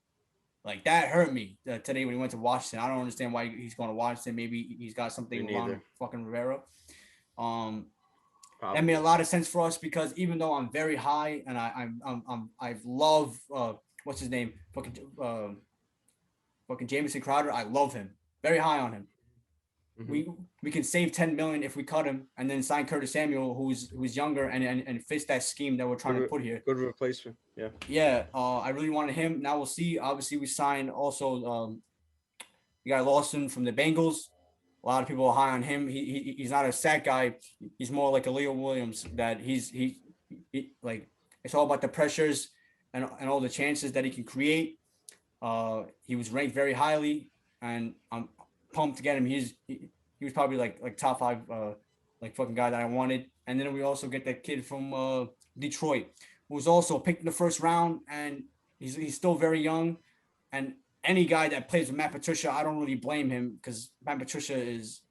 Like that hurt me today when he went to Washington. I don't understand why he's going to Washington. Maybe he's got something Me with Ron neither. fucking Rivera. That Probably. made a lot of sense for us because even though I'm very high and I love what's his name fucking Jamison Crowder, I love him, very high on him. Mhm. We can save 10 million if we cut him and then sign Curtis Samuel, who's younger and fits that scheme that we're trying to put here. Good replacement. Yeah. Yeah, I really wanted him. Now we'll see. Obviously, we signed also we got Lawson from the Bengals. A lot of people are high on him. He's not a sack guy. He's more like a Leo Williams. That he like it's all about the pressures and all the chances that he can create. He was ranked very highly, and I'm pumped to get him. He was probably like top 5 like fucking guy that I wanted. And then we also get that kid from Detroit, who was also picked in the first round, and he's still very young. And any guy that plays with Matt Patricia, I don't really blame him because Matt Patricia is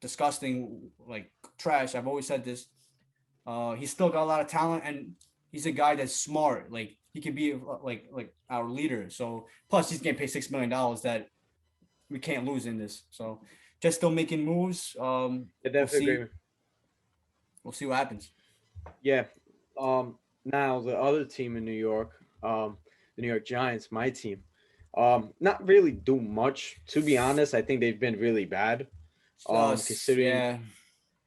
disgusting, like trash. I've always said this. He's still got a lot of talent, and he's a guy that's smart. Like he could be like our leader. So plus he's getting paid $6 million that we can't lose in this. So just still making moves. We'll see what happens. Yeah. Now the other team in New York, the New York Giants, my team, not really do much to be honest. I think they've been really bad. Considering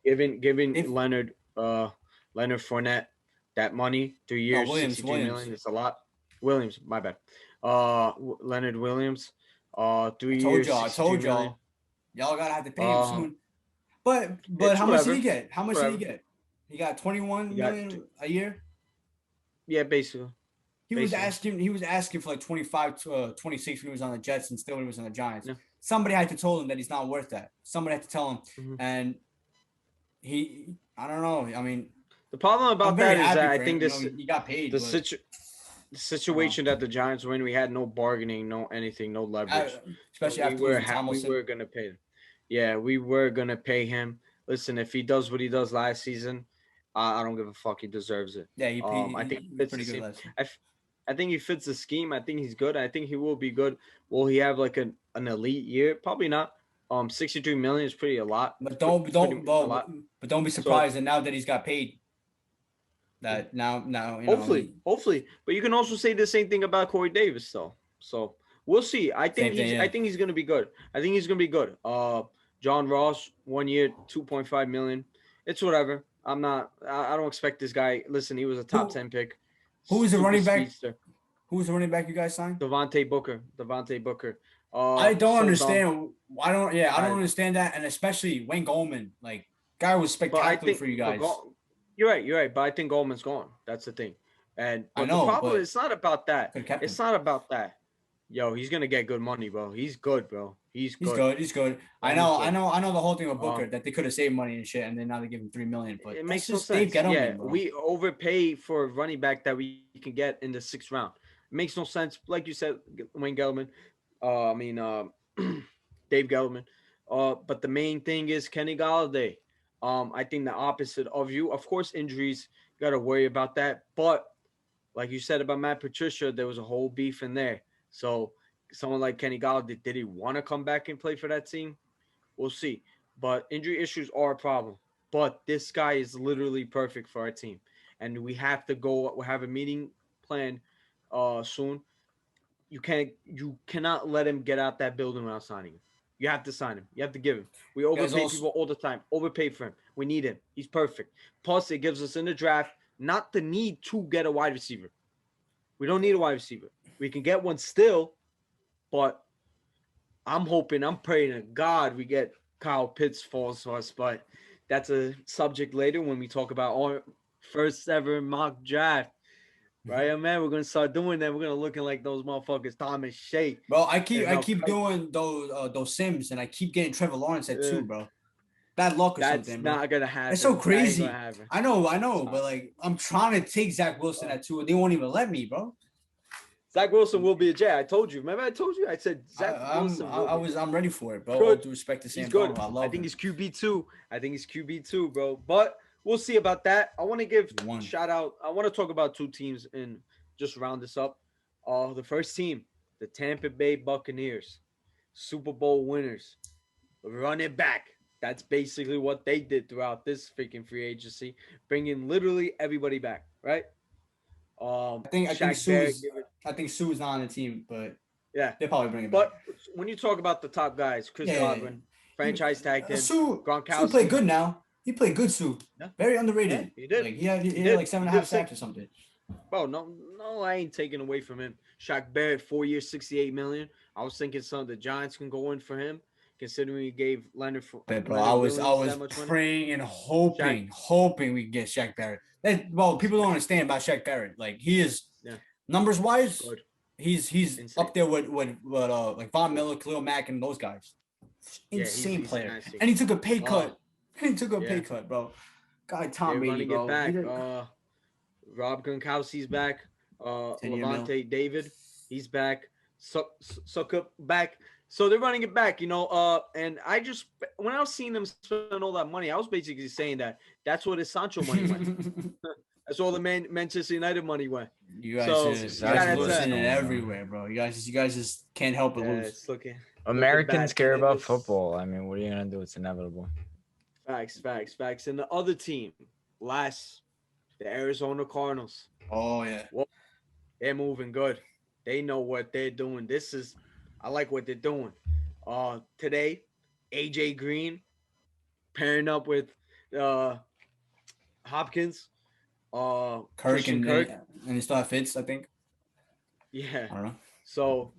giving If, Leonard Fournette that money, 3 years, Williams, 63 million. It's a lot. Williams, my bad. Leonard Williams, 3 years. I told y'all. Y'all gotta have to pay him soon. But how much did he get? How much did he get? He got 21 million a year. Yeah, basically. He was asking for like 25 to 26 when he was on the Jets and still when he was on the Giants. Yeah. Somebody had to tell him that he's not worth that. Somebody had to tell him. Mhm. And I don't know. I mean, the problem about that is that I think this he got paid. The situation that the Giants were in, we had no bargaining, no anything, no leverage. Especially after we were gonna pay him. Yeah, we were gonna pay him. Listen, if he does what he does last season, I don't give a fuck. He deserves it. Yeah, I think he fits pretty the good scheme. last year. I think he fits the scheme. I think he's good. I think he will be good. Will he have like an elite year? Probably not. 63 million is pretty a lot. But don't be surprised that now that he's got paid. That now hopefully. But you can also say the same thing about Corey Davis though. So we'll see. I think he's gonna be good. John Ross, 1 year, 2.5 million. It's whatever. I don't expect this guy. Listen, he was a top 10 pick. Who is the running back? Who's the running back you guys signed? Devontae Booker. I don't understand. I don't understand that, and especially Wayne Goldman. Like, guy was spectacular for you guys. You're right. But I think Goldman's gone. That's the thing. And I know, the problem is it's not about that. It's not about that. Yo, he's gonna get good money, bro. He's good, bro. He's good. I know the whole thing with Booker that they could have saved money and shit, and then now they give him $3 million. But it makes no sense. We overpay for a running back that we can get in the 6th round. It makes no sense. Like you said, Wayne Gelman. Dave Gettleman. But the main thing is Kenny Golladay. I think the opposite of you. Of course, injuries, you got to worry about that. But like you said about Matt Patricia, there was a whole beef in there. So someone like Kenny Golladay, did he want to come back and play for that team? We'll see. But injury issues are a problem. But this guy is literally perfect for our team. And we have to go. We'll have a meeting planned soon. You cannot let him get out that building without signing him. You have to sign him. You have to give him. We overpay people all the time. Overpay for him. We need him. He's perfect. Plus, it gives us in the draft not the need to get a wide receiver. We don't need a wide receiver. We can get one still, but I'm praying to God we get Kyle Pitts falls to us. But that's a subject later when we talk about our first ever mock draft. Right, man, we're gonna start doing that. We're gonna looking like those motherfuckers, Thomas Shea. Bro, I keep doing those sims, and I keep getting Trevor Lawrence at 2, bro. Bad luck or something. Bro. That's not gonna happen. It's so crazy. I know, but like I'm trying to take Zach Wilson at 2, and they won't even let me, bro. Zach Wilson will be a J. I told you. Remember, I told you. I said Zach Wilson. I'm ready for it, bro. All due respect to Sam. He's good. I think he's QB2. Bro. But we'll see about that. I want to give shout out. I want to talk about 2 teams in just round this up. The first team, the Tampa Bay Buccaneers, Super Bowl winners, run it back. That's basically what they did throughout this freaking free agency, bringing literally everybody back, right? I think Shaq Barrett, Sue's not on the team, but yeah. they'll probably bring it back. But when you talk about the top guys, Chris Godwin, franchise tag him, Sue Gronkowski. played good now. He played good, Sue. Yeah. Very underrated. Yeah, he did. Like, he had did. like 7.5 He did sacks or something. Bro, no, I ain't taking away from him. Shaq Barrett, 4 years, $68 million. I was thinking some of the Giants can go in for him, considering he gave Leonard for. But bro, I was praying and hoping we could get Shaq Barrett. People don't understand about Shaq Barrett. Like, he is numbers wise, good. He's insane. Up there with like Von Miller, Khalil Mack, and those guys. Insane player. Nasty. And he took a pay cut. Pay cut, bro. Guy Tom Brady, bro. Back. Rob Gronkowski's back. Levante David, he's back. Suckup back. So they're running it back, you know. And I just, when I was seeing them spend all that money, I was basically saying that's where the Sancho money went. That's all the Manchester United money went. You guys are losing it everywhere, bro. You guys just can't help but lose. It's looking Americans care about football. I mean, what are you gonna do? It's inevitable. Facts. And the other team, the Arizona Cardinals. Oh yeah. Well, they're moving good. They know what they're doing. I like what they're doing. Today, AJ Green pairing up with Hopkins. Kirk and they still have Fitz, I think. Yeah. I don't know. So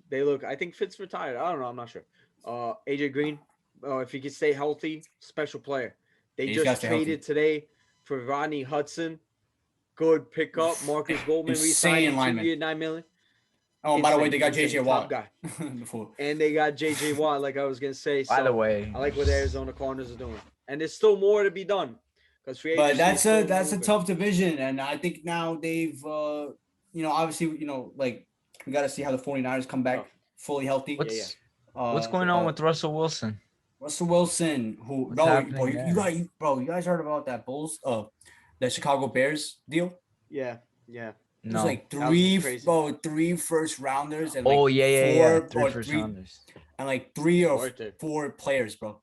I think Fitz retired. I don't know. I'm not sure. AJ Green, if he can stay healthy, special player. They just traded today for Rodney Hudson. Good pickup. Marcus Goldman insane re-signed 2 years, $9 million. Oh, by the way, they got JJ Watt. Guy. Before. And they got JJ Watt, like I was gonna say. So by the way, I like what the Arizona Cardinals are doing. And there's still more to be done. But that's a tough division, and I think now they've obviously, like, we got to see how the 49ers come back fully healthy. What's going on with Russell Wilson? Russell Wilson, who you guys heard about that Bulls, the Chicago Bears deal? Yeah. It was like three first rounders and three first rounders and like 3 or 4 players, bro.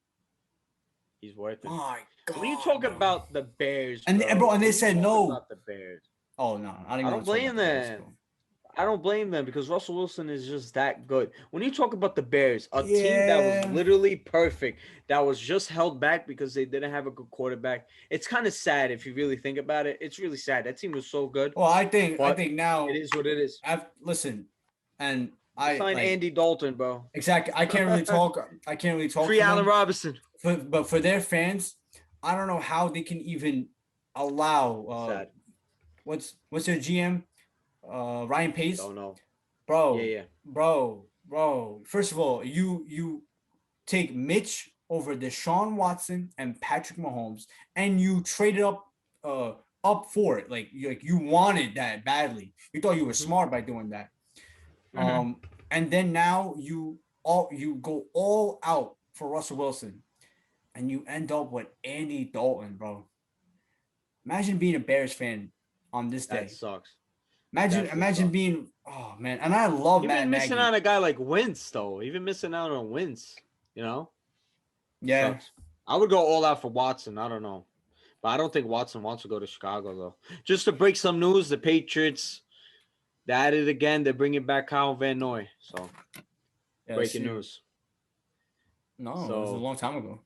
He's worth it. Oh my God, when you talk about the Bears, and they said no. About the Bears. Oh no, I don't blame them. I don't blame them because Russell Wilson is just that good. When you talk about the Bears, a team that was literally perfect, that was just held back because they didn't have a good quarterback. It's kind of sad if you really think about it. It's really sad. That team was so good. Well, I think now it is what it is. I signed Andy Dalton, bro. Exactly. I can't really talk. Free Allen Robinson. But for their fans, I don't know how they can even allow. What's their GM? Ryan Pace. Don't know, bro. Yeah. Bro. First of all, you take Mitch over Deshaun Watson and Patrick Mahomes, and you traded up for it. Like you wanted that badly. You thought you were smart by doing that. And then now you go all out for Russell Wilson, and you end up with Andy Dalton, bro. Imagine being a Bears fan on this day. That sucks. Imagine being, oh man, and I love Matt Nagy. Missing out on a guy like Wentz though. Even missing out on Wentz, Yeah. Sucks. I would go all out for Watson. I don't know, but I don't think Watson wants to go to Chicago though. Just to break some news, the Patriots, they at it again. They're bringing back Kyle Van Noy. So breaking news. No, it was a long time ago.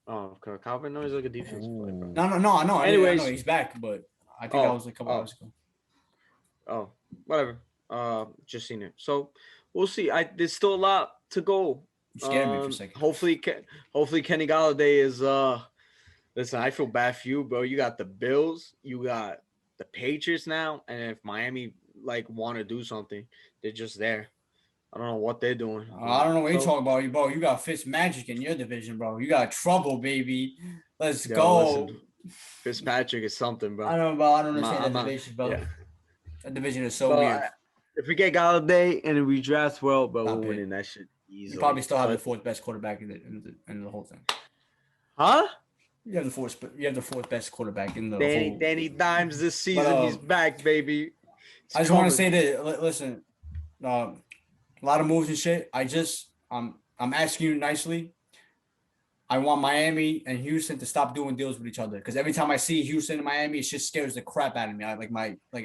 Oh, Kyle Van Noy is like a defense player. No, I know. Anyways, I know he's back, but I think that was a couple hours ago. Oh, whatever. Just seen it. So we'll see. There's still a lot to go. You scared me for a second. Hopefully Kenny Galladay is listen, I feel bad for you, bro. You got the Bills, you got the Patriots now, and if Miami want to do something, they're just there. I don't know what they're doing. I don't know what you're talking about, bro. You got Fitzmagic in your division, bro. You got trouble, baby. Let's go. Listen, Fitzpatrick is something, bro. I don't know, bro. I don't understand that division, bro. Yeah. That division is so weird. If we get Galladay and we draft well, bro, we're winning that shit easily. You probably still have the 4th best quarterback in the whole thing. Huh? You have the 4th best quarterback in the whole. Danny Dimes this season. He's back, baby. I just want to say that. Listen, a lot of moves and shit. I'm asking you nicely. I want Miami and Houston to stop doing deals with each other because every time I see Houston and Miami, it just scares the crap out of me. I like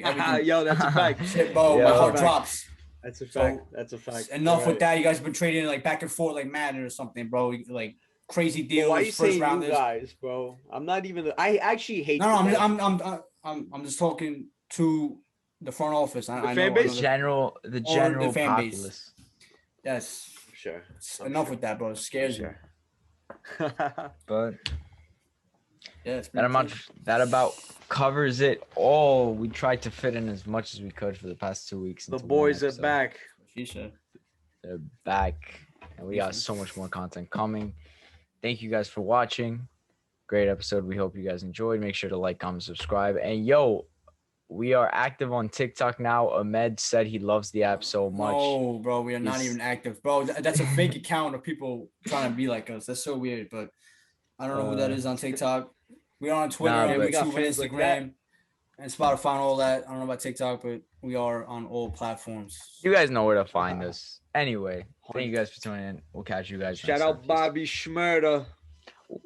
everything. Yo, that's a fact. Shit, bro, Yo. my heart Fact. drops. That's a So, fact. That's a fact. Enough You're with right. that. You guys been trading like back and forth like Madden or something, bro. Like crazy But deals. why are you first saying you rounders. guys, bro? I'm not even. I actually hate. No, the I'm just talking to the front office. I fan know, base? The general fan base. populace. Yes. Sure. Enough with that, bro. It scares me. But Yeah, it's that about covers it all. We tried to fit in as much as we could for the past 2 weeks. The into one boys are episode. back. She said. They're back, and we got so much more content coming. Thank you guys for watching. Great episode. We hope you guys enjoyed. Make sure to like, comment, subscribe. And yo, we are active on TikTok now. Ahmed said he loves the app so much. No, bro, we are not even active, bro. That's a fake account of people trying to be like us. That's so weird, but I don't know who that is on TikTok. We are on Twitter and we got YouTube and fans like that. Instagram and Spotify and all that. I don't know about TikTok, but we are on all platforms. You guys know where to find us. Anyway, thank you guys for tuning in. We'll catch you guys. Shout next out time. Bobby Schmurda.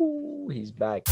Ooh, he's back.